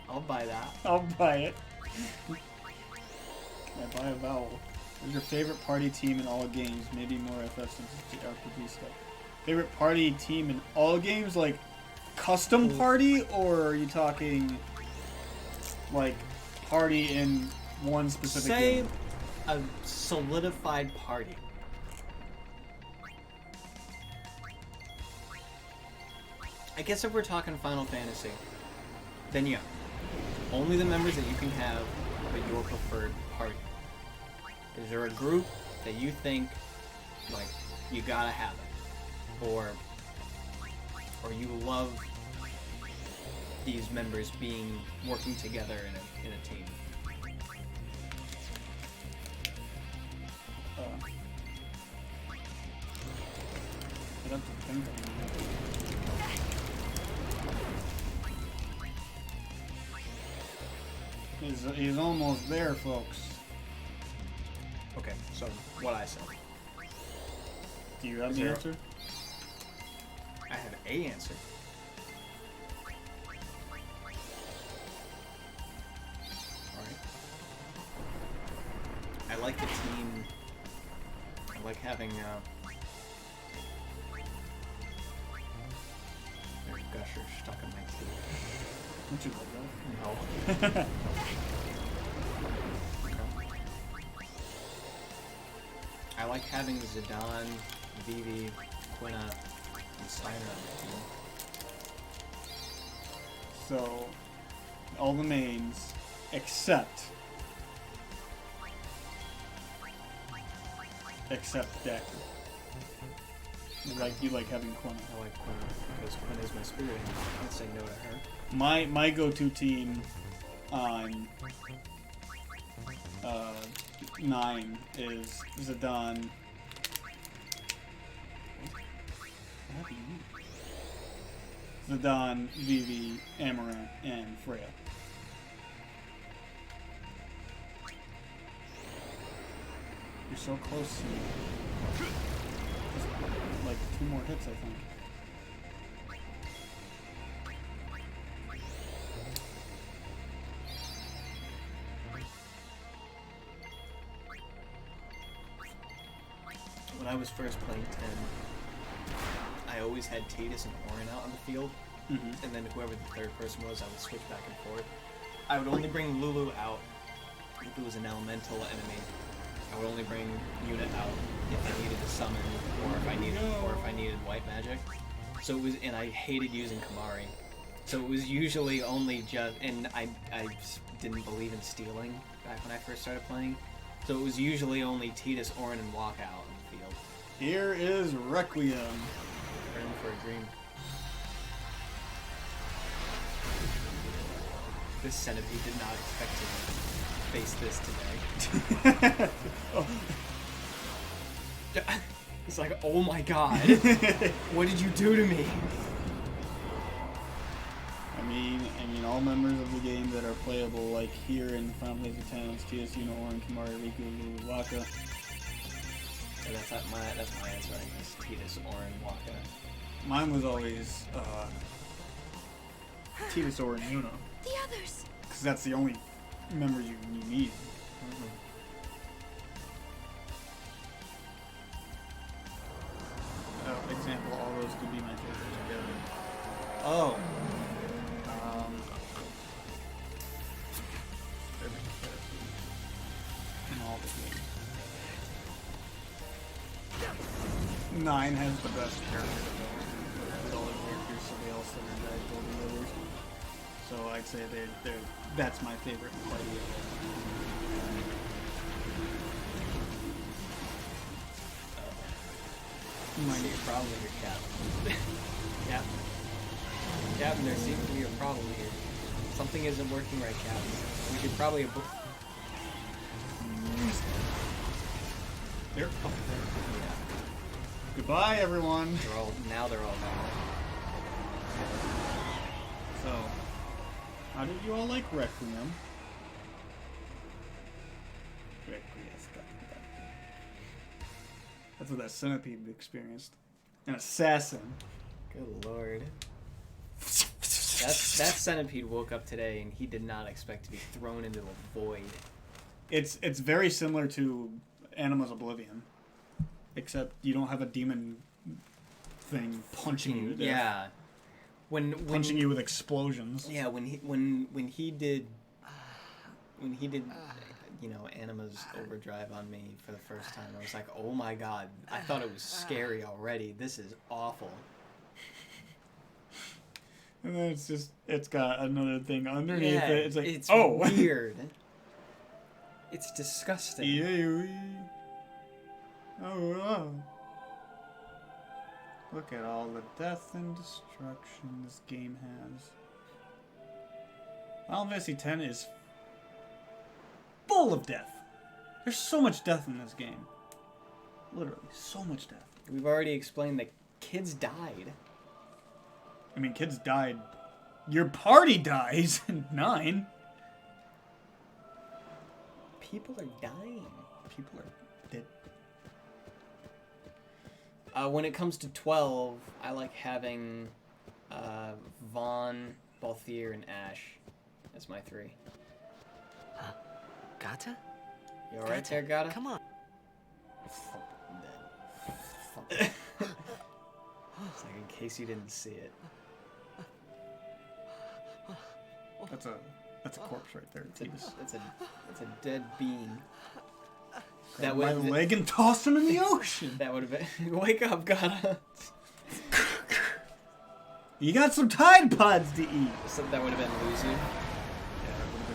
I'll buy that. I'll buy it. Can I buy a vowel? Who's your favorite party team in all games? Maybe more FF since it's RPG stuff. Favorite party team in all games? Like, custom party? Or are you talking, like, party in one specific game? Say a solidified party. I guess if we're talking Final Fantasy, then yeah. Only the members that you can have, but your preferred party. Is there a group that you think, like, you gotta have it? Or you love these members working together in a team? I don't think He's almost there, folks. Okay, so what I said. Do you have the answer? I have a answer. Alright. I like the team. I like having, there's Gusher stuck in my teeth. Don't you like that? No. I like having Zidane, Vivi, Quina, and Steiner on the team. So, all the mains, except Deku. You like having Quina. I like Quina because Quina is my spirit and I can't say no to her. My go-to team on 9 is Zidane. Zidane, Vivi, Amaranth, and Freya. You're so close to me. Just like 2 more hits, I think. When I was first playing 10, I always had Tidus and Auron out on the field, and then whoever the third person was, I would switch back and forth. I would only bring Lulu out if it was an elemental enemy. I would only bring Unit out if I needed to summon, or if I needed white magic. So it was, and I hated using Kamari. So it was usually only just, and I didn't believe in stealing back when I first started playing. So it was usually only Tidus, Auron, and Walk out on the field. Here is Requiem. Room for a dream. This centipede did not expect to face this today. It's like, oh my god. What did you do to me? I mean, all members of the game that are playable, like here in Final Fantasy X, Tidus, Yuno, Auron, Kamari, Rikku, Lulu, Waka. So that's my answer, I guess. Tidus, Auron, Waka. Mine was always Tidus, Auron, Yuno. The others. Because that's the only member you need. Example, all those could be my favorites together. Oh. In all the games. 9 has the best character development with all the characters, so they all synergize all the others. So I'd say that's my favorite party. Might be a problem with your Captain. Captain, there seems to be a problem here. Something isn't working right, Captain. We should probably... They're Goodbye, everyone. Now they're all gone. So, how did you all like Requiem? That's what that centipede experienced. An assassin. Good lord. That centipede woke up today and he did not expect to be thrown into a void. It's very similar to Anima's Oblivion, except you don't have a demon thing punching you to death. Yeah. Punching you with explosions. Yeah, when he did you know, Anima's Overdrive on me for the first time, I was like, oh my god, I thought it was scary already. This is awful. And then it's got another thing underneath it. It's like, it's oh, weird. It's disgusting. Yeah. Oh. Look at all the death and destruction this game has. Final Fantasy X is full of death. There's so much death in this game. Literally, so much death. We've already explained that kids died. I mean, kids died. Your party dies in 9. People are dying. People are dead. When it comes to 12, I like having Vaughn, Balthier, and Ash as my 3. Gata? You alright there, Gata? Come on. It's like in case you didn't see it. That's a corpse right there. It's a dead being. Grab my leg and toss him in the ocean. That would have been. Wake up, Gata. You got some Tide Pods to eat. So that would have been Luzu. Yeah, that would have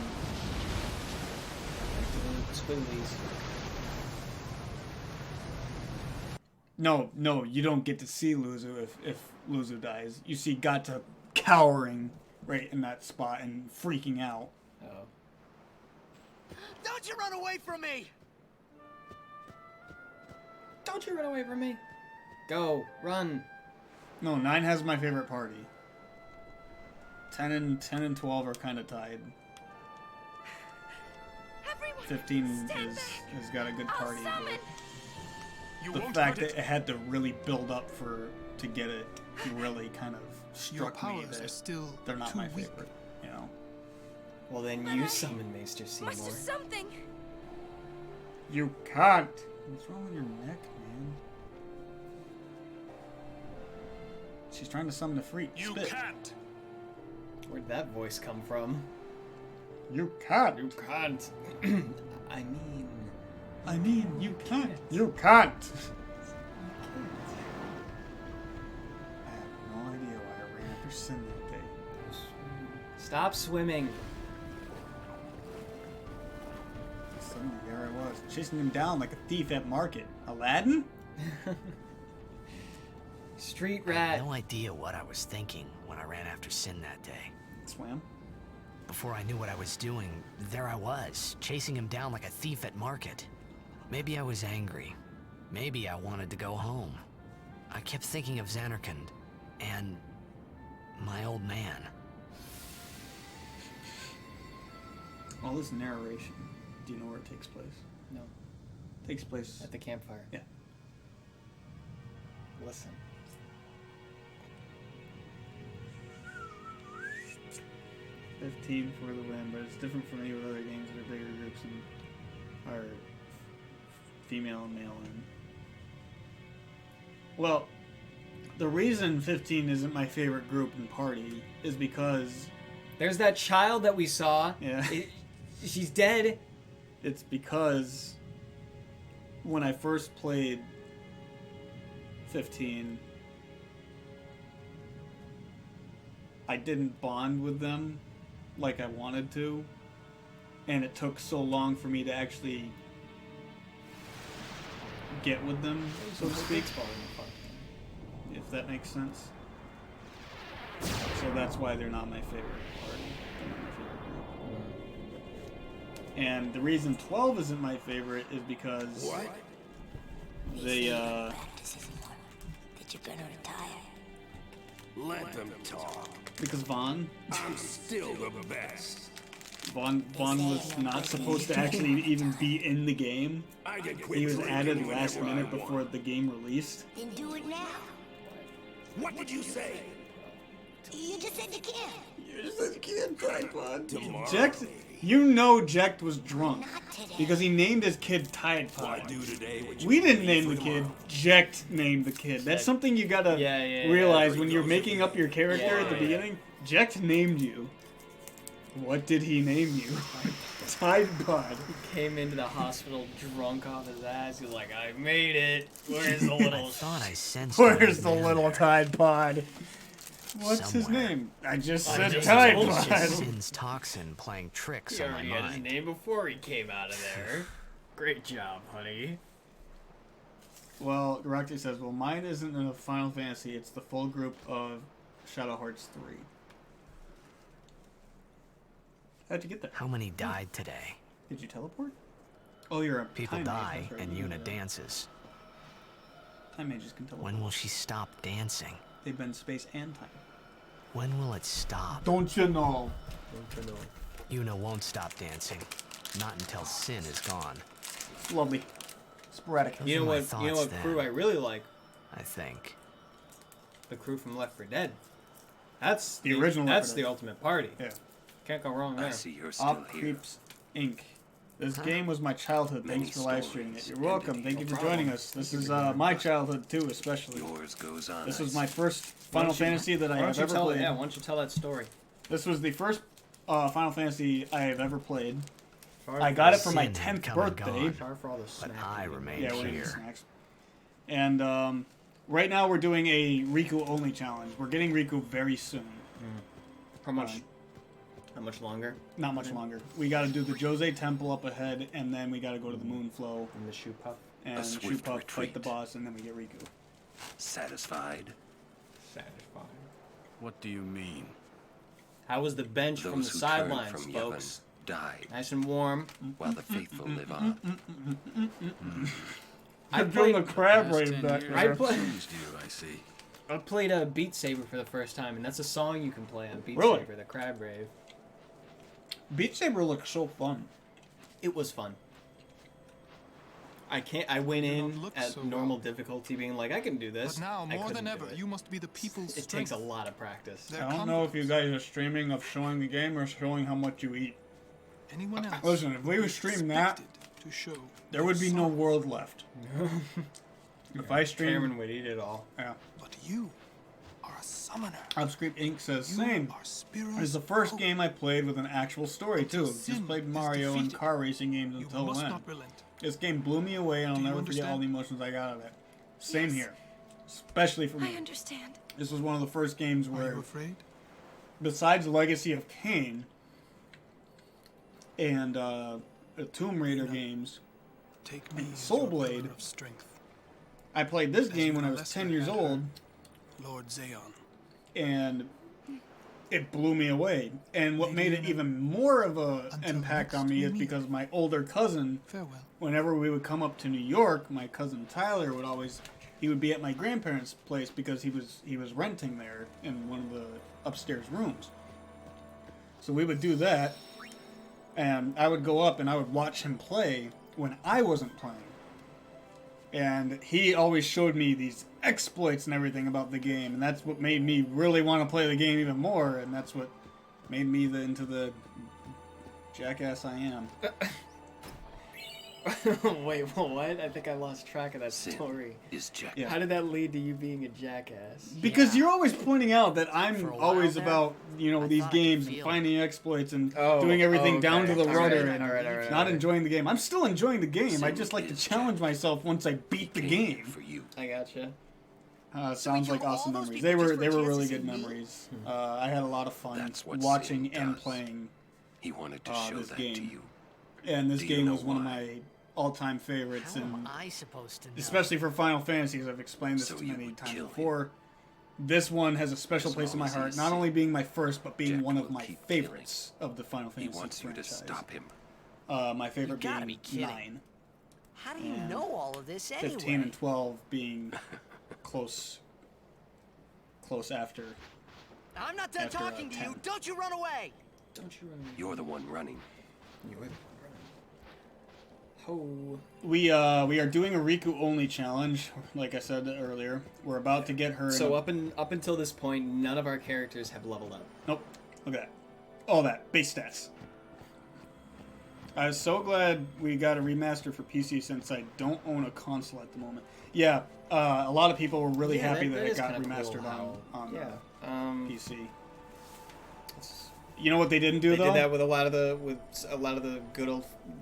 been. Squigglies. No, you don't get to see Luzu if Luzu dies. You see Gata cowering right in that spot and freaking out. Oh. Don't you run away from me! Don't you run away from me! Go, run. No, 9 has my favorite party. 10 and 12 are kind of tied. 15 has got a good party, but the fact that it had to really build up to get it really kind of struck me that they're not my favorite. You know. Well, then you summon Maester Seymour. Must do something. You can't. What's wrong with your neck, man? She's trying to summon a freak. You Spit. can't. Where'd that voice come from? You can't. You can't. I mean, you can't. You can't. I have no idea why I ran after Sin that day. Stop swimming. Suddenly, there I was, chasing him down like a thief at market. Aladdin? Street I rat. had no idea what I was thinking when I ran after Sin that day. Swam? Before I knew what I was doing, there I was, chasing him down like a thief at market. Maybe I was angry. Maybe I wanted to go home. I kept thinking of Zanarkand and my old man. All this narration. Do you know where it takes place? No. It takes place at the campfire. Yeah. Listen. $15 for the win, but it's different from any of the other games that are bigger groups and are female and male in. Well, the reason 15 isn't my favorite group and party is because there's that child that we saw. Yeah. She's dead. It's because when I first played 15, I didn't bond with them like I wanted to, and it took so long for me to actually get with them, so to speak, if that makes sense. So that's why they're not my favorite party. They're not my favorite group. And the reason 12 isn't my favorite is because They that you're gonna retire. Let them talk. Because Vaughn. I'm still the best. Vaughn was not supposed to actually even be in the game. He was added last minute before the game released. Then do it now. What did you say? You just said you can't. You just said you can't, Tide Jecht, you know Jecht was drunk because he named his kid Tide Pod. We didn't name the kid. Jecht named the kid. That's something you gotta realize when you're making up your character at the beginning. Jecht named you. What did he name you? Tide Pod. He came into the hospital drunk off his ass. He was like, I made it. Where's the little... I thought I sensed Where's the little Tide Pod? What's his name? I just said Tide Pod. Sin's toxin playing tricks on my He had his mind. name before he came out of there. Great job, honey. Well, Rocky says, well, mine isn't a Final Fantasy. It's the full group of Shadow Hearts 3. How'd you get that? How many died today? Did you teleport? Oh, you're a People time die mage, right? and Yuna dances. Time mages can teleport. When will she stop dancing? They've been space and time. When will it stop? Don't you know? Don't you know? Yuna won't stop dancing. Not until Sin is gone. Lovely. Sporadic. You know what crew I really like? I think. The crew from Left 4 Dead. That's the original. That's the ultimate party. Yeah. Can't go wrong there. I see you're still Op here. Creeps Inc. This game was my childhood. Thanks for live streaming it. You're welcome. Thank you for joining us. This is my childhood too, especially. Yours goes on. This was my first Final Fantasy that I have ever played. Yeah, why don't you tell that story? This was the first Final Fantasy I have ever played. I got it for my 10th birthday. Sorry for all the snacks. But I remain Yeah, we're eating here. snacks. And right now we're doing a Rikku only challenge. We're getting Rikku very soon. How much? How much longer? Not much longer. We got to do the Jose Temple up ahead, and then we got to go to the Moonflow. And the Shoe Puff. And Shoe Puff, fight the boss, and then we get Rikku. Satisfied? Satisfied. What do you mean? How was the bench from the sidelines, from folks? Yevon died. Nice and warm. While the faithful live on. I played the crab rave back there. I played a Beat Saber for the first time, and that's a song you can play on Beat Really? Saber, the Crab Rave. Beat Saber looks so fun. It was fun. I went in at normal difficulty, being like, I can do this. But now, I more than couldn't ever, do it. you must be the people's It takes a lot of practice. I don't know if you guys are streaming of showing the game or showing how much you eat. Anyone else? Listen, if we would stream that, to show there would be no world left. If I stream, Cameron would eat it all. Yeah. But you are a summoner. Upscreep Inc. says, You same. are Spira's It's the first hope. game I played with an actual story, too. Sin Just played is Mario and defeated. car racing games You until must then. not relent. This game blew me away, and I'll Do you never forget all the understand? emotions I got out of it. Same Yes. here. Especially for me. I understand. This was one of the first games Are where, you afraid? besides Legacy of Kain and the Tomb Raider games, Take me and as Soul your Blade, pillar of strength, I played this as game when I Yuna was Lesser 10 years had old, Lord Zayon. and it blew me away. And what made it even more of an impact on me is because my older cousin, Farewell. whenever we would come up to New York, my cousin Tyler would always, he would be at my grandparents' place because he was renting there in one of the upstairs rooms. So we would do that, and I would go up and I would watch him play when I wasn't playing. And he always showed me these exploits and everything about the game, and that's what made me really want to play the game even more, and that's what made me into the jackass I am. Wait, what? I think I lost track of that story. Yeah. How did that lead to you being a jackass? Because you're always pointing out that I'm For a while always there, about, these games and finding exploits and Oh, doing everything okay. down to the All rudder right, and all right. not enjoying the game. I'm still enjoying the game. I just like to challenge myself once I beat the game. I gotcha. Sounds like awesome memories. They were really good memories. I had a lot of fun watching and playing He wanted to show this that game. to you. And this Do you game know was one of why? my all-time favorites, How am and I supposed to know? especially for Final Fantasies. I've explained this So too you many would times kill him. before. This one has a special As place in my long as heart, he's not safe, only being my first, but being Jack one of will my keep favorites of the Final He Fantasy wants you to franchise. stop him. My favorite You gotta being be kidding. 9. How do you know all of this anyway? 15 and 12 being close after. I'm not done talking to you. Don't you run away. Don't you run away. You're the one running. You're the one running. Oh. We are doing a Rikku only challenge, like I said earlier. We're about to get her. So up until this point, none of our characters have leveled up. Nope. Look at that. All that base stats. I was so glad we got a remaster for PC since I don't own a console at the moment. Yeah, a lot of people were really happy that it got remastered on PC. You know what they didn't do though? They did that with a lot of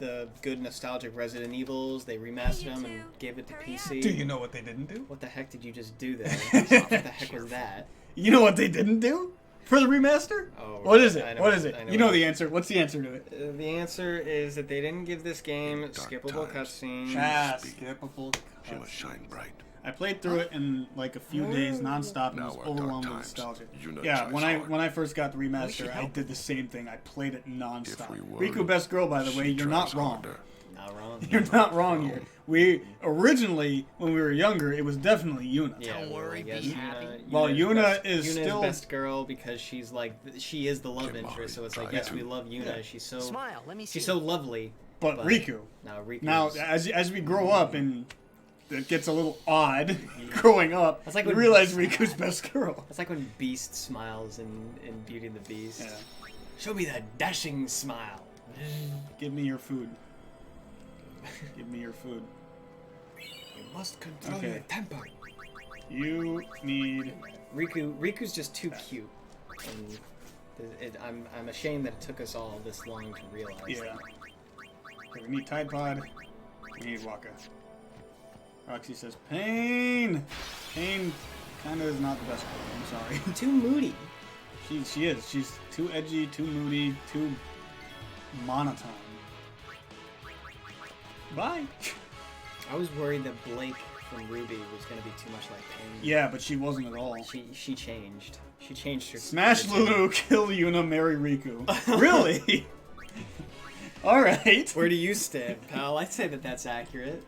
the good nostalgic Resident Evils. They remastered them and gave it to PC. Do you know what they didn't do? What the heck did you just do there? What the heck was that? You know what they didn't do for the remaster? Oh, what is it? What is it? You know the answer. What's the answer to it? The answer is that they didn't give this game skippable cutscenes. Skippable cutscenes. She must shine bright. I played through it in like a few days nonstop and was overwhelmed with nostalgia. Yeah, when I first got the remaster, I did the same thing. I played it nonstop. Rikku, best girl, by the way. You're not wrong. Not wrong. You're not wrong here. We originally, when we were younger, it was definitely Yuna. Yeah, don't worry, be happy. Well, Yuna is still best girl because she's like she is the love interest. So it's like yes, we love Yuna. Yeah. She's so smile. Let me see. She's so lovely. But Rikku. Now, as we grow up and it gets a little odd growing up. It's like we realize Riku's best girl. It's like when Beast smiles in Beauty and the Beast. Yeah. Show me that dashing smile. Give me your food. Give me your food. You must control your temper. You need... Riku's just too cute. And I'm ashamed that it took us all this long to realize that. We need Tide Pod. We need Waka. Roxy says, Pain! Pain kind of is not the best girl, I'm sorry. Too moody. She is. She's too edgy, too moody, too monotone. Bye! I was worried that Blake from Ruby was going to be too much like Pain. Yeah, but she wasn't at all. She changed. She changed her... Smash Lulu, kill Yuna, marry Rikku. Really? Alright. Where do you stand, pal? I'd say that that's accurate.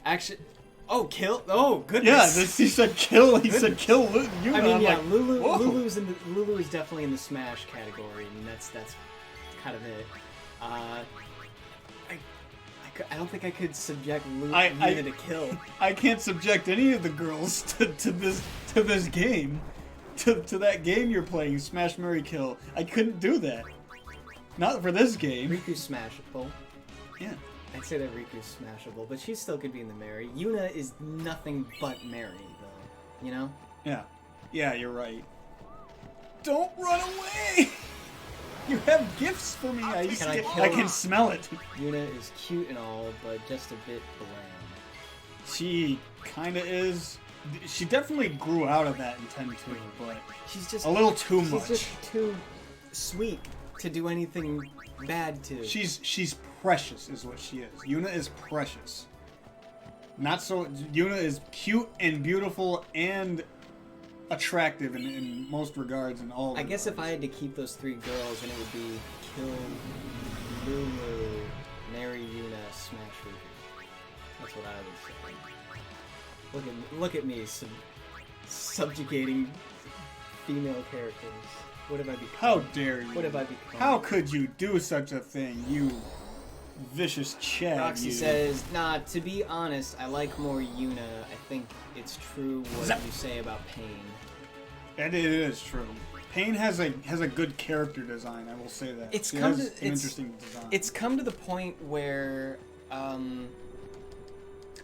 Actually... Oh, kill! Oh, goodness! Yeah, he said kill. He said kill Yuna. I mean, yeah, like, Lulu is definitely in the Smash category. I mean, that's kind of it. I don't think I could subject Yuna to kill. I can't subject any of the girls to this game, to that game you're playing, Smash, Marry, Kill. I couldn't do that. Not for this game. Riku's smashable. Yeah. I'd say that Riku's smashable, but she still could be in the Mary. Yuna is nothing but Mary, though. You know? Yeah. Yeah, you're right. Don't run away! You have gifts for me. I can smell it. Yuna is cute and all, but just a bit bland. She kinda is. She definitely grew out of that in 10-2, but she's just a little too much. She's just too sweet to do anything bad to. She's precious is what she is. Yuna is precious. Not so... Yuna is cute and beautiful and attractive in most regards and all. I guess if I had to keep those three girls, then it would be kill Lulu, marry Yuna, smash Rikku. That's what I would say. Look at me subjugating female characters. What have I become? How dare you? What have I become? How could you do such a thing, you vicious Chad? Roxy says, nah, to be honest, I like more Yuna. I think it's true what you say about Pain. And it is true. Pain has a good character design, I will say that. It's interesting design. It's come to the point where,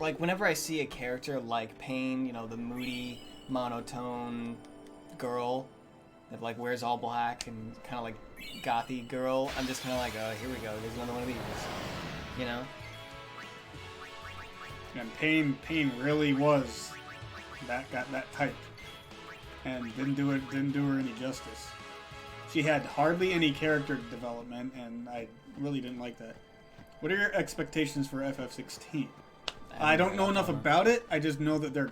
like, whenever I see a character like Pain, you know, the moody, monotone girl that, like, wears all black and kind of, like, gothy girl, I'm just kind of like, oh, here we go, there's another one of these, you know? And Pain really was that type, and didn't do her any justice. She had hardly any character development, and I really didn't like that. What are your expectations for FF16? I don't know enough about it. I just know that they're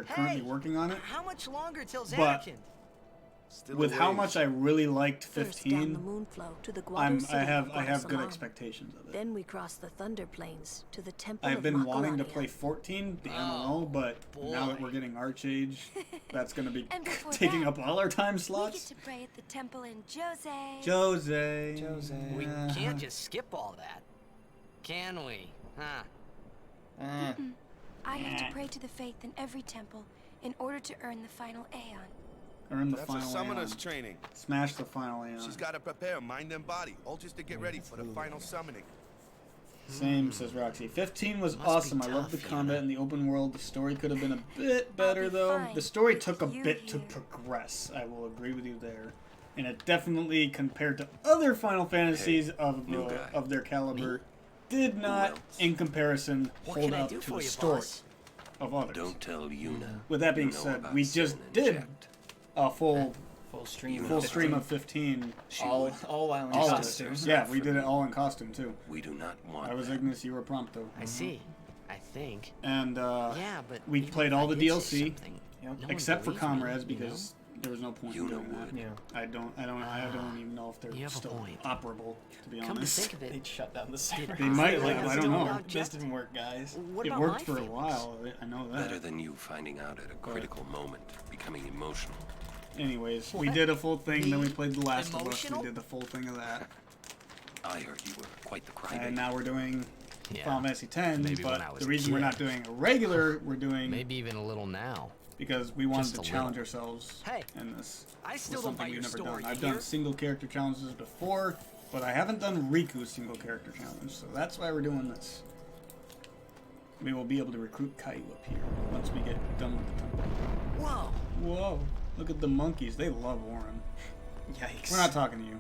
currently working on it. How much longer till Zanarkand? with how much I really liked 15, I have good expectations of it. Then we cross the Thunder Plains to the Temple I've of been wanting to Makalania. play 14, the MMO, but now that we're getting Archage, that's going to be And before taking that, up all our time We get slots. to pray at the temple in Jose. Jose. We can't just skip all that, can we? Huh? Mm-mm. I have to pray to the faith in every temple in order to earn the final Aeon. Earn the That's final a summoner's Aeon. training. Smash the final Aeon. She's got to prepare mind and body, all just to get ready for the final summoning. Same, says Roxy. 15 was Must awesome. be I love the tough, combat in the open world. The story could have been a bit better, though. fine The story with took a you bit to here. progress. I will agree with you there. And it definitely, compared to other Final Fantasies new guy. of their caliber, did not, in comparison, What hold can I up do to for the you, story boss? of others. Don't tell Yuna. With that being You know said, about we sin just and did Jacked. a full stream of 15. all in All of costume. it. Yeah, we did it all in costume too. We do not want I was that. Ignis, you were Prompto. I see. I think. And Yeah, but we even played if all I the did say DLC, something, no one except for believes me, Comrades, you know? because there was no point in Yuna doing that. would. Yeah. I don't even know if they're You have a still point. operable, to be Come to honest. think of it, They'd shut down the server. They might, like, I don't know. This didn't work, guys. What It about worked my for a favorites? while, I know that. Better than you finding out at a critical moment, becoming emotional. Anyways, we What? did a full thing, then we played The Last of Us, Emotional? we did the full thing of that. I heard you were quite the crybaby. And now we're doing Yeah. Final Fantasy X, Maybe when I but was the a reason we're kid. not doing a regular, we're doing Maybe even a little now. because we wanted Just to a challenge little. ourselves Hey, in this. I with still don't buy something your we've never story. done. I've you hear? done single character challenges before, but I haven't done Riku's single character challenge, so that's why we're doing this. We will be able to recruit Caillou up here once we get done with the temple. Whoa! Whoa! Look at the monkeys. They love Warren. Yikes. We're not talking to you.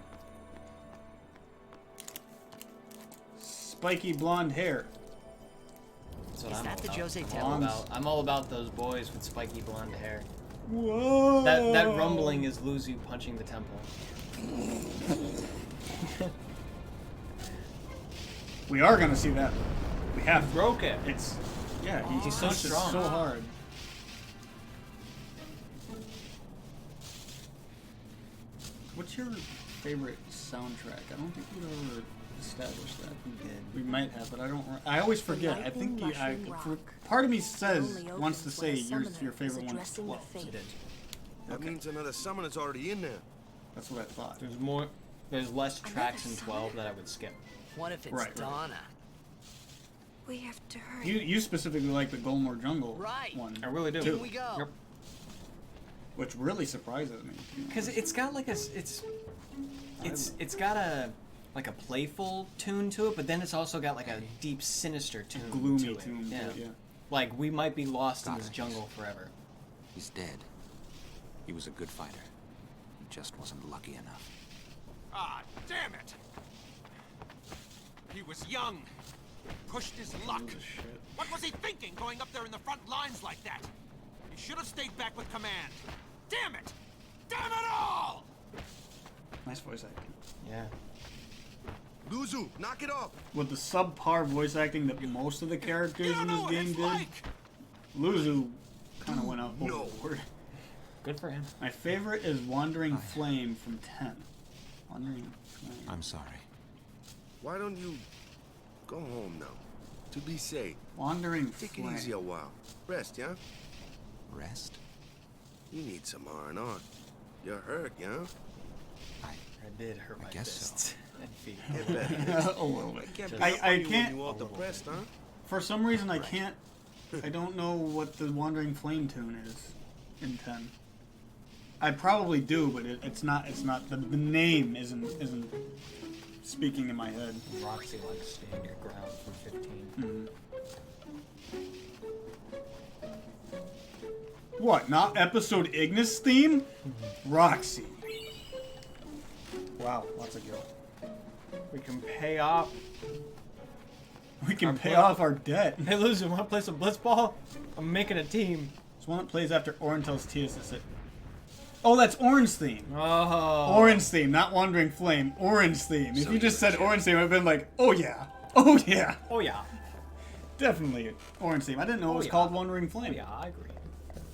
Spiky blonde hair. That's what Is I'm that all the about. Jose I'm all about those boys with spiky blonde hair. Whoa! That rumbling is Luzu punching the temple. We are gonna see that. We have Broke it. It's yeah. He's so punched it strong. so hard. What's your favorite soundtrack? I don't think we ever established that. We did. We might have, but I don't. I always forget. I lightning think mushroom rock part of me says only wants to opens say when a your summoner favorite is one is addressing the 12. faith. That means another summoner's already in there. That's what I thought. There's less tracks in 12 that I would skip. What if it's Right, right. Donna? We have to hurry. You specifically like the Golmore Jungle Right. one. I really do. too, Here we go. Yep. which really surprises me. Because it's got like it's got a like a playful tune to it, but then it's also got like a deep, sinister tune, gloomy to it. tune to it, yeah. Like we might be lost in Got this it. jungle forever. He's dead. He was a good fighter. He just wasn't lucky enough. Ah, damn it! He was young. Pushed his luck. What was he thinking going up there in the front lines like that? He should have stayed back with command. Damn it! Damn it all! Nice voice acting. Yeah. Luzu, knock it off! With the subpar voice acting that most of the characters in this game did, Luzu kind of went up overboard. Good for him. My favorite is Wandering Flame from 10. Wandering Flame. I'm sorry. Why don't you go home now? To be safe. Wandering Take Flame. it easy a while. Rest, yeah? Rest? You need some R&R. You're hurt, yeah? I did hurt my fists and feet. Get better. A little bit. I can't I be up on you can't- when you all depressed, huh? For some reason, I can't. I don't know what the Wandering Flame tune is in 10. I probably do, but it's not. It's not. The name isn't speaking in my head. Roxy likes stand your ground from 15. What? Not episode Ignis theme? Roxy. Wow, lots of guilt. We can pay off. We can pay off our debt. Hey, Luzu, want to play some Blitzball? I'm making a team. It's one that plays after Orin tells Tias to sit. Oh, that's Orin's theme. Oh. Orin's theme, not Wandering Flame. Orin's theme. If So you just you're said Orin's theme, I'd been like, oh yeah. Oh yeah. Oh yeah. Definitely Orin's theme. I didn't know it was called Wandering Flame. Oh, yeah, I agree.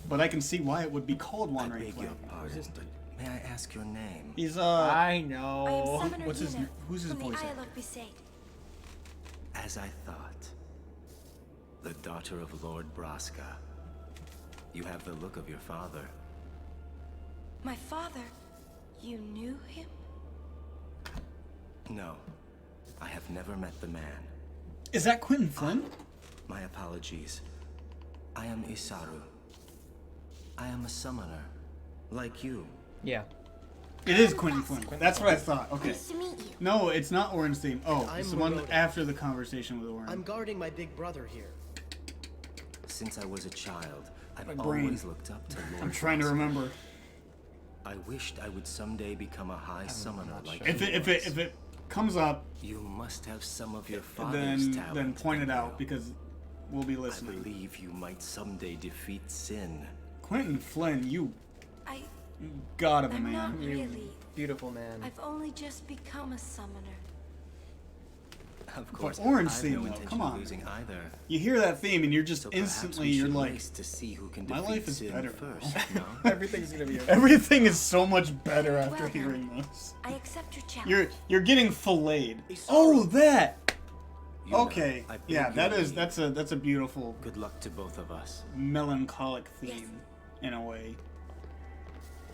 But I can see why it would be called Wandering Beg Flame. your pardon, but May I ask your name? He's I know. I am Summoner What's his? Hina Who's his from voice the actor? Isle of Besaid. As I thought. The daughter of Lord Braska. You have the look of your father. My father? You knew him? No. I have never met the man. Is that Quentin Flynn? My apologies. I am Isaru. I am a summoner. Like you. Yeah. It is Quentin Flynn. That's what I thought. Okay. Nice to meet you. No, it's not Ornstein. Oh, I'm it's the one Moroda. after the conversation with Oren. I'm guarding my big brother here. Since I was a child, I've My brain. always looked up to Lord I'm trying to Braska. remember. I wished I would someday become a high summoner like If you. if it comes up, You must have some of your father's talent. then point it out because we'll be I listening. believe you might someday defeat sin. Quentin Flynn, you I... god of a I'm man. not really. Beautiful man. I've only just become a summoner. Of course, Orange I've theme, no though, intention come of on. losing either. You hear that theme and you're just So perhaps instantly, we you're should like, race to see who can my defeat life is sin better first. now. No? Everything's gonna be okay. Everything is so much better after Well, then, hearing this. I accept your challenge. You're getting filleted. Oh, that. You know, Okay, I beg yeah, that your is leave. that's a beautiful Good luck to both of us. melancholic theme in a way.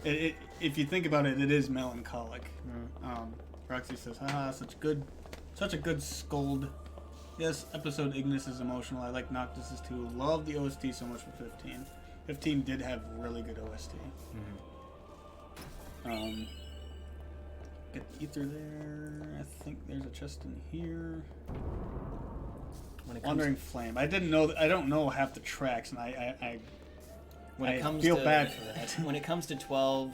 If you think about it, it is melancholic. Roxy says, "Haha, such a good scold." Yes, episode Ignis is emotional. I like Noctis's too. Love the OST so much for 15. 15 did have really good OST. Get the ether there. I think there's a chest in here. Wandering Flame. I don't know half the tracks, and I feel bad for that. When it comes to 12,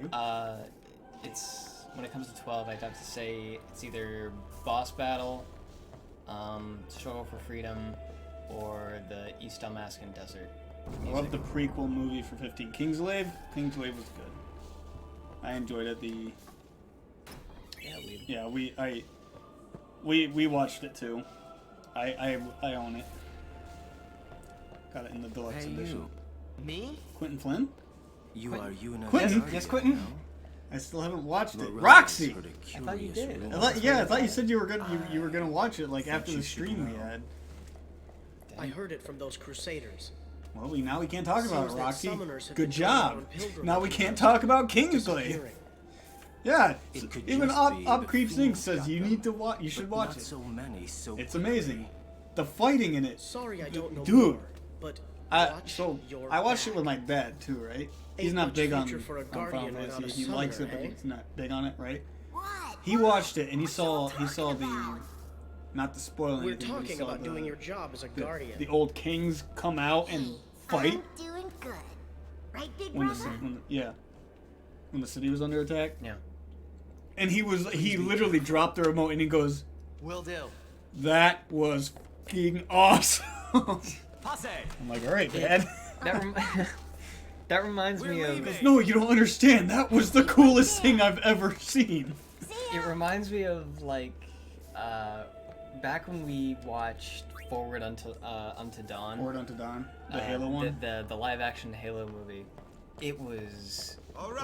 when it comes to 12, I'd have to say it's either boss battle, struggle for freedom, or the East Dalmascan Desert. I love the prequel movie for 15. Kingslave. Kingslave was good. I enjoyed it. We watched it too. I own it. Got it in the deluxe edition. Me? Quentin Flynn? You are Yuna. Quentin? Yes, Quentin. I still haven't watched it. Morose Roxy. heard a I thought you curious did. rumor. I thought you said you were gonna watch it like after the stream we had. I heard it from those crusaders. Well, now we can't talk about it, Seems that Roxy. summoners have Good been going job. on pilgrimage Now we can't around talk about Kingsley. disappearing. Yeah, It could even just be Up the Creep fool Sing says got you them, need to watch. You should but watch not it. so many, so It's quickly. amazing. The fighting in it. Sorry, I don't know Dude. more, but I watch your I watched it back. with my dad too, right? He's Ain't not much big on future for a Final guardian Fantasy. without a He likes it, summoner, but eh? he's not big on it, right? What? He watched it and he saw the not to spoil We're anything. but he talking saw about the, doing your job as a guardian. the old kings come out and fight I'm doing good. Right, big when brother? when the city was under attack. Yeah. And he literally dropped the remote and he goes, Will do. "That was fucking awesome." Passe. I'm like, "All right, Dad." That reminds me of. He goes, "No, you don't understand. That was the coolest thing I've ever seen." It reminds me of like back when we watched Forward Unto Dawn. Forward Unto Dawn, the Halo one. The live action Halo movie. It was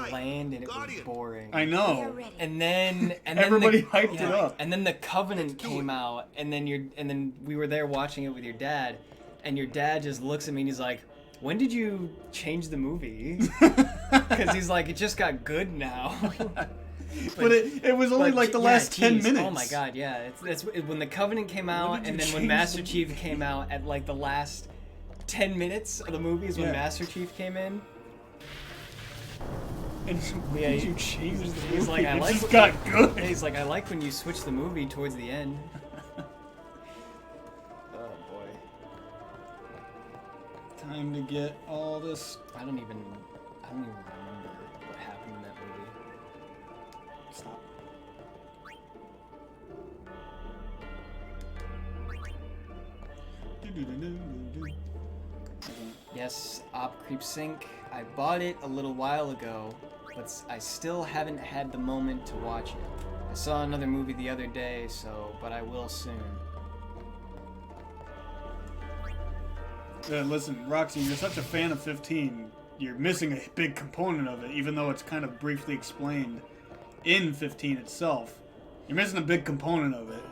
bland and it was boring. I know. And then Everybody hyped it up. And then the Covenant came out, and then we were there watching it with your dad, and your dad just looks at me and he's like, "When did you change the movie?" Because he's like, "It just got good now." But it was only like the last 10 minutes. Oh my god, yeah. It's when the Covenant came out, and then when Master Chief came out at like the last 10 minutes of the movie is when Master Chief came in. And yeah, you changed the movie. He's like, It just got good. He's like, I like when you switch the movie towards the end. Oh boy. Time to get all this. I don't even remember what happened in that movie. Stop. Yes, Op Creep Sync. I bought it a little while ago, but I still haven't had the moment to watch it. I saw another movie the other day, but I will soon. Listen, Roxy, you're such a fan of 15. you're missing a big component of it, even though it's kind of briefly explained in 15 itself. You're missing a big component of it.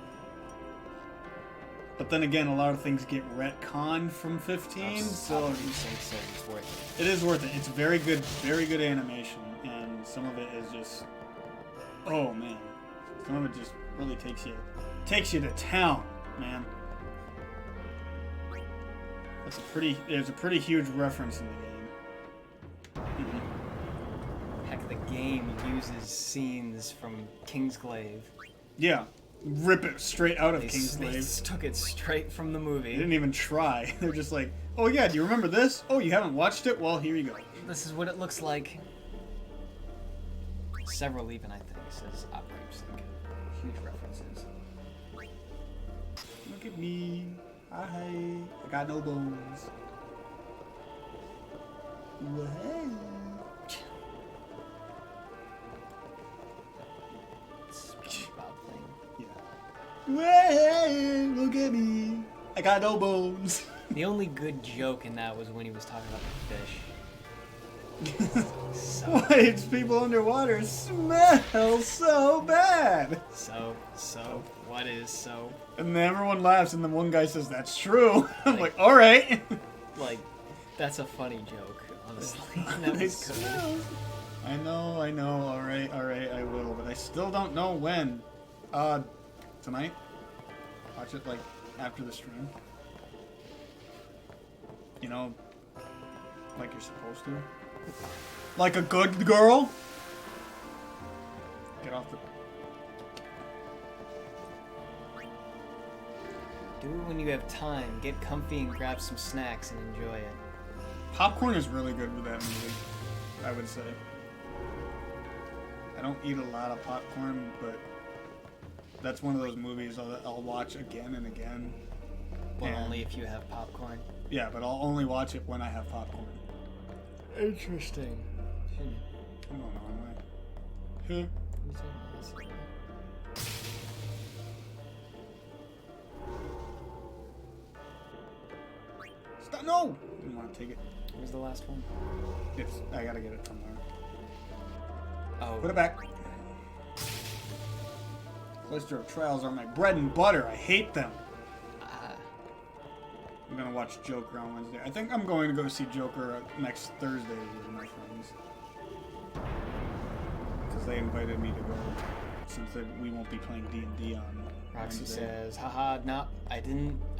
But then again, a lot of things get retconned from 15, so it's worth it is worth it. It's very good animation, and some of it is just, oh man, some of it just really takes you to town, man. There's a pretty huge reference in the game. Heck, the game uses scenes from Kingsglaive. Yeah. Rip it straight out of Kingsglaive. They took it straight from the movie. They didn't even try. They're just like, oh yeah, do you remember this? Oh, you haven't watched it? Well, here you go. This is what it looks like. Several even, I think, says Operates. Huge references. Look at me. Hi. I got no bones. Well, hey. Way, look at me. I got no bones. The only good joke in that was when he was talking about the fish. Why it's people underwater smell so bad? So, what is so? And then everyone laughs, and then one guy says, "That's true." I'm like, all right. Like, that's a funny joke, honestly. That was good. I know. All right, I will, but I still don't know when. Tonight? Watch it, like, after the stream. You know, like you're supposed to. Like a good girl? Get off the... Do it when you have time. Get comfy and grab some snacks and enjoy it. Popcorn is really good with that movie, I would say. I don't eat a lot of popcorn, but... that's one of those movies I'll watch again and again. But only if you have popcorn? Yeah, but I'll only watch it when I have popcorn. Interesting. I'm going the wrong way. Stop! No! Didn't want to take it. What was the last one? I gotta get it somewhere. Oh. Put it back. Blister of Trials are my bread and butter. I hate them. I'm gonna watch Joker on Wednesday. I think I'm going to go see Joker next Thursday with my friends. Because they invited me to go, since we won't be playing D&D on Roxy Wednesday. says, haha, no, I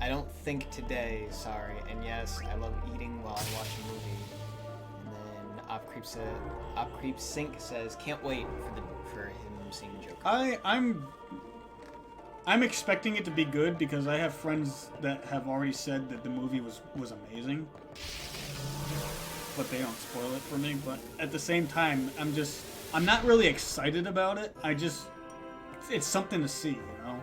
don't think today, sorry. And yes, I love eating while I watch a movie. And then Opcreep Sync says, can't wait for him seeing Joker. I'm expecting it to be good because I have friends that have already said that the movie was amazing. But they don't spoil it for me. But at the same time, I'm not really excited about it. It's something to see, you know?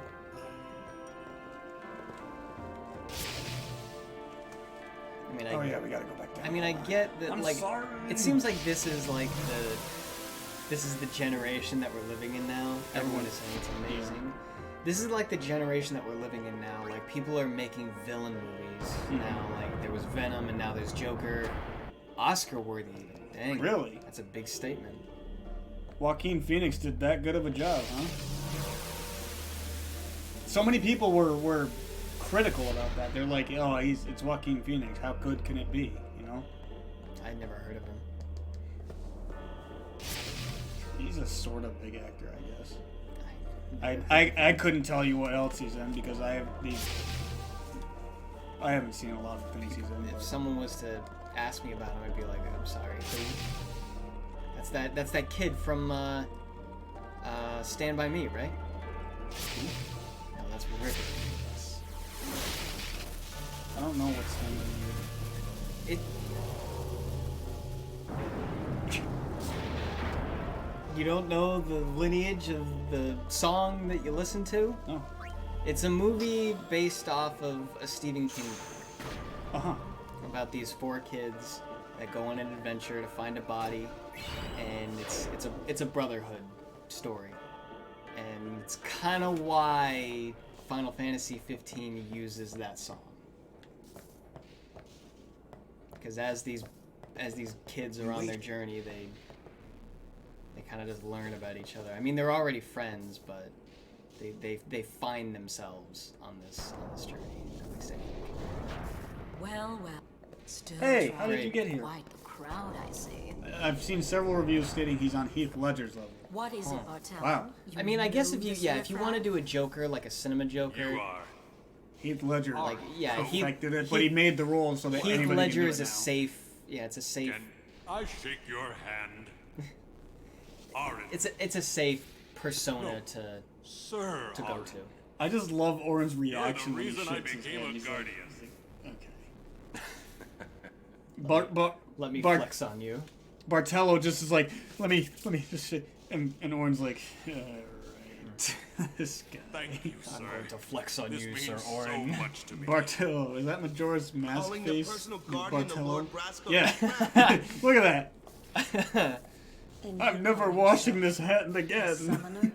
I mean, oh yeah, we gotta go back down. I mean, I get that, I'm like, sorry. It seems like this is the generation that we're living in now. Everyone is saying it's amazing. Yeah. This is like the generation that we're living in now. Like, people are making villain movies now. Like, there was Venom, and now there's Joker. Oscar-worthy even. Dang. Really? That's a big statement. Joaquin Phoenix did that good of a job, huh? So many people were critical about that. They're like, oh, it's Joaquin Phoenix. How good can it be, you know? I'd never heard of him. He's a sort of big actor, I guess. I couldn't tell you what else he's in because I haven't seen a lot of things he's in. If someone was to ask me about him, I'd be like, I'm sorry. That's that kid from Stand By Me, right? No, that's Rikku. I don't know what's Stand By Me. You don't know the lineage of the song that you listen to? No. It's a movie based off of a Stephen King book. Uh-huh. About these 4 kids that go on an adventure to find a body, and it's a brotherhood story. And it's kind of why Final Fantasy 15 uses that song. Because as these as these kids are on their journey, they kind of just learn about each other. I mean, they're already friends, but they find themselves on this journey. At least I think. Well. Still hey, how did you get here? Quite the crowd, I see. I've seen several reviews stating he's on Heath Ledger's level. What is it, Bartel? Wow. I mean, I guess if you want to do a Joker, like a cinema Joker. You are. Heath Ledger, like perfected it, but he made the role so that Heath anybody Ledger can do is it a now. safe. Yeah, it's a safe. Can I shake your hand? Orange. It's a safe persona to go Orange. to. I just love Oren's reaction. You're the when he reason I shakes his became hand. a He's guardian. Like, okay. Let me flex on you. Bartello just is like, let me just shake. And Oren's like, alright. This guy. Thank you, sir. I'm going to flex on This you, means Sir Oren. so much to me. Bartello, is that Majora's Mask Calling the face? personal guardian of Lord Bartello? Brasco. Yeah. Look at that. I'm never washing this hand again.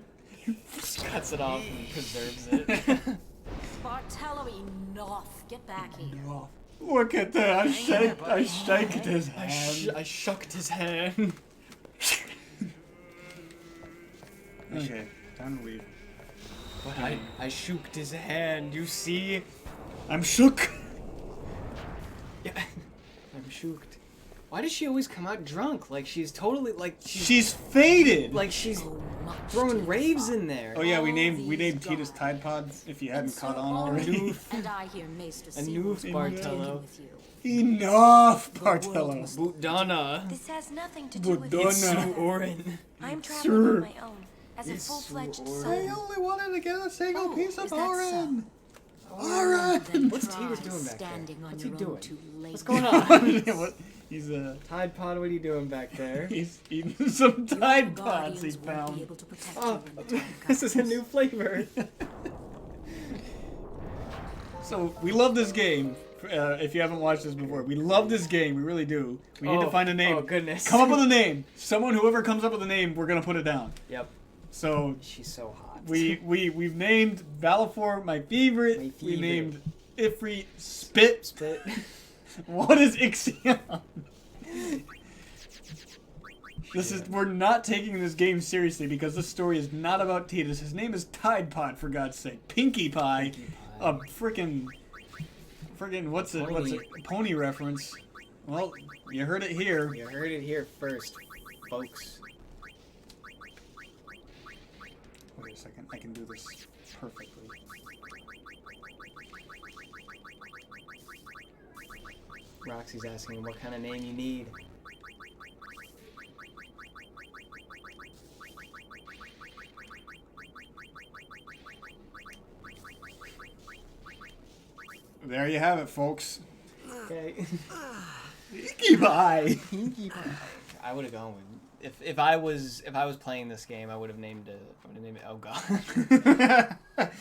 Cuts it off and preserves it. Bartello, enough. Get back here. Look at that. I shaked his hand. I shucked his hand. Okay, time to leave. But I shooked his hand, you see? I'm shook. Yeah, I'm shooked. Why does she always come out drunk? Like she's totally like she's faded. Like she's throwing raves in there. Oh yeah, we named Tita's Tide Pod. If you hadn't caught on already. And I hear Maester Enough, Bartello. Enough, Bartello. Budana. This has nothing to do with you. It's Sir Oren. I'm traveling on my own as a full-fledged soul. I only wanted to get a single piece of is that Oren. so? Oren. What's Tita doing back there? What's he doing? What's going on? What? He's Tide Pod. What are you doing back there? He's eating some Tide Pods he found. Oh, this is a new flavor. So we love this game. If you haven't watched this before, we love this game. We really do. We need to find a name. Oh goodness! Come up with a name. Whoever comes up with a name, we're gonna put it down. Yep. So she's so hot. We've named Valifor my favorite. We named Ifrit Spit. What is Ixion? We're not taking this game seriously because this story is not about Titus. His name is Tide Pod, for God's sake. Pinkie Pie. A frickin' what's it? Pony reference. Well, you heard it here. You heard it here first, folks. Wait a second, I can do this perfectly. Roxy's asking what kind of name you need. There you have it, folks. Okay. Pinkie Pie. Pinkie Pie. I would have gone with if I was playing this game, I would have named it. Oh god.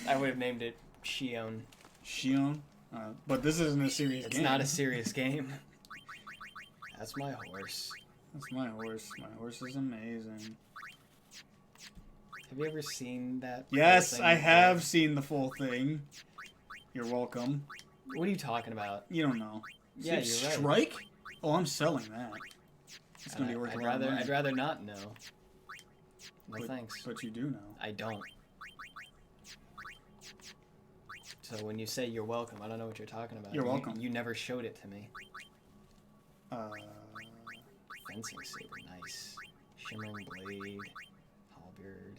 I would have named it Shion. Shion. But this isn't a serious game. It's not a serious game. That's my horse. That's my horse. My horse is amazing. Have you ever seen that? Yes, I have seen the full thing. You're welcome. What are you talking about? You don't know. Yeah, you're right. Strike? Oh, I'm selling that. It's gonna be worth a lot of money. I'd rather not know. No thanks. But you do know. I don't. So when you say you're welcome, I don't know what you're talking about. You're welcome. You never showed it to me. Fencing saber, nice. Shimmering blade, halberd,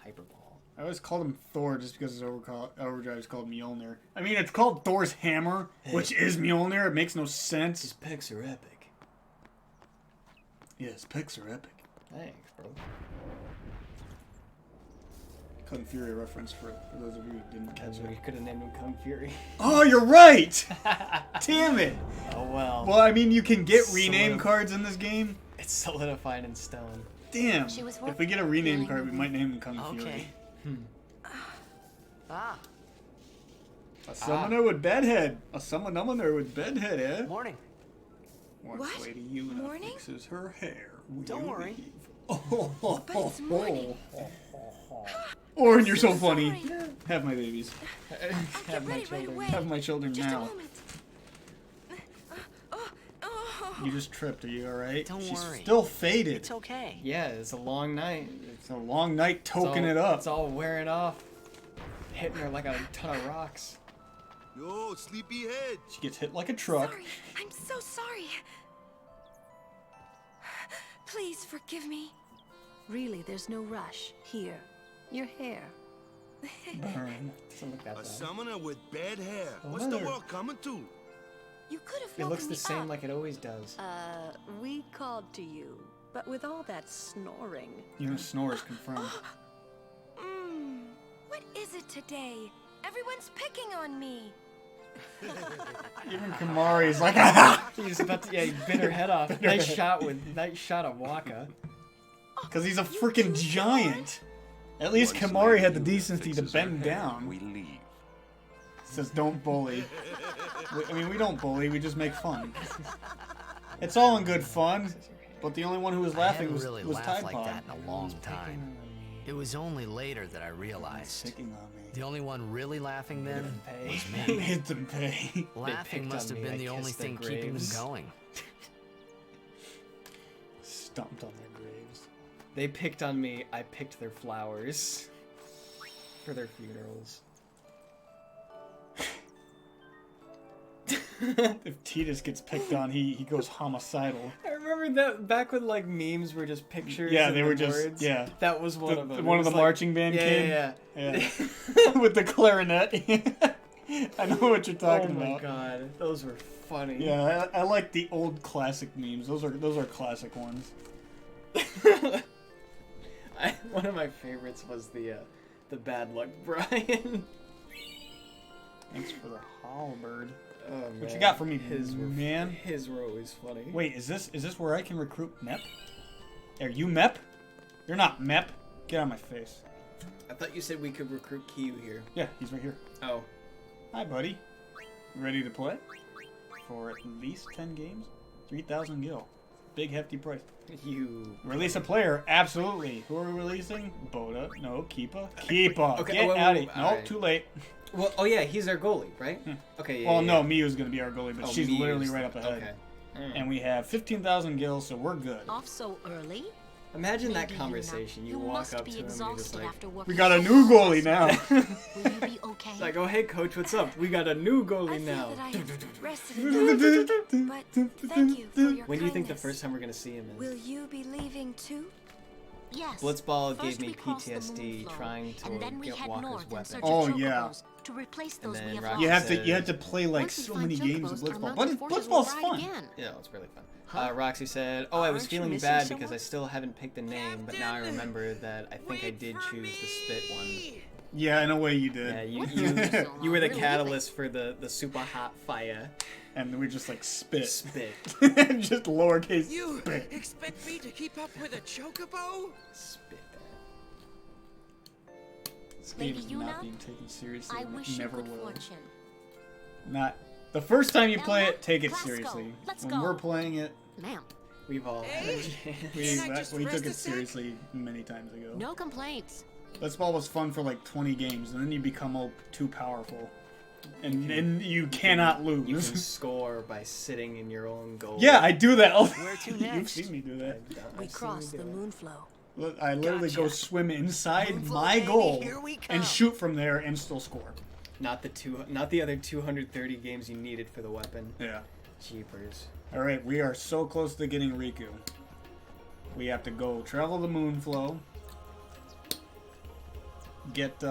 hyperball. I always called him Thor just because his overdrive is called Mjolnir. I mean, it's called Thor's hammer, which is Mjolnir. It makes no sense. His pecs are epic. Yeah, his pecs are epic. Thanks, bro. Kung Fury reference for those of you who didn't catch it. We could have named him Kung Fury. Oh, you're right! Damn it! Oh well. Well, I mean, you can get rename cards in this game. It's solidified in stone. Damn. If we get a rename card, we might name him Kung Fury. A summoner with bedhead. A summoner with bedhead, eh? Morning. What? Lady Yuna fixes her hair. Don't worry. Oh, But it's morning. Oren, you're so funny. Have my babies. Have my children. Have my children Just now. a moment. You just tripped. Are you alright? Don't She's worry. still faded. It's okay. Yeah, it's a long night. It's a long night toking it up. It's all wearing off. Hitting her like a ton of rocks. Yo, sleepyhead. She gets hit like a truck. Sorry. I'm so sorry. Please forgive me. Really, there's no rush. Here, your hair. Burn. Doesn't look that A bad. summoner with bad hair. Oh, What's the mother. world coming to? You could have It looks woken the me same up. like it always does. We called to you, but with all that snoring. Your snore is confirmed. What is it today? Everyone's picking on me. Even Kamari's like, ah! He's about to, he bit her head off. Nice shot of Waka. Because he's a freaking giant. At least Kamari had the decency to bend down. We leave. Says don't bully. I mean, we don't bully, we just make fun. It's all in good fun, but the only one who was laughing was really was laughed Tide like Pod. that in a long time. It was only later that I realized. Picking on me. The only one really laughing then was Who me. hit them pay? Laughing must have been the only thing keeping them going. Stomped on their graves. They picked on me, I picked their flowers. For their funerals. If Titus gets picked on, he goes homicidal. I remember that back when like memes were just pictures. Yeah, and they were then just words. yeah. That was one of them. One It of the was like- marching band kid. Yeah. With the clarinet. I know what you're talking about. Oh my god, those were funny. Yeah, I like the old classic memes. Those are classic ones. One of my favorites was the bad luck Brian. Thanks for the halberd. Oh, What man. you got for me, man? His were always funny. Wait, is this where I can recruit Mep? Are you Mep? You're not Mep. Get out of my face. I thought you said we could recruit Kiyu here. Yeah, he's right here. Oh. Hi, buddy. Ready to play? For at least 10 games? 3,000 gil. Big hefty price. You release a player? Absolutely. Who are we releasing? Boda. No, Keepa. Keepa. Okay, Get wait, out of wait, here. all Nope, right. too late. Well, oh yeah, he's our goalie, right? Okay. Yeah, Well, yeah, no, Miyu's gonna be our goalie, but Oh, she's Miyu's literally right up ahead. Okay. And we have 15,000 gil, so we're good. Off so early? Imagine that Maybe conversation. You you walk must up be to him and you're just exhausted like, after working We got a new goalie now. Will you be okay? Like, oh hey coach, what's up? We got a new goalie I feel now. that I have rested enough, but thank you for your When do you think the kindness. first time we're gonna see him is? Will you be leaving too? Yes. Blitzball First gave me we crossed the PTSD moonflow, trying to and then we get head Walker's north in weapon. search Oh, of yeah. chocobos to replace those then we have Rocky lost. You have to play like Once we so find many games of chocobos, our Blitzball. mounted But forces will Blitzball's ride fun. again. Yeah, it's really fun. Roxy said, "Oh, I was Aren't you feeling missing bad someone? because I still haven't picked a name, but now I remember that I think I did choose the spit one." Yeah, in a way you did. Yeah, you were the catalyst for the super hot fire. And we're just like spit. Spit. Just lowercase You spit. expect me to keep up with a chocobo? Spit Lady Steve is Yuna, not being taken seriously. I and wish it you never good will. fortune. Not the first time you play Ella, it, take it class go. seriously. Let's when go. we're playing it, Ma'am. We've all we took it seriously many times ago. No complaints. Blitzball was fun for like 20 games, and then you become too powerful, and then you cannot lose. You can score by sitting in your own goal. Yeah, I do that. Where to You've next? seen me do that. We cross the moonflow. I literally go swim inside Moonflow, my baby, goal here we come. and shoot from there and still score. Not the other 230 games you needed for the weapon. Yeah. Cheapers. All right, we are so close to getting Rikku. We have to go travel the Moonflow. Get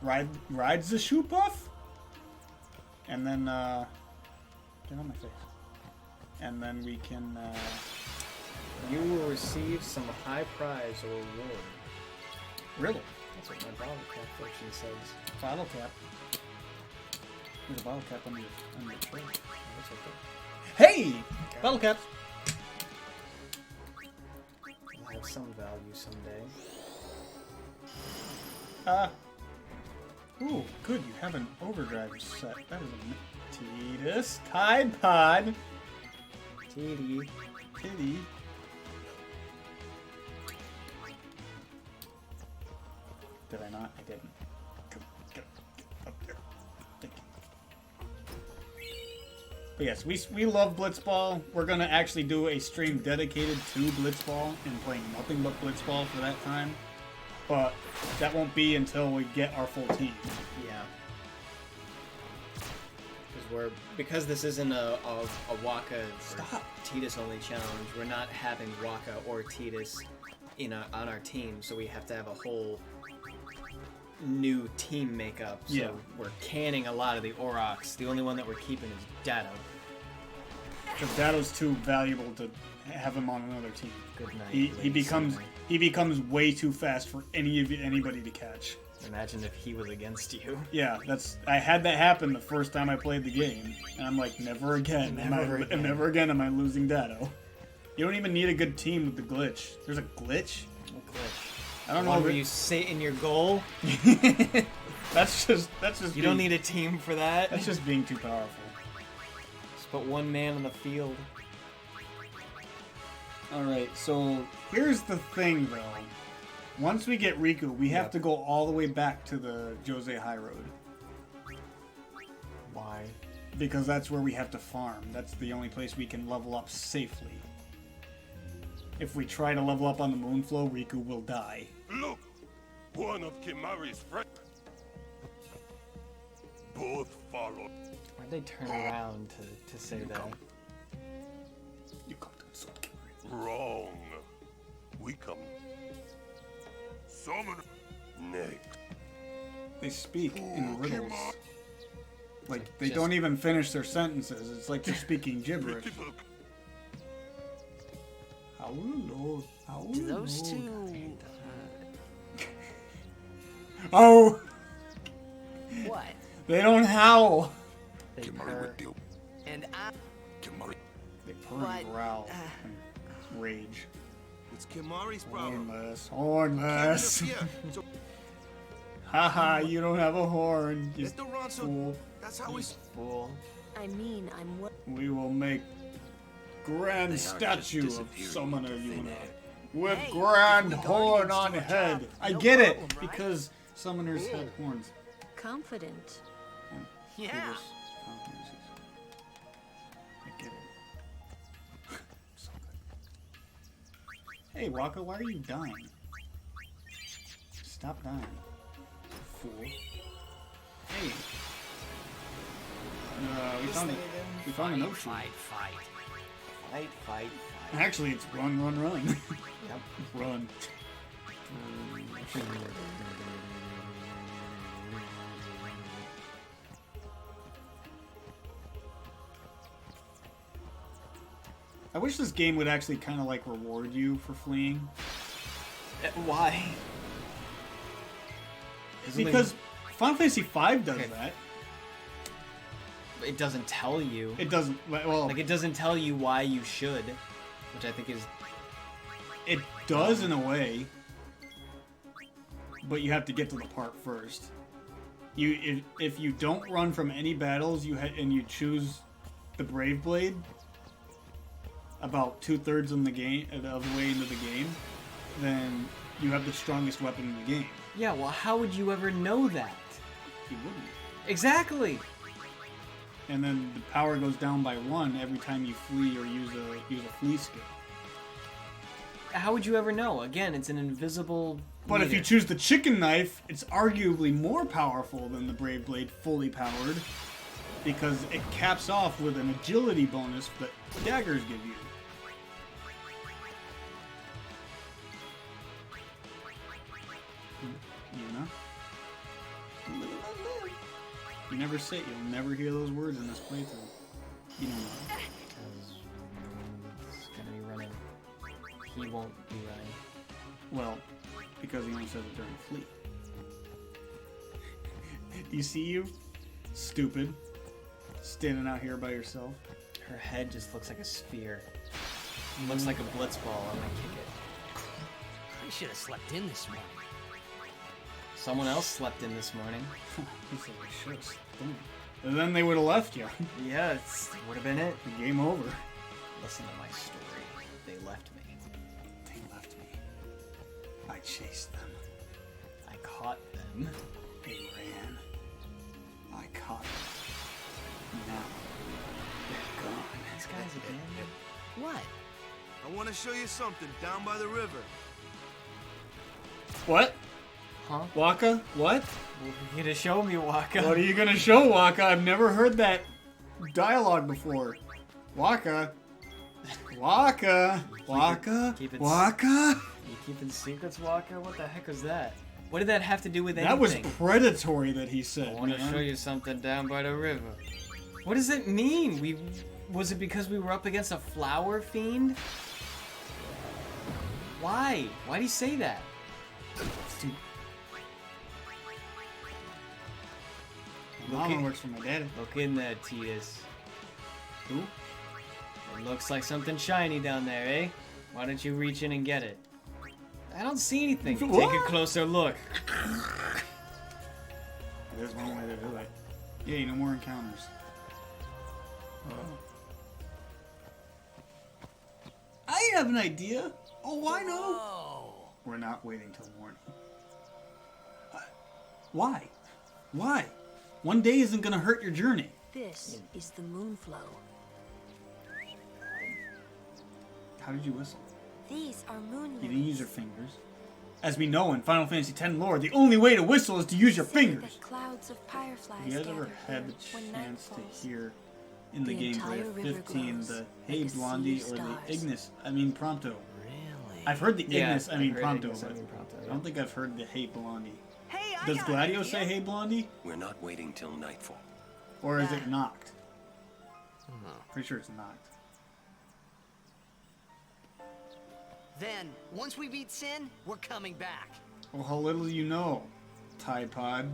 rides the shoe buff, and then get on my face. And then we can. You will receive some high prize or reward. Really? That's what my bottle cap fortune says. Bottle cap. There's a bottle cap on your tray. That's okay. Hey! Bottle caps! It'll have some value someday. Ooh, good, you have an overdrive set. That is a Titus. Tide Pod! Titty. Titty. Did I not? I didn't. Go up there. Thank you. But yes, we love Blitzball. We're gonna actually do a stream dedicated to Blitzball and playing nothing but Blitzball for that time. But that won't be until we get our full team. Yeah. Because this isn't a Waka or Tidus only challenge, we're not having Waka or Tidus on our team, so we have to have a whole new team makeup. So Yeah. we're canning a lot of the Aurochs. The only one that we're keeping is Datto. Because Datto's too valuable to have him on another team. Good night. He becomes way too fast for anybody to catch. Imagine if he was against you. Yeah, I had that happen the first time I played the game, and I'm like, never again. Never again am I losing Datto. You don't even need a good team with the glitch. There's a glitch? I don't know. Where you sit in your goal? That's just. You don't need a team for that. That's just being too powerful. Just put one man on the field. Alright, so here's the thing though. Once we get Rikku, we have to go all the way back to the Jose High Road. Why? Because that's where we have to farm. That's the only place we can level up safely. If we try to level up on the Moonflow, Rikku will die. Look! One of Kimari's friends. Both follow. Why'd they turn around to say that? You come to insult Kimari. Wrong. We come. Summon. Next. They speak in riddles. Like, they don't even finish their sentences. It's like they're speaking gibberish. Hello. Do those two... Oh! What? They don't howl. They purr. And I... They purr and growl and rage. It's Kimari's problem. Hornless. Haha, you don't have a horn, you fool. That's how we... Fool. I mean, I'm what? We will make grand statue of Summoner Yuna with grand horn on head. I get it, because summoners have horns. Confident. Yeah. I get it. So good. Hey, Waka, why are you dying? Stop dying, fool. Hey. We found an ocean. Fight. Actually, it's run. Yep. Run. I wish this game would actually kind of like reward you for fleeing. Why? Because Final Fantasy V does that. It doesn't tell you. It doesn't. Well, like it doesn't tell you why you should, which I think is. It does in a way, but you have to get to the part first. If you don't run from any battles, and you choose the Brave Blade about 2/3 of the game of the way into the game, then you have the strongest weapon in the game. Yeah, well, how would you ever know that? You wouldn't. Exactly. And then the power goes down by 1 every time you flee or use a flee skill. How would you ever know? Again, it's an invisible. But if you choose the chicken knife, it's arguably more powerful than the Brave Blade fully powered, because it caps off with an agility bonus that daggers give you. You know? You never say, you'll never hear those words in this playthrough. You don't know. He's gonna be running. He won't be running. Well, because he only says it during flee. You see you? Stupid. Standing out here by yourself. Her head just looks like a sphere. It looks like a blitz ball. I'm gonna kick it. I should have slept in this morning. Someone else slept in this morning. And then they would have left you. Yeah, it would have been it. Game over. Listen to my story. They left me. They left me. I chased them. I caught them. They ran. I caught them. Now, they're I want to show you something down by the river. What? Huh? Waka? What? You're gonna show me, Waka. What are you gonna show, Waka? I've never heard that dialogue before. Waka? Waka? Waka? Waka? You keeping secrets, Waka? What the heck was that? What did that have to do with anything? That was predatory that he said. I want to show you something down by the river. What does it mean? Was it because we were up against a flower fiend? Why? Why'd he say that? Dude. Mama works for my daddy. Look in there, Titus. Who? It looks like something shiny down there, eh? Why don't you reach in and get it? I don't see anything. What? Take a closer look. There's one way to do it. Yeah, no more encounters. I have an idea. Oh, I know. Whoa. We're not waiting till morning. Why? Why? One day isn't gonna hurt your journey. This is the Moonflow. How did you whistle? These are moon You didn't use your fingers. As we know in Final Fantasy X lore, the only way to whistle is to use your fingers. Clouds of fireflies Have you guys ever had the chance to hear in the gameplay of 15 the Hey Blondie or the Ignis, Prompto? Really? I've heard the Ignis, I've heard Prompto, Ignis, but Prompto, I don't think I've heard the Hey Blondie. Hey, Does Gladio say Hey Blondie? We're not waiting till nightfall. Or is it knocked? Pretty sure it's knocked. Then, once we beat Sin, we're coming back. Well, how little you know, Tide Pod.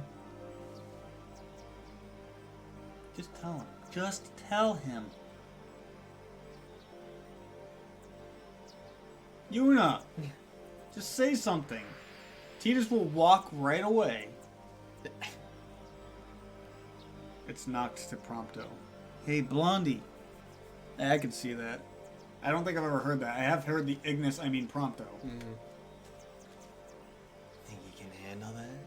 Just tell him. Just tell him. Yuna! Just say something. Titus will walk right away. It's knocked to Prompto. Hey, Blondie. I can see that. I don't think I've ever heard that. I have heard the Ignis, Prompto. Think you can handle that?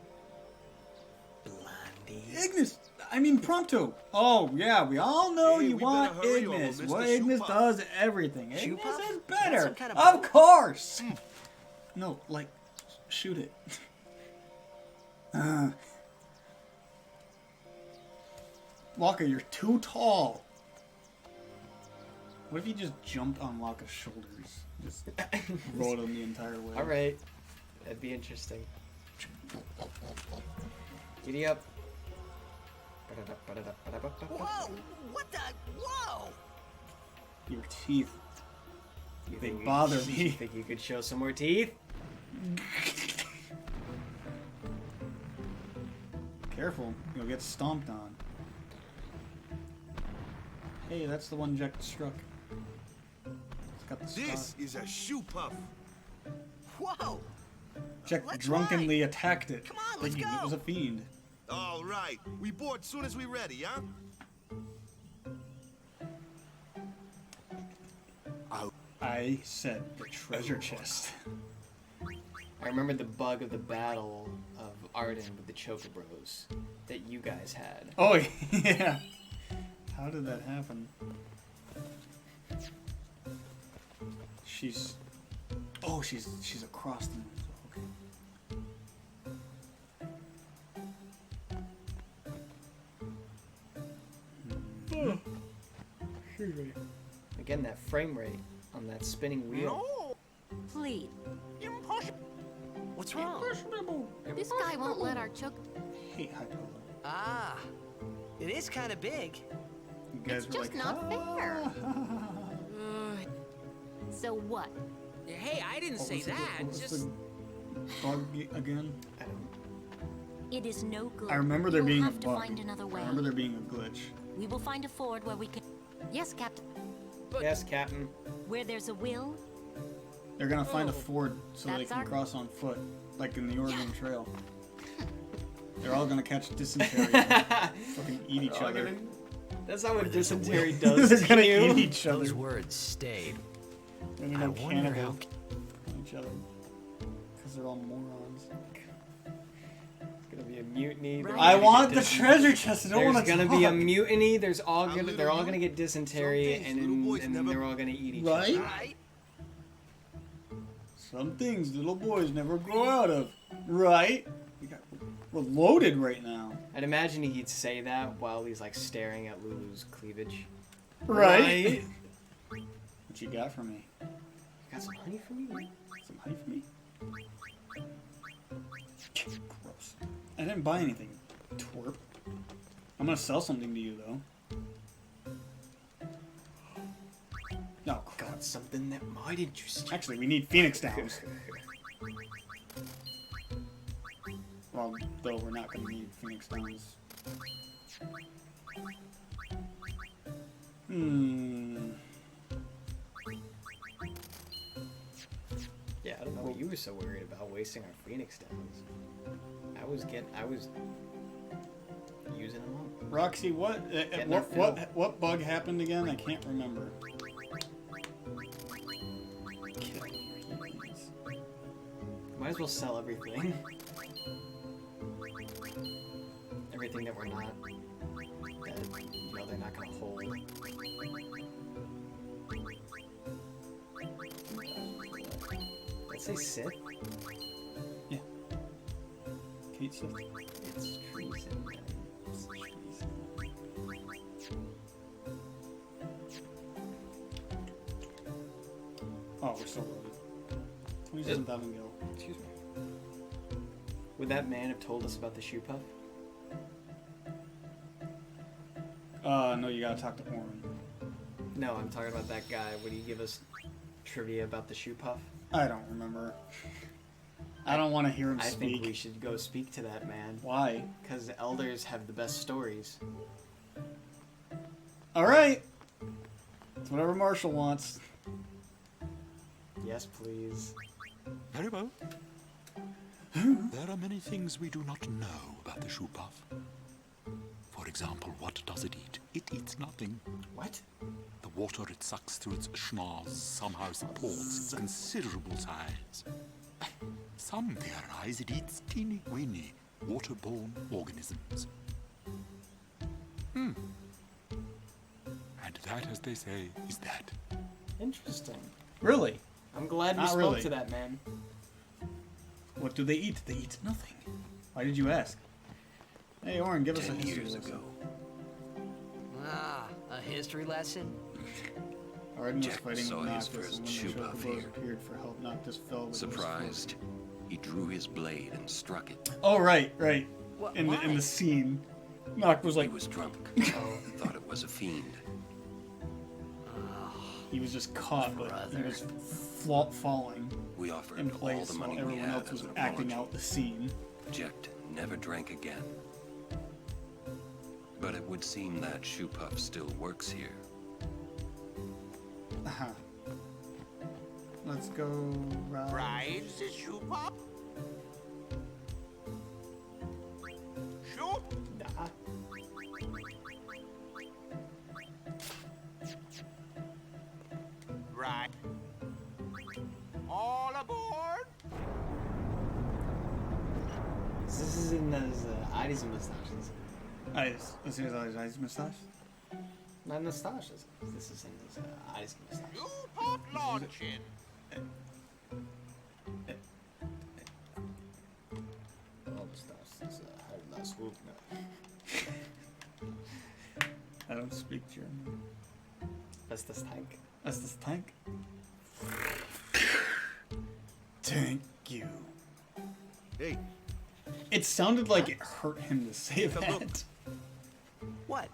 Blondie. Ignis! Prompto! Oh, yeah, we all know you want hurry over, Ignis. Mr. What Ignis Shoepuff. does everything. Ignis Shoepuff? is That's better. some kind of Of boat? course! No, like, shoot it. Waka, you're too tall. What if you just jumped on Waka's shoulders? Just rode him the entire way. Alright. That'd be interesting. Giddy up. Whoa! What the? Whoa! Your teeth. They bother me. Think you could show some more teeth? Careful, you'll get stomped on. Hey, that's the one Jack struck. It's got the This is a shoe puff. Whoa! Jack Let's drunkenly attacked it, Come on, let's thinking it go. was a fiend. All right, we board soon as we ready, huh? I said the treasure chest. I remember the bug of the battle of Arden with the Chocobros that you guys had. Oh, yeah. How did that happen? She's... Oh, she's across the moon. Okay. Excuse me. Again, that frame rate on that spinning wheel. Please. What's wrong? This guy won't let our choke. Hate hyper. Ah, it is kind of big. You guys It's were just like, not fair. So what? Hey, I didn't say What that. was Just the bug again? I don't. It is no good. I remember there We'll being a have to bug. find another way. I remember there being a glitch. We will find a ford where we can. Yes, Captain. Yes, Captain. Where there's a will. They're gonna find a ford so they That's can our- cross on foot, like in the Oregon Trail. They're all gonna catch dysentery and fucking eat each other. That's not what dysentery does. They're gonna to you. eat each other. Those words stayed. And I they're wonder how. cannibals on each other. Because they're all morons. It's gonna be a mutiny. they're I gonna want get the dysentery. treasure chest. I don't There's want to gonna be a mutiny. They're all little gonna get dysentery, Some things little boys and then never- they're all gonna eat each Right? other. Right? Some things little boys never grow out of, right? We're loaded right now. I'd imagine he'd say that while he's like staring at Lulu's cleavage. Right? What you got for me? You got some honey for me? Some honey for me? Gross. I didn't buy anything, twerp. I'm gonna sell something to you, though. No, got something that might interest you. Actually, we need Phoenix Downs. Well, though we're not gonna need Phoenix Downs. Yeah, I don't know what you were so worried about wasting our Phoenix Downs. I was using them all. Roxy, what bug happened again? I can't remember. Might as well sell everything. Everything that we're not, that, you know, they're not gonna hold. Let's say Sith. Yeah. Kate Sith. It's treason. Oh, we're still loaded. 27,000 gil. Excuse me. Would that man have told us about the shoe puff? No, you gotta talk to Orin. No, I'm talking about that guy. Would he give us trivia about the shoe puff? I don't remember. I don't want to hear him speak. I think we should go speak to that man. Why? Because elders have the best stories. Alright! It's whatever Marshall wants. Yes, please. Very well. There are many things we do not know about the shoe puff. For example, what does it eat? It eats nothing. What? The water it sucks through its schnoz somehow supports its considerable size. Some theorize it eats teeny-weeny waterborne organisms. And that, as they say, is that. Interesting. Really? I'm glad we Not spoke really. to that man. What do they eat? They eat nothing. Why did you ask? Hey, Orin, give us a history lesson. Ah, a history lesson? Arden was Jack fighting saw his Noctis, first and when shoe the puff Chocobos here. appeared for help, Noctis fell with Surprised, he drew his blade and struck it. Oh, right. What, In the scene, Noct was like... He was drunk. Thought it was a fiend. He was just caught, but he was falling We offered in all place the while money we everyone had else as was an acting apology. out the scene. Jecht never drank again. But it would seem that shoe puff still works here. Let's go Ride the shoe puff? Shoot? Nah. Right. All aboard? This is in those eyes and mustaches. This is eyes moustache? Not mustaches. This is in those eyes and mustaches. Shoe puff launching. Oh, mustaches. How last week now. I don't speak German. That's this tank. That's this tank? Thank you. Hey. It sounded like it hurt him to say that. What?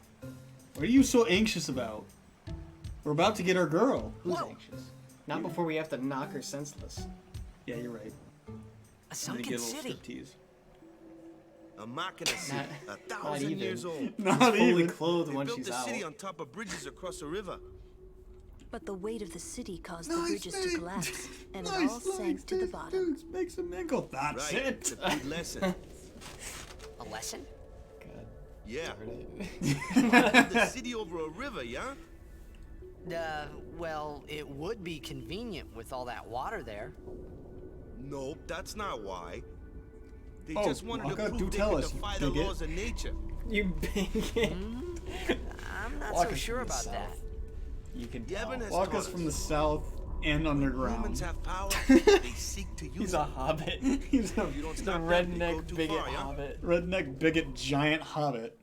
What are you so anxious about? We're about to get our girl. Who's anxious? Not before we have to knock her senseless. Yeah, you're right. A sunken city. A Machina city, Not 1,000 even. years old. Not fully even. clothed They when built she's the out. city on top of bridges across a river. But the weight of the city caused Nice the bridges thing. to collapse, and Nice it all sank to the thing, bottom. dudes. Make some nickel. That's Right, it. it's a good lesson. A lesson? Yeah. Darn The city over a river, yeah? Well, it would be convenient with all that water there. Nope, that's not why. They Oh, just wanted Waka, to do prove they tell could us, you defy the bigot. laws of nature. You bigot. I'm not Walk so us sure from the about south. that. You can Devin tell. has Walk taught us from the south and underground. Humans have power. They seek to use He's a hobbit. He's a redneck bigot hobbit. Redneck bigot giant hobbit.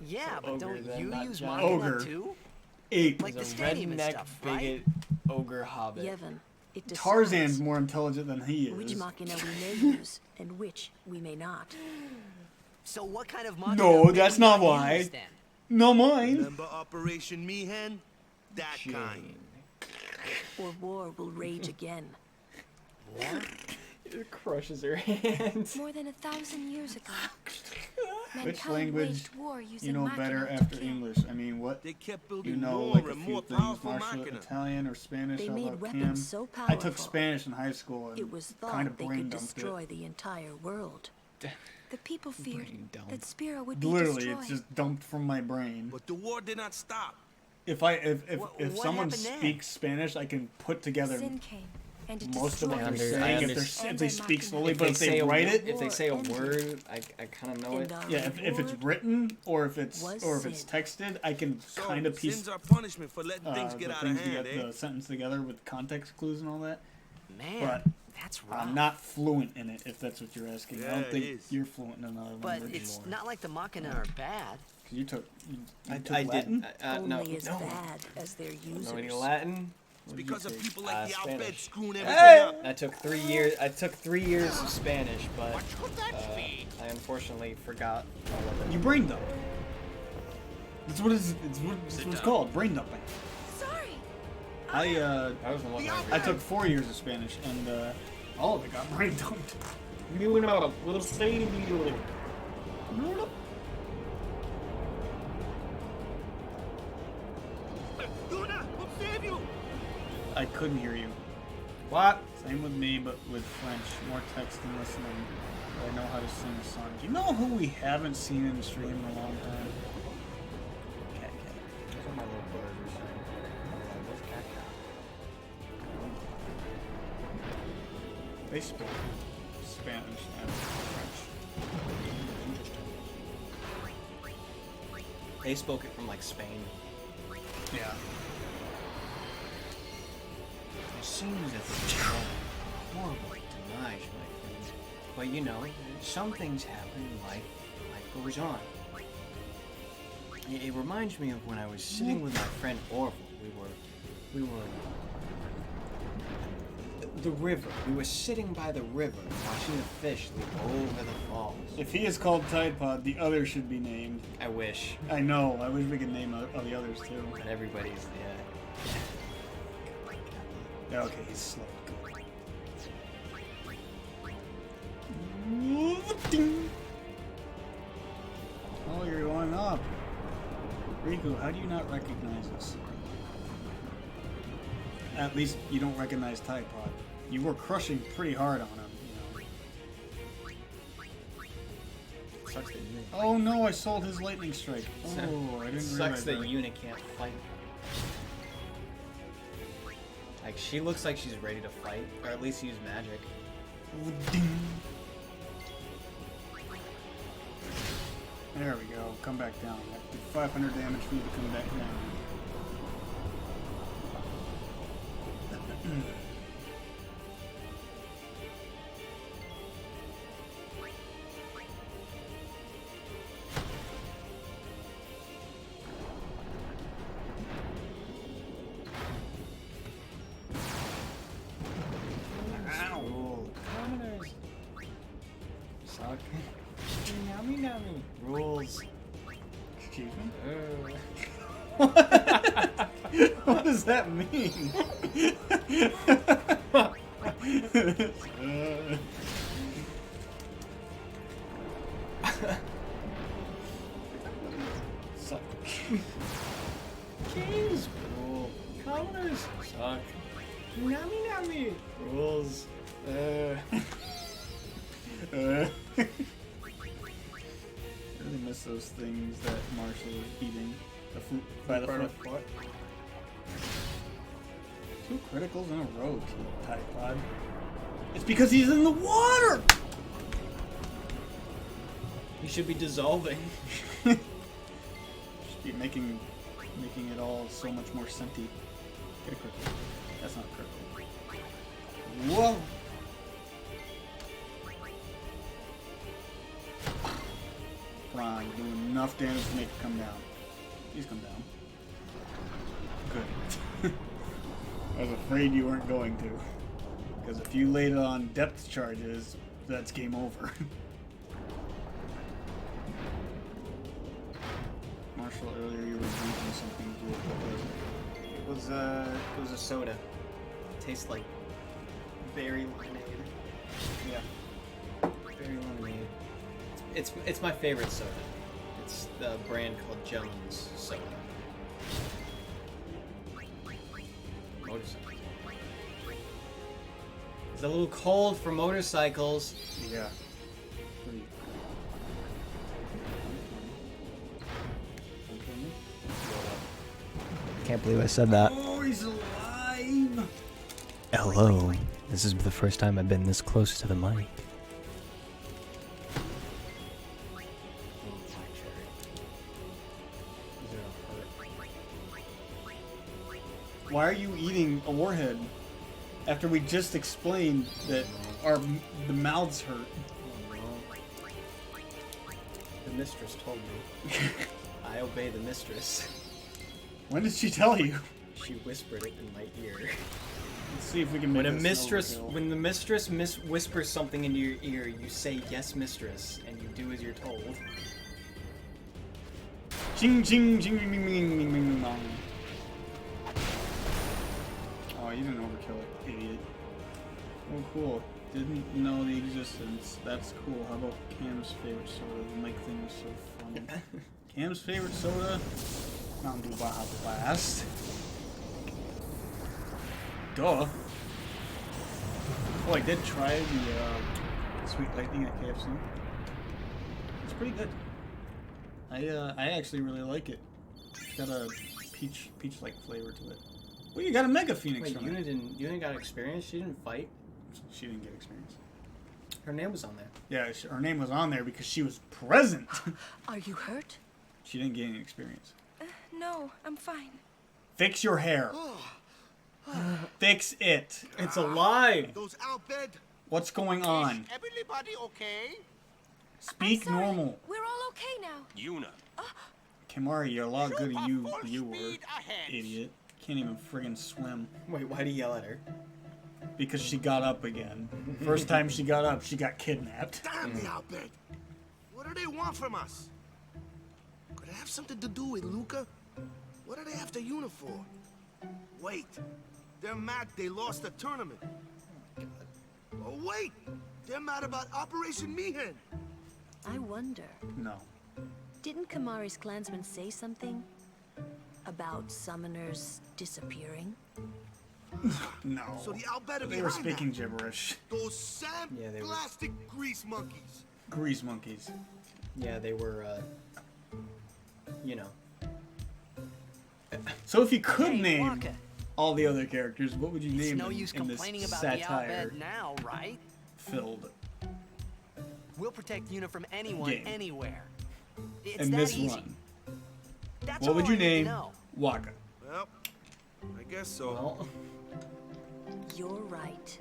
Yeah, but don't you use ogre. Machina too? Ape. Like the stadium and stuff, right? Ogre hobbit. Yevon, it decides Tarzan's more intelligent than he is. which Machina we may use and which we may not. So what kind of Machina? No, that's not why. No, mine. Remember Operation Mihen? That kind. Or war will rage again. War? It crushes her hands. More than 1,000 years ago. Which language you know better after English? I mean, what? They kept You building know, more like a and few more things. powerful Martial, Machina. Italian, or Spanish. They how made about weapons Cam? so I took powerful, Spanish in high school. And it was kind thought of they brain could dumped destroy it. the entire world. The people feared that Spira would be Literally, destroyed. it's just dumped from my brain. But the war did not stop. If someone speaks Spanish, I can put together Sin came, and it most of what they're destroyed saying us. if they speak slowly. If But if they write it, if they say a word, I kind of know it. yeah, if it's written or if it's texted, I can kind of piece Sins are punishment for letting things get out of hand, the sentence together with context clues and all that. Man, but that's rough. I'm not fluent in it, if that's what you're asking. I Yeah, don't think it is. you're fluent in another But language. it's not like the Machina are bad. You took. I Latin? didn't. Only No, as bad as their users. know any Latin? It's because of people like the Al-Bed Spanish. screwing everything up. I took 3 years. I took 3 years of Spanish, but I unfortunately forgot all of it. You brain dump. That's what it's what it's called. Brain dumping. Sorry. That was the one. I took 4 years of Spanish, and all of it got brain dumped. I couldn't hear you. What? Same with me, but with French. More text than listening. I know how to sing a song. Do you know who we haven't seen in the stream in a long time? Cat. That's what my little bird was saying. Where's Cat? They spoke Spanish and French. They spoke it from like Spain. Yeah. It seems that there's no horrible demise, my friend. But you know, some things happen in life goes on. It reminds me of when I was sitting with my friend Orville. We were the river. We were sitting by the river, watching the fish leap over the falls. If he is called Tide Pod, the other should be named. I wish. I know. I wish we could name all the others too. But everybody's Yeah, okay, he's slow. Oh, you're going up. Rikku, how do you not recognize us? At least you don't recognize Tide Pod. You were crushing pretty hard on him, you know. Sucks that you. Oh no, I sold his lightning strike. Oh, I didn't Sucks realize that Una can't fight. Like, she looks like she's ready to fight, or at least use magic. There we go. Come back down. I did 500 damage for you to come back down. Suck. Yummy nummy. Rules. Excuse me? What does that mean? Suck. Kings rule. Commoners suck. Nummy. Rules. I really miss those things that Marshall was eating. The fruit by the foot. 2 criticals in a row, Tide Pod. It's because he's in the water! He should be dissolving. Should be making it all so much more scenty. Get a critical. That's not critical. Whoa! Come on, you're doing enough damage to make it come down. Please come down. Good. I was afraid you weren't going to. Because if you laid it on depth charges, that's game over. Marshall, earlier you were drinking something blue. What was it? It was a soda. It tastes like berry lemonade. Yeah. Berry lemonade. It's my favorite soda. It's the brand called Jones Soda. Motorcycle. It's a little cold for motorcycles. Yeah. Can't believe I said that. Oh, he's alive! Hello. This is the first time I've been this close to the mic. Why are you eating a warhead? After we just explained that the mouths hurt. The mistress told me. I obey the mistress. When did she tell you? She whispered it in my ear. Let's see if we can make when the mistress whispers something into your ear, you say yes, mistress, and you do as you're told. Ching ching ching ding ding ding ding ding dong. Oh, you didn't overkill it, idiot. Oh, cool. Didn't know the existence. That's cool. How about Cam's favorite soda? The mic thing was so funny. Cam's favorite soda? Mountain Dew Baja Blast. Duh. Oh, I did try the Sweet Lightning at KFC. It's pretty good. I actually really like it. It's got a peach-like flavor to it. Well, you got a Mega Phoenix from it. Una got experience? She didn't fight? She didn't get experience. Her name was on there. Yeah, her name was on there because she was present. Are you hurt? She didn't get any experience. No, I'm fine. Fix your hair. Fix it. It's alive. Those Albed. What's going on? Is everybody okay? Speak normal. We're all okay now. Yuna. Kamari, you're a lot good at you were, idiot. Can't even friggin' swim. Wait, why'd he yell at her? Because she got up again. First time she got up, she got kidnapped. Damn the Albed. What do they want from us? Could it have something to do with Luca? What are they after Yuna for? Wait. They're mad they lost the tournament. Oh, wait. They're mad about Operation Mihen. I wonder. No. Didn't Kamari's clansmen say something about summoners disappearing? No. So the Albed They were speaking gibberish. Those sand plastic grease monkeys. Grease monkeys. Yeah, they were, you know. So if you could name all the other characters, what would you name no them use in complaining this about satire the Albed now, right? filled We'll protect Yuna from anyone, game? anywhere. It's In that this easy. one, That's what all would I you need to name know. Waka? Well, I guess so. Well, You're right.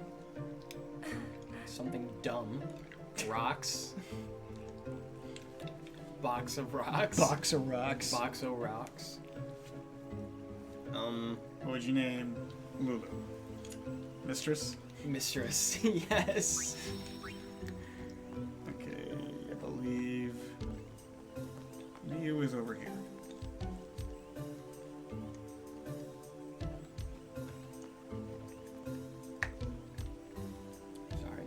something dumb. Rocks. Box of rocks. Box of rocks. Box of rocks. What would you name Lulu? Mistress? Mistress, yes. Okay, I believe Miu is over here. Sorry.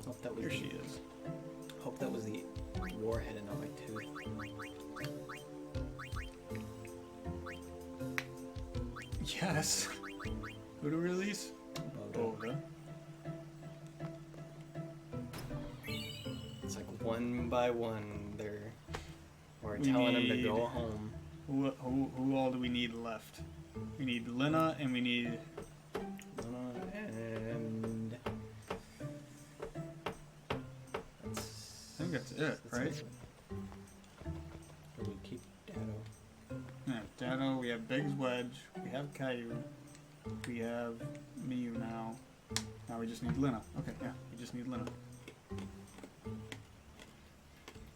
Hope that was Here she is. Hope that was the warhead and not my tooth. Yes. Who to release? Boga. It's like one by one, we're telling them to go home. Who all do we need left? We need Lena and we need And I think that's it, right? Or we keep Dado. Yeah, Dado, we have Biggs Wedge, we We have Caillou. We have Miyu now. Now we just need Lina. Okay, yeah, we just need Lina.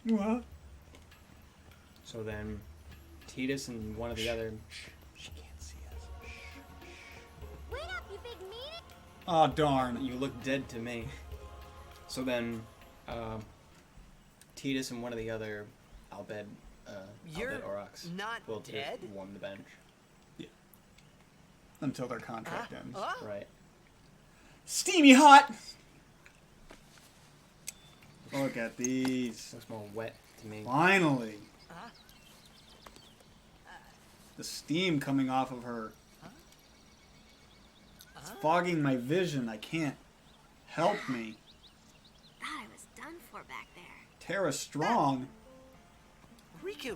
What? So then, Tidus and one of the other. She can't see us. Wait up, you big meanie! Oh darn! You look dead to me. So then, Tidus and one of the other Albed Aurochs will dead? warm the bench. Yeah. Until their contract ends. Right. Steamy hot! Look at these. Looks more wet to me. Finally! The steam coming off of her. It's fogging my vision. I can't. Help me. Thought I was done for back there. Tara Strong. Rikku.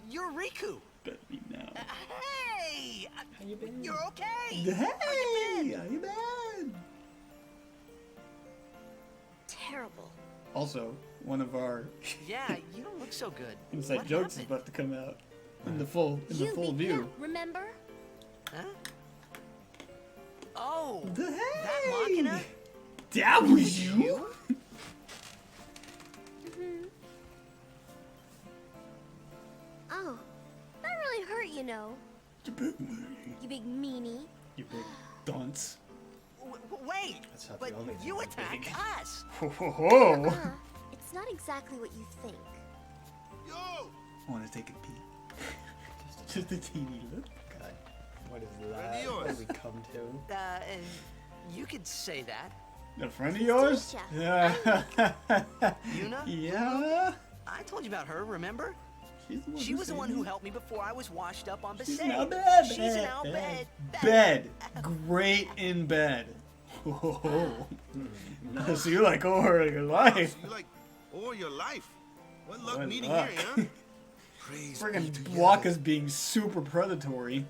You're Rikku. Bet me now. Hey! How you been? You're okay. Hey! How you been? Terrible. Also, one of our Yeah, you don't look so good. inside jokes is about to come out in the full view. Remember? Huh? Oh, Hey! that Machina? That was you? Oh, that really hurt, you know. You big meanie. You big meanie. You big dunce. Wait, That's not but the only you thing attacked big. us. Ho ho ho! It's not exactly what you think. Yo! I want to take a peek. Just a teeny look. God, what is Friend that? of yours. What did we come to? And you could say that. A friend of yours? Yeah. Yuna? Yeah. I told you about her, remember? She was the one who helped me before I was washed up on She's Besaid. now bed. She's an Albed. Bed. Great in bed. Oh. So you like over your life. You like all your life. What luck What meeting luck. here, huh? Praise be Friggin' to Blanca's being super predatory.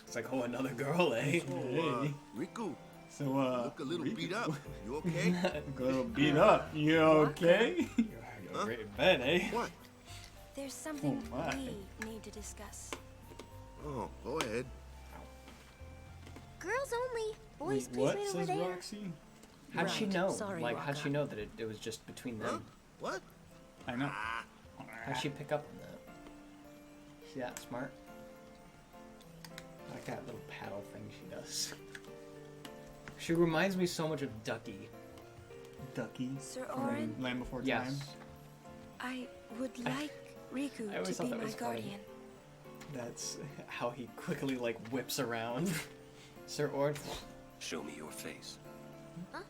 It's like, oh, another girl, eh? Yahweh. Rikku, So, look a little beat up. You okay? Look a little beat up. You okay? You're great in bed, eh? What? There's something my. we need to discuss. Oh, go ahead. Girls only. Boys, please What wait over says there. Roxy? How'd she Right. know? Sorry, Like, how'd Rocka. she know that it was just between them? Huh? What? I know. How'd she pick up on that? She that smart? I like that little paddle thing she does. She reminds me so much of Ducky. Ducky Sir from Orin? Land Before Yes. Time. I would like Rikku I always to thought be that my was funny. guardian. That's how he quickly, like, whips around. Sir Ord. Show me your face. Huh?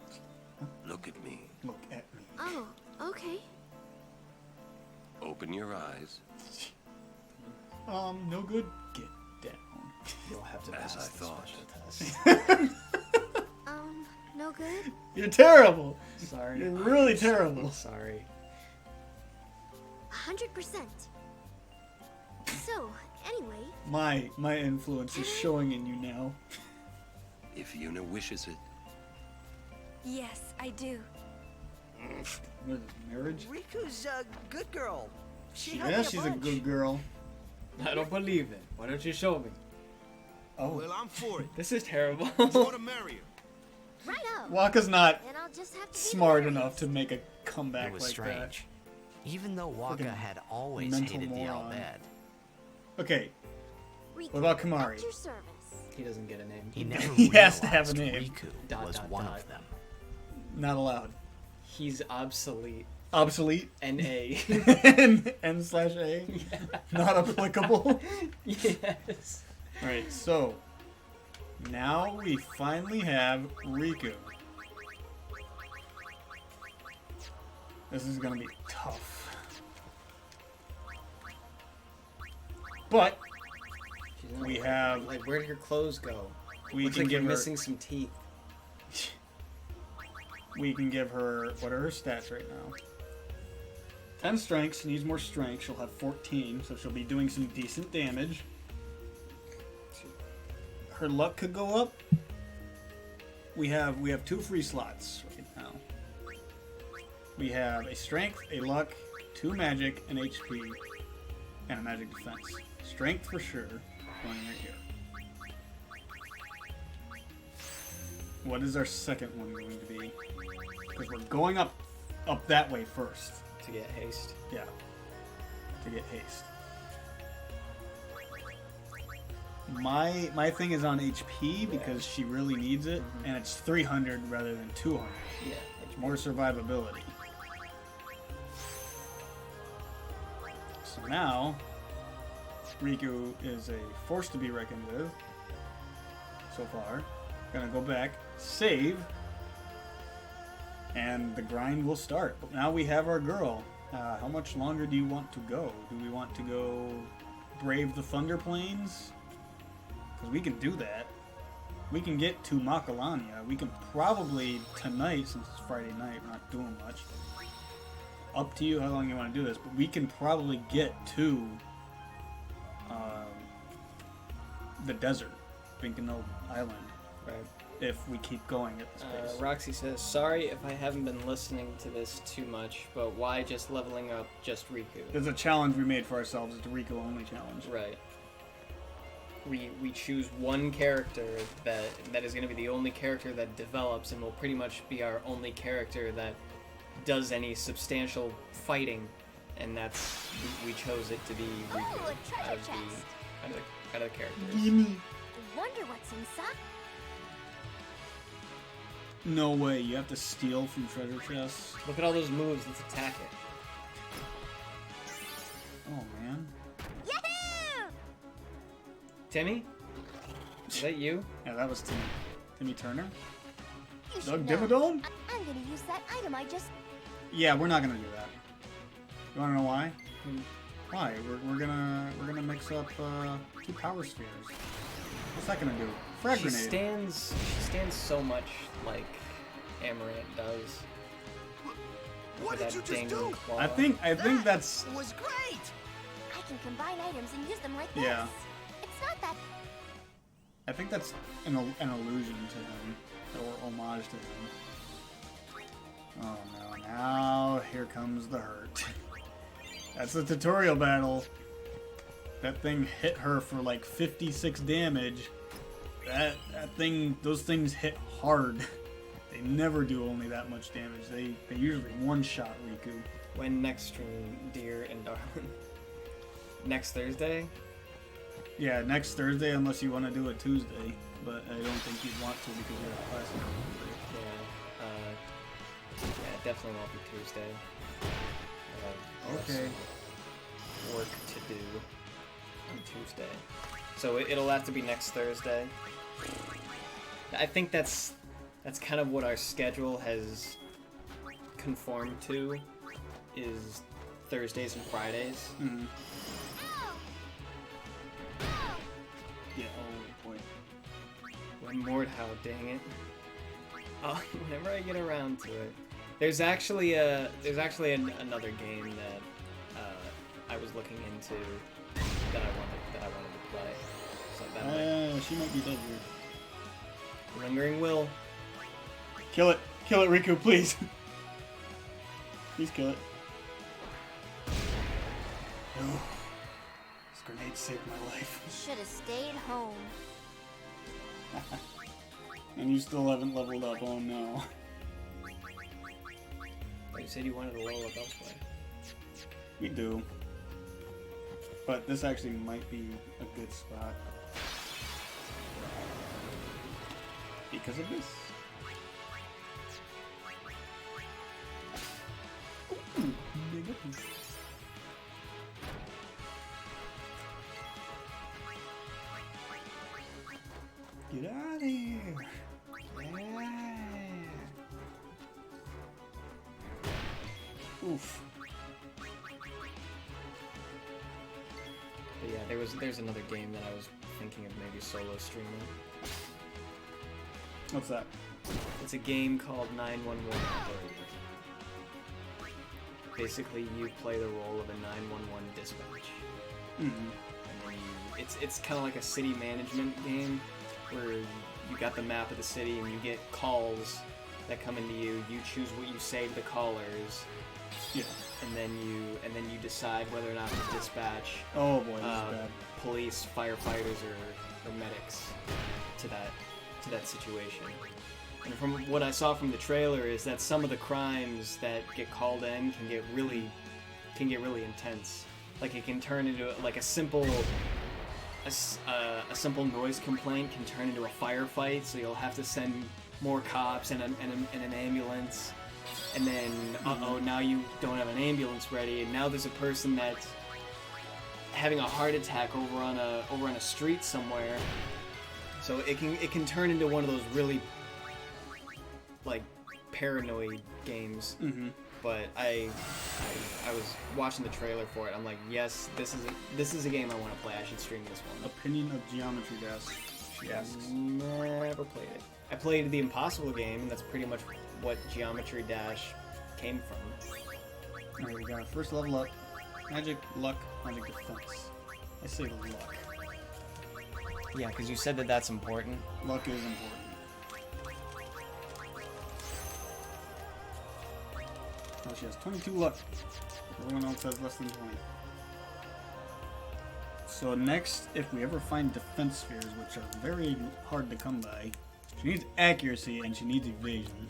Look at me. Look at me. Oh, okay. Open your eyes. No good. Get down. You'll have to As pass I the thought. special test. No good? You're terrible. Sorry. You're really terrible. Sorry. 100%. So, anyway, My influence is showing in you now. If Yuna wishes it. yes, I do. What is it, marriage? Riku's a good girl. She helped Yeah, me she's a bunch. good girl. I don't believe it. Why don't you show me? Oh, Well, I'm for it. This is terrible. More to marry her. Right up. Waka's not And I'll just have to be smart the enough to make a comeback It was like strange. Even though Waka Friggin' had always mental hated the moron. Albed, that. Okay, Rikku, what about at Kamari? your service. He doesn't get a name. he never He has to have a realized name. Rikku was one of them. Not allowed. He's obsolete. Obsolete. N.A. N/A. Not applicable. Yes. Alright, so now we finally have Rikku. This is gonna be tough. But we have Like, where did your clothes go? we Looks can like you're give her missing some teeth. we can give her what are her stats right now? 10 strength, she needs more strength, she'll have 14, so she'll be doing some decent damage. Her luck could go up. We have 2 free slots right now. We have a strength, a luck, 2 magic, an HP, and a magic defense. Strength for sure. going right here. What is our second one going to be? Because we're going up that way first. To get haste. Yeah. To get haste. My thing is on HP because she really needs it, and it's 300 rather than 200. Yeah. It's more survivability. So now, Rikku is a force to be reckoned with. So far. Gonna go back, save, and the grind will start. But now we have our girl. How much longer do you want to go? Do we want to go brave the Thunder Plains? Because we can do that. We can get to Makalania. We can probably, tonight, since it's Friday night, we're not doing much. Up to you how long you want to do this, but we can probably get to the desert, Binkano Island. Right. If we keep going at this pace. Roxy says, sorry if I haven't been listening to this too much, but why just leveling up just Rikku? There's a challenge we made for ourselves. It's a Rikku only challenge. Right. We choose one character that is going to be the only character that develops and will pretty much be our only character that does any substantial fighting, and that's we chose it to be Rikku out of the characters. I wonder what's inside. No way, you have to steal from treasure chests. Look at all those moves, let's attack it. Oh man. Yahoo! Timmy? Is that you? Yeah, that was Timmy. Timmy Turner? You Doug should know. Dimmadome? I'm gonna use that item I just... Yeah, we're not gonna do that. You wanna know why? Why? We're gonna mix up 2 power spheres. What's that gonna do? Frag She grenade. stands so much like Amaranth does. What did you just do? Claw. I think that's. Was great. I can combine items and use them like this. Yeah. It's not that... I think that's an allusion to him, or homage to him. Oh no! Now here comes the hurt. That's the tutorial battle. That thing hit her for like 56 damage. Those things hit hard. They never do only that much damage. They usually one-shot Rikku. When next stream, dear and darling? Next Thursday? Yeah, next Thursday, unless you want to do it Tuesday. But I don't think you'd want to because you have class on Tuesday. Yeah, it definitely won't be Tuesday. Okay. Work to do on Tuesday. So it'll have to be next Thursday. I think that's kind of what our schedule has conformed to, is Thursdays and Fridays. Mm-hmm. Yeah, oh boy. One more how, dang it. Oh, whenever I get around to it. There's actually another game that I was looking into that I wanted to play. So that she might be dead here. Lingering Will. Kill it, Rikku, please. Please kill it. No, this grenade saved my life. Should have stayed home. And you still haven't leveled up. Oh no. You said you wanted to level up elsewhere. We do. But this actually might be a good spot. Because of this. Ooh, big up. Get out of here. Yeah. Oof. But yeah, there's another game that I was thinking of maybe solo streaming. What's that? It's a game called 911 Operator. Basically, you play the role of a 911 dispatch. Mm-hmm. And then it's kind of like a city management game where you got the map of the city and you get calls that come into you. You choose what you say to the callers. Yeah. And then you decide whether or not to dispatch. Oh boy, this is bad. police, firefighters, or medics to that situation. And from what I saw from the trailer is that some of the crimes that get called in can get really intense. Like it can turn into like a simple noise complaint can turn into a firefight, so you'll have to send more cops and an ambulance. And then, now you don't have an ambulance ready, and now there's a person that's having a heart attack over on a street somewhere. So it can turn into one of those really like paranoid games. Mm-hmm. But I was watching the trailer for it. I'm like, yes, this is a game I want to play. I should stream this one. Opinion of Geometry Dash. She asks. Never played it. I played the Impossible game, and that's pretty much what Geometry Dash came from. Alright, we got our first level up. Magic, luck, magic defense. I say luck. Yeah, because you said that that's important. Luck is important. Oh, she has 22 luck. Everyone else has less than 20. So next, if we ever find defense spheres, which are very hard to come by, she needs accuracy and she needs evasion,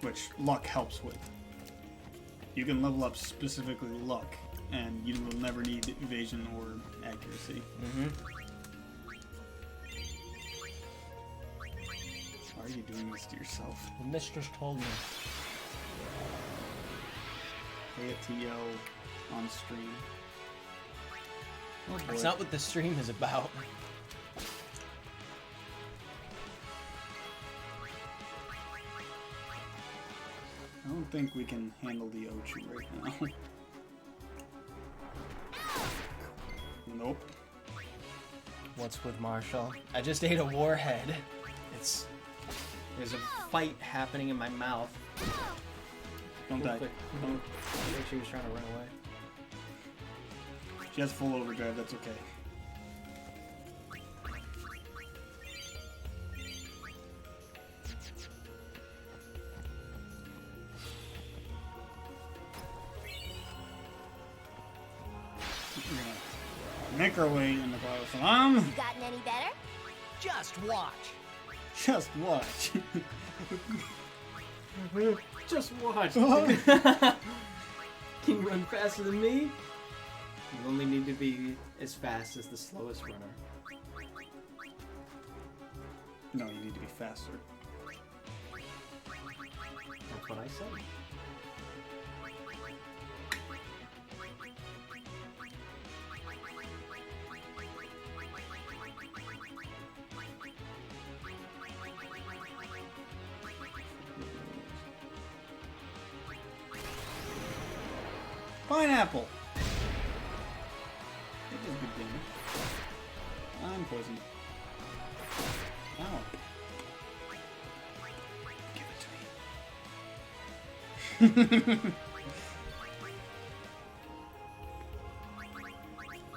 which luck helps with. You can level up specifically luck, and you will never need evasion or accuracy. Mm-hmm. Why are you doing this to yourself? The mistress told me. Play a TO on stream. Oh, that's not what the stream is about. I don't think we can handle the Ochu right now. Nope. What's with Marshall? I just ate a warhead. There's a fight happening in my mouth. Don't die. I think she was trying to run away. She has full overdrive, that's okay. Make our way in the Bottle Salam. You gotten any better? Just watch. Just watch. Just watch. Can you run faster than me? You only need to be as fast as the slowest runner. No, you need to be faster. That's what I said. Pineapple! That does good damage. I'm poisoned. Ow. Give it to me.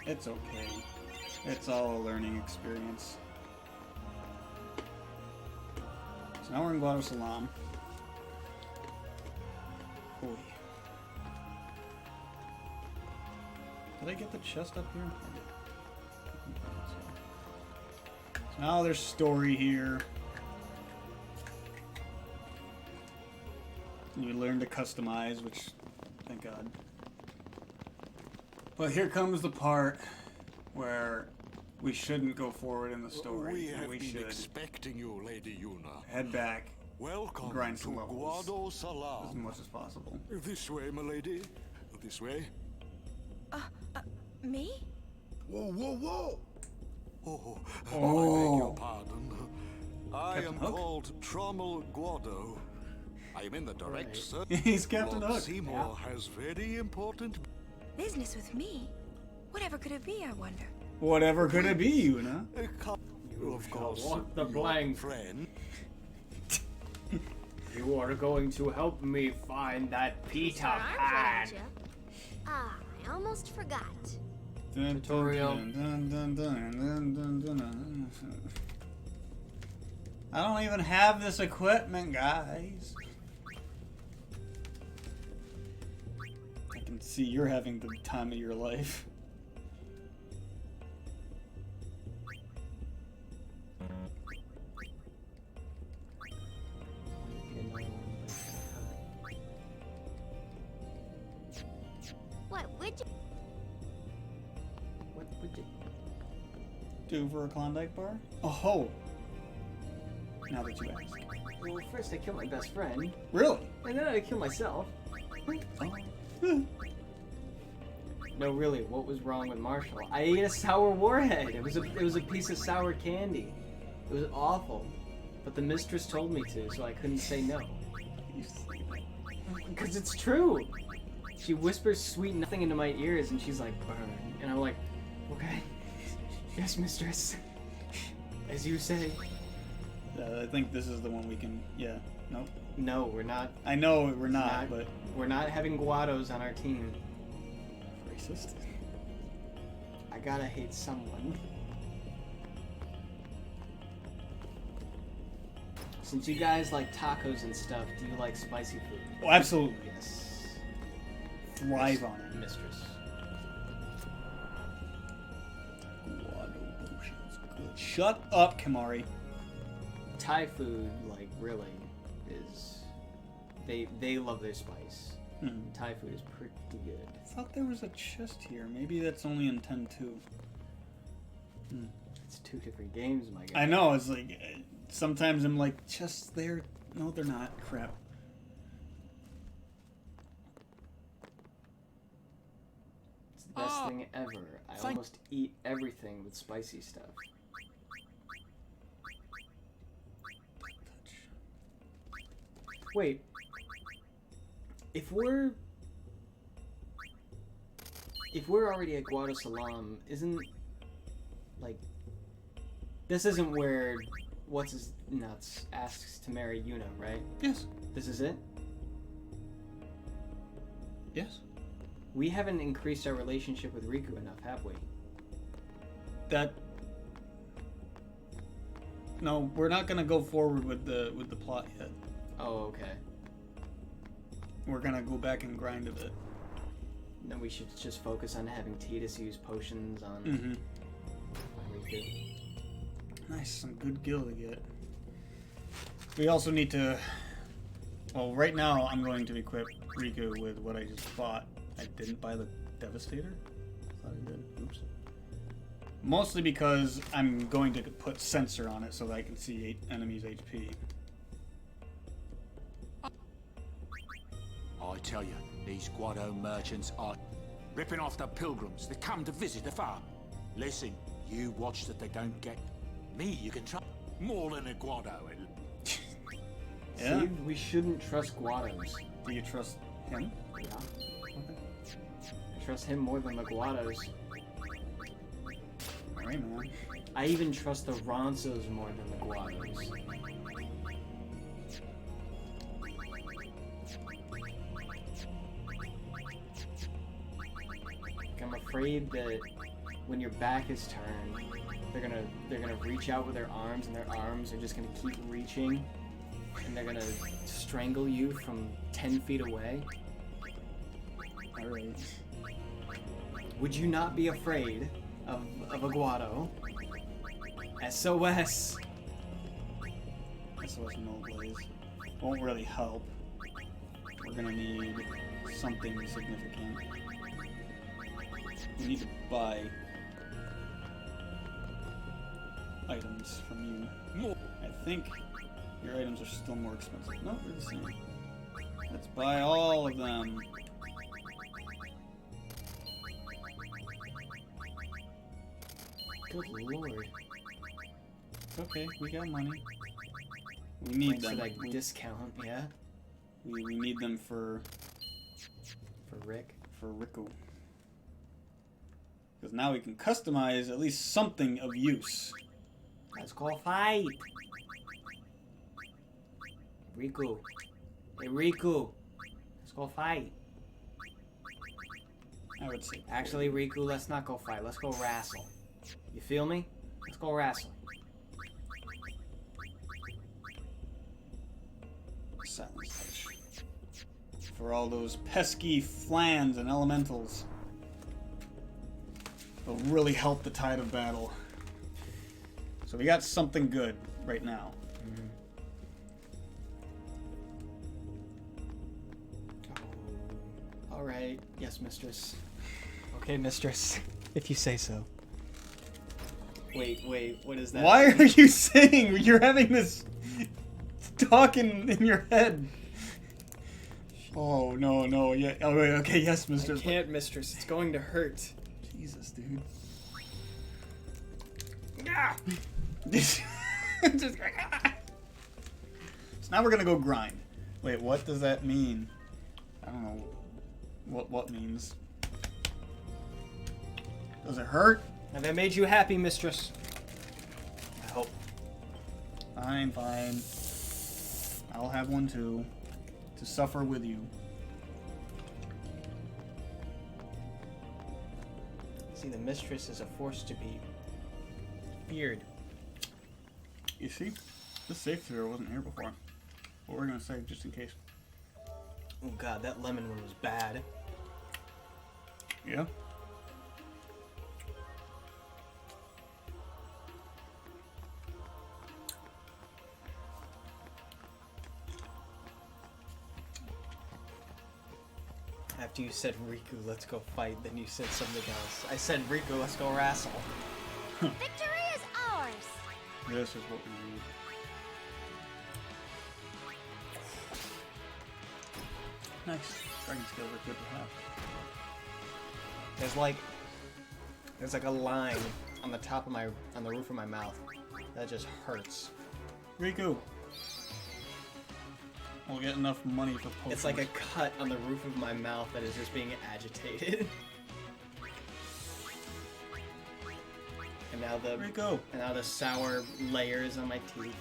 It's okay. It's all a learning experience. So now we're in Guado Salam. Boy. Did I get the chest up here? I did. So now there's story here. You learn to customize, which, thank God. But here comes the part where we shouldn't go forward in the story. We have we been should expecting you, Lady Yuna. head back. Welcome grind to some levels Guado Salam. as much as possible. This way, my lady. This way. Me? Whoa, whoa, whoa! Oh, I Oh. beg your pardon. I Captain am Hook? called Trommel Guado. I am in the direct service. He's Captain Lord Hook. Seymour has very important. Business with me? Whatever could it be, I wonder? Whatever could it be, Yuna? Of course, walk the your plank. friend. You are going to help me find that Peter Pan. Ah, I almost forgot. Tutorial. I don't even have this equipment, guys. I can see you're having the time of your life. What'd you... What would you do for a Klondike bar? Oh, now that you ask. Well, first I killed my best friend. Really? And then I killed myself. No, really, what was wrong with Marshall? I ate a sour warhead. It was a piece of sour candy. It was awful. But the mistress told me to, so I couldn't say no. Because it's true. She whispers sweet nothing into my ears, and she's like, burn. And I'm like, okay. Yes, mistress. As you say. I think this is the one we can... Yeah. Nope. No, we're not. I know we're not, but... We're not having Guados on our team. Racist. I gotta hate someone. Since you guys like tacos and stuff, do you like spicy food? Oh, absolutely. Yes. Thrive on it. Mistress. Guado potions. Good. Shut up, Kamari. Thai food, like, really, is... They love their spice. Thai food is pretty good. I thought there was a chest here. Maybe that's only in 10-2. It's 2 different games, my guy. I know, it's like... Sometimes I'm like, chests there. No, they're not. Crap. It's the best thing ever. I almost eat everything with spicy stuff. Wait. If we're already at Guado Salam, isn't, like, this isn't where what's his nuts asks to marry Yuna, right? Yes. This is it? Yes. We haven't increased our relationship with Rikku enough, have we? No, we're not gonna go forward with the plot yet. Oh, okay. We're gonna go back and grind a bit. Then we should just focus on having Tidus use potions on Rikku. Nice, some good gil to get. We also need to... Well, right now I'm going to equip Rikku with what I just bought. I didn't buy the Devastator? I thought I did. Oops. Mostly because I'm going to put sensor on it so that I can see enemies' HP. I tell you, these Guado merchants are ripping off the pilgrims that come to visit the farm. Listen, you watch that they don't get me. You can trust more than a Guado. Yeah? See, we shouldn't trust Guados. Do you trust him? Yeah. Okay. I trust him more than the Guados. Alright, man. I even trust the Ronsos more than the Guados. I'm afraid that when your back is turned, they're gonna reach out with their arms, and their arms are just gonna keep reaching, and they're gonna strangle you from 10 feet away. Alright. Would you not be afraid of a Guado? SOS! SOS no blaze. Won't really help. We're gonna need something significant. We need to buy items from you. More. I think your items are still more expensive. No, they're the same. Let's buy all of them. Good lord. It's okay, we got money. We need them. Like discount, yeah? We need them for Rick? For Rikku. Because now we can customize at least something of use. Let's go fight! Rikku. Hey, Rikku. Let's go fight. I would say. Actually, Rikku, let's not go fight. Let's go wrestle. You feel me? Let's go wrestle. Silence touch. For all those pesky flans and elementals. It'll really help the tide of battle. So we got something good right now. Alright. Yes, mistress. Okay, mistress. If you say so. Wait, what is that? Why are you saying you're having this talk in your head? Oh, no, yeah. Oh, wait, okay, yes, mistress. I can't, mistress. It's going to hurt. Jesus, dude. So now we're gonna go grind. Wait, what does that mean? I don't know what means. Does it hurt? Have I made you happy, mistress? I hope. Fine. I'll have one too. To suffer with you. See, the mistress is a force to be feared. You see? This safe zero wasn't here before. What we're gonna save just in case. Oh god, that lemon one was bad. Yeah? After you said Rikku, let's go fight, then you said something else. I said Rikku, let's go wrestle. Victory is ours! This is what we need. Nice. Dragon skills are good to have. There's like a line on the top of on the roof of my mouth that just hurts. Rikku! We'll get enough money for potions. It's like a cut on the roof of my mouth that is just being agitated. And now the sour layers on my teeth.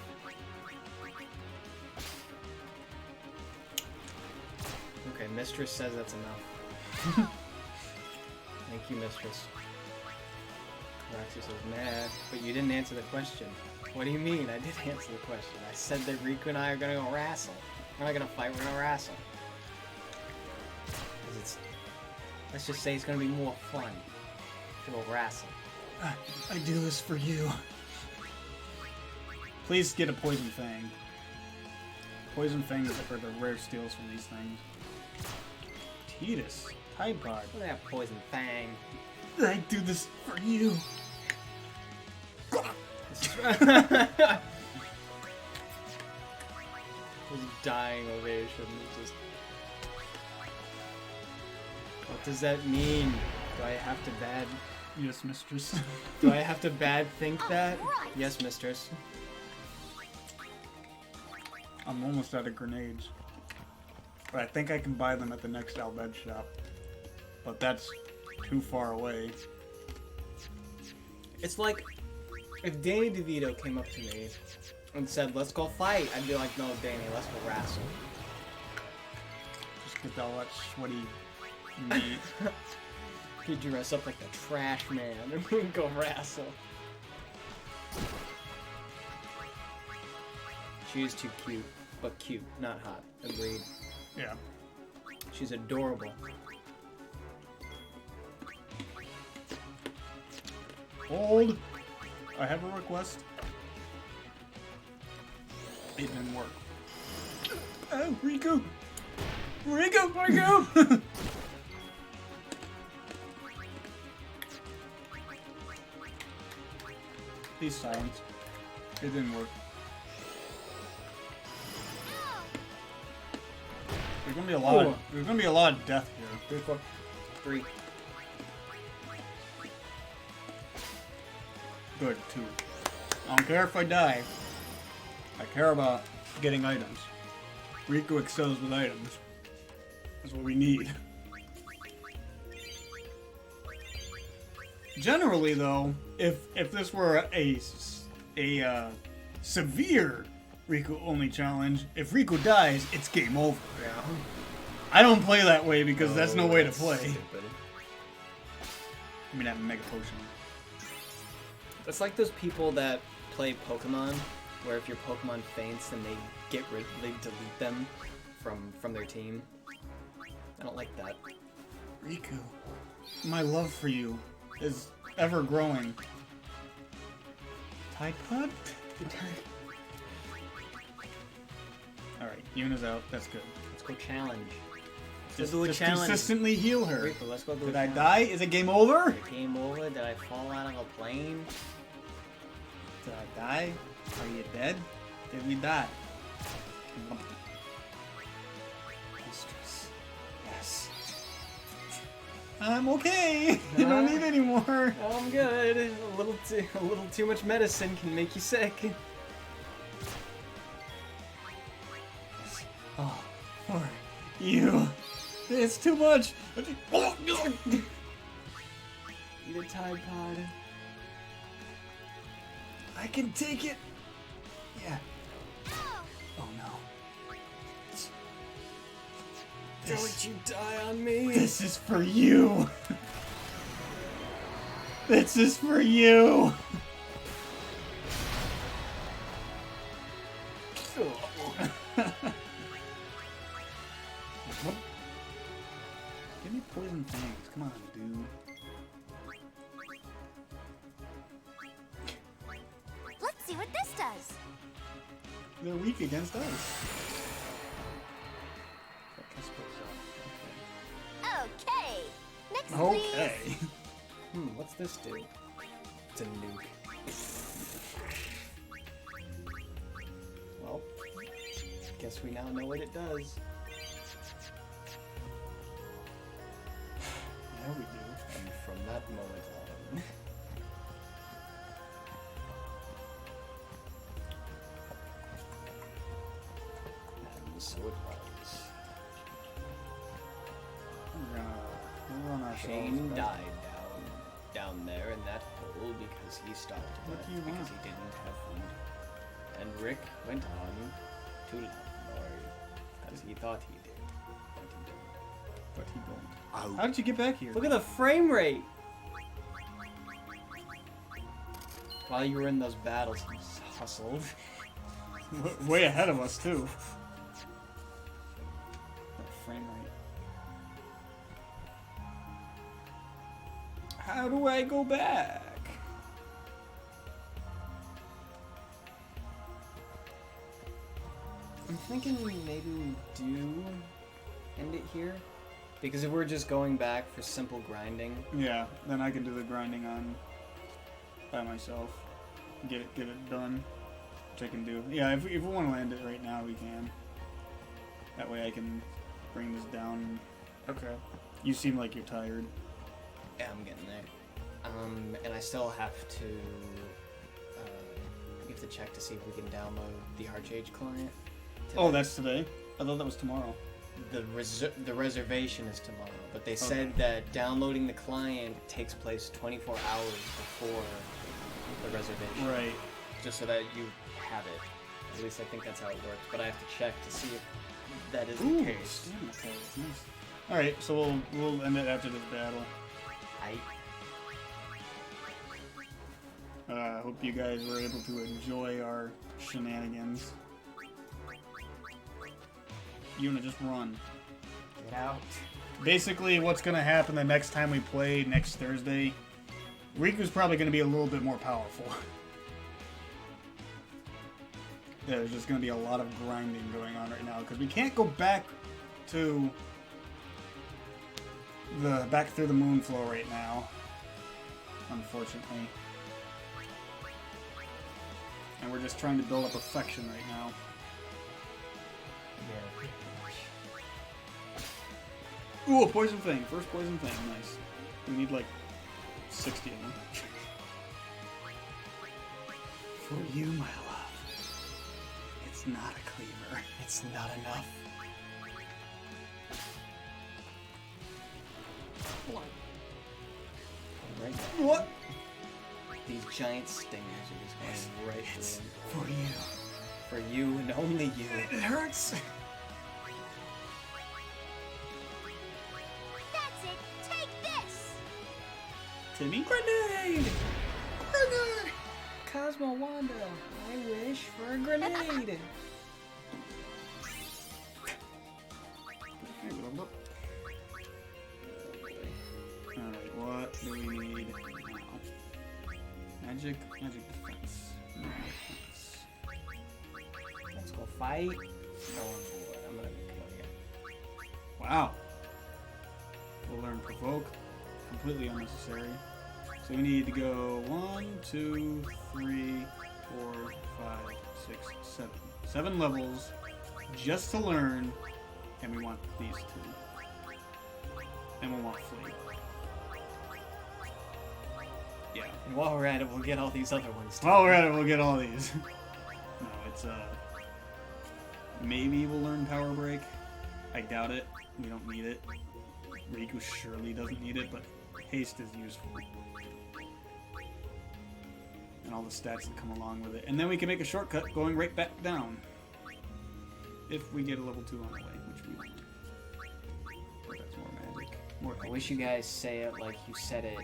Okay, mistress says that's enough. Thank you, mistress. Roxy says, nah, but you didn't answer the question. What do you mean? I did answer the question. I said that Rikku and I are gonna go wrestle. We're not gonna fight, we're gonna wrestle. Let's just say it's gonna be more fun to go wrestle. I do this for you. Please get a Poison Fang. Poison Fangs are the rare steals from these things. Tidus. Tide Pod. Look at that Poison Fang. I do this for you. His dying ovation. Just... What does that mean? Do I have to bad... Yes, mistress. Do I have to bad think that? Right. Yes, mistress. I'm almost out of grenades. But I think I can buy them at the next Al Bhed shop. But that's too far away. It's like if Danny DeVito came up to me and said, let's go fight, I'd be like, no, Danny, let's go wrestle. Just get all that sweaty meat. Could dress up like the trash man and we can go wrestle. She is too cute, but cute, not hot. Agreed. Yeah. She's adorable. Hold! I have a request. It didn't work. Oh, Rikku! Rikku! Please silence. It didn't work. There's gonna be a lot. There's gonna be a lot of death here. 3. Good, 2. I don't care if I die. I care about getting items. Rikku excels with items. That's what we need. Generally, though, if this were a severe Rikku only challenge, if Rikku dies, it's game over. Yeah. I don't play that way because that's no way to play. Stupid. I mean, I have a Mega Potion. It's like those people that play Pokemon, where if your Pokemon faints, then they delete them from their team. I don't like that. Rikku, my love for you is ever growing. Tide Pod? Alright, Yuna's out. That's good. Let's go challenge. Just do a challenge. Consistently heal her. Rikku, let's go do Did a I challenge. die? Is it game over? Is it game over? Did I fall out of a plane? Did I die? Are you dead? Did we die? Mistress. Yes. I'm okay. You don't need any more. I'm good. A little too much medicine can make you sick. Oh, for you. It's too much. Eat a Tide Pod. I can take it. Yeah. Oh no. Don't you die on me. This is for you. This is for you. Give me poison fangs. Come on, dude. Let's see what this does. They're weak against us. Okay. Next, Okay. please. What's this do? It's a nuke. Well, guess we now know what it does. Yeah, we do. And from that moment on. And so it was. We're on our Shane died down there in that hole because he stopped to What death do you because want? he didn't have food. And Rick went on to love Lori because he thought he did, but he didn't. But he don't. How did you get back here? Look at the frame rate! While you were in those battles, you just hustled. Way ahead of us, too. That frame rate. How do I go back? I'm thinking maybe we do end it here. Because if we're just going back for simple grinding... Yeah, then I can do the grinding on by myself. Get it done. Which I can do. Yeah, if we want to end it right now, we can. That way I can bring this down. Okay. You seem like you're tired. Yeah, I'm getting there. And I still have to... we have to check to see if we can download the Archage client. Today. Oh, that's today? I thought that was tomorrow. The reservation is tomorrow, but they said that downloading the client takes place 24 hours before the reservation. Right. Just so that you have it. At least I think that's how it works, but I have to check to see if that is the case. Nice. Alright, so we'll end it after this battle. I hope you guys were able to enjoy our shenanigans. Yuna, just run. Get out. Basically, what's going to happen the next time we play next Thursday, Riku's probably going to be a little bit more powerful. Yeah, there's just going to be a lot of grinding going on right now, because we can't go back to back through the moon flow right now, unfortunately. And we're just trying to build up affection right now. Yeah. Ooh, a poison thing. First poison thing. Nice. We need like 60 of them. For you, my love. It's not a cleaver. It's not enough. Right there. What? These giant stingers are just going right It's through for you. him. For you and only you. It hurts. That's it. Take this. Timmy? Grenade! Grenade! Cosmo Wanda, I wish for a grenade. Alright, what do we need now? Magic defense. Let's go fight. Oh boy, I'm gonna kill you. Wow. to learn Provoke. Completely unnecessary. So we need to go 1, 2, 3, 4, 5, 6, 7. 7 levels just to learn, and we want these 2. And we want Flee. Yeah. And while we're at it, we'll get all these other ones too. While we're at it, we'll get all these. No, it's maybe we'll learn Power Break. I doubt it. We don't need it. Rikku surely doesn't need it, but haste is useful. And all the stats that come along with it. And then we can make a shortcut going right back down. If we get a level 2 on the way, which we won't. But that's more magic. I wish you guys say it like you said it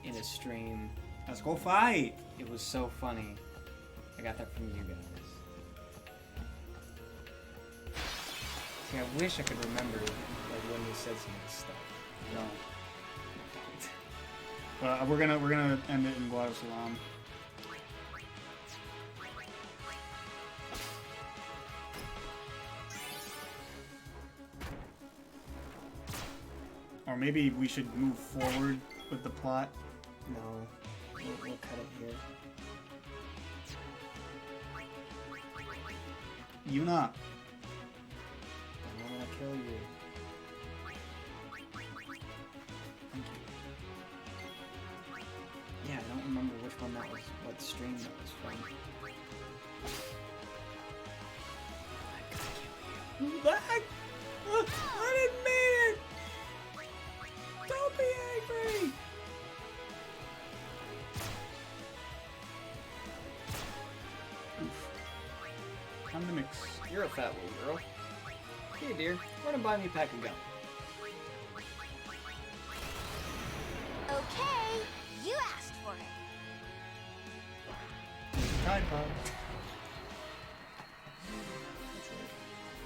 in a stream. Let's go fight! It was so funny. I got that from you guys. See, I wish I could remember like when you said some of this stuff. No. We're gonna end it in Guadalsalam. Or maybe we should move forward with the plot. No. We'll cut it here. Yuna. I'm gonna kill you. Thank you. Yeah, I don't remember which one that was, what stream that was from. Back! I didn't mean it! Don't be angry! Oof. Time to mix. You're a fat little girl. Hey dear, why don't buy me a pack of gum? Okay, you asked for it. Tide Pod.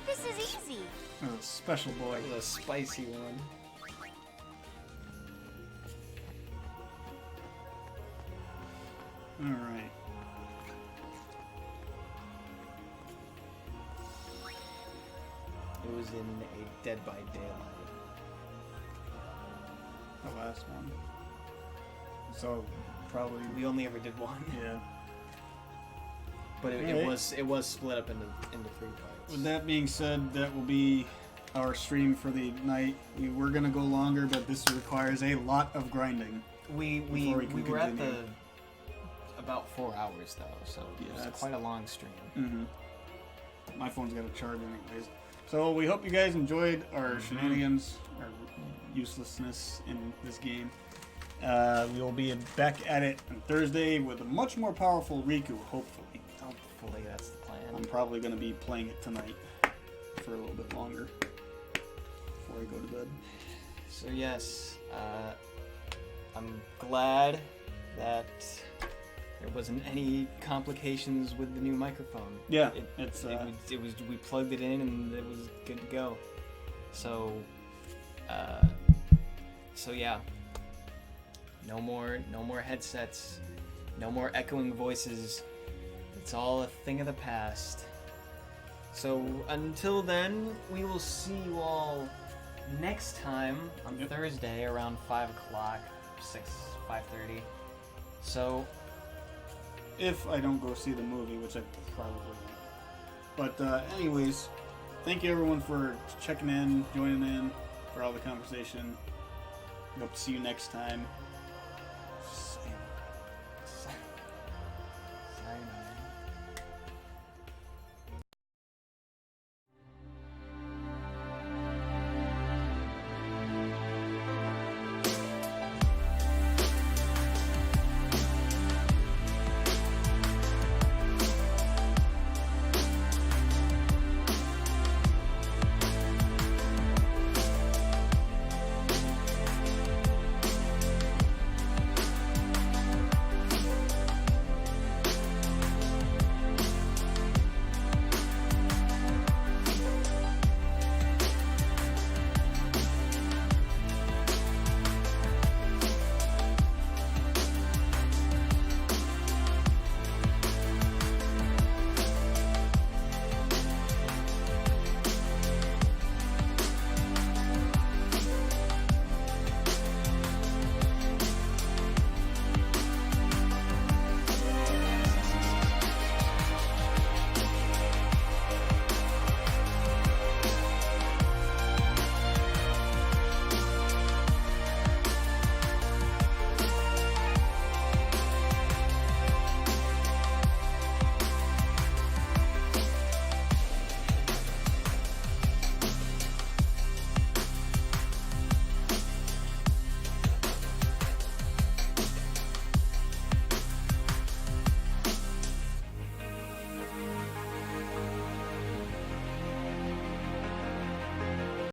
This is easy. Oh, special boy. The spicy one. Alright. It was in a Dead by Daylight. The last one. So, probably... We only ever did one. Yeah. But it was split up into 3 parts. With that being said, that will be our stream for the night. We were gonna go longer, but this requires a lot of grinding. We were at the about 4 hours though, so yeah, it was quite a long stream. Mm-hmm. My phone's got a charge anyways. So we hope you guys enjoyed our shenanigans, our uselessness in this game. We will be back at it on Thursday with a much more powerful Rikku, hopefully. Hopefully that's the plan. I'm probably going to be playing it tonight for a little bit longer before I go to bed. So yes, I'm glad that there wasn't any complications with the new microphone. Yeah, it was we plugged it in and it was good to go. So yeah, no more headsets, no more echoing voices. It's all a thing of the past. So until then, we will see you all next time on Thursday around 5 o'clock, 5:30. So, if I don't go see the movie, which I probably won't. But anyways, thank you everyone for checking in, joining in, for all the conversation. Hope to see you next time.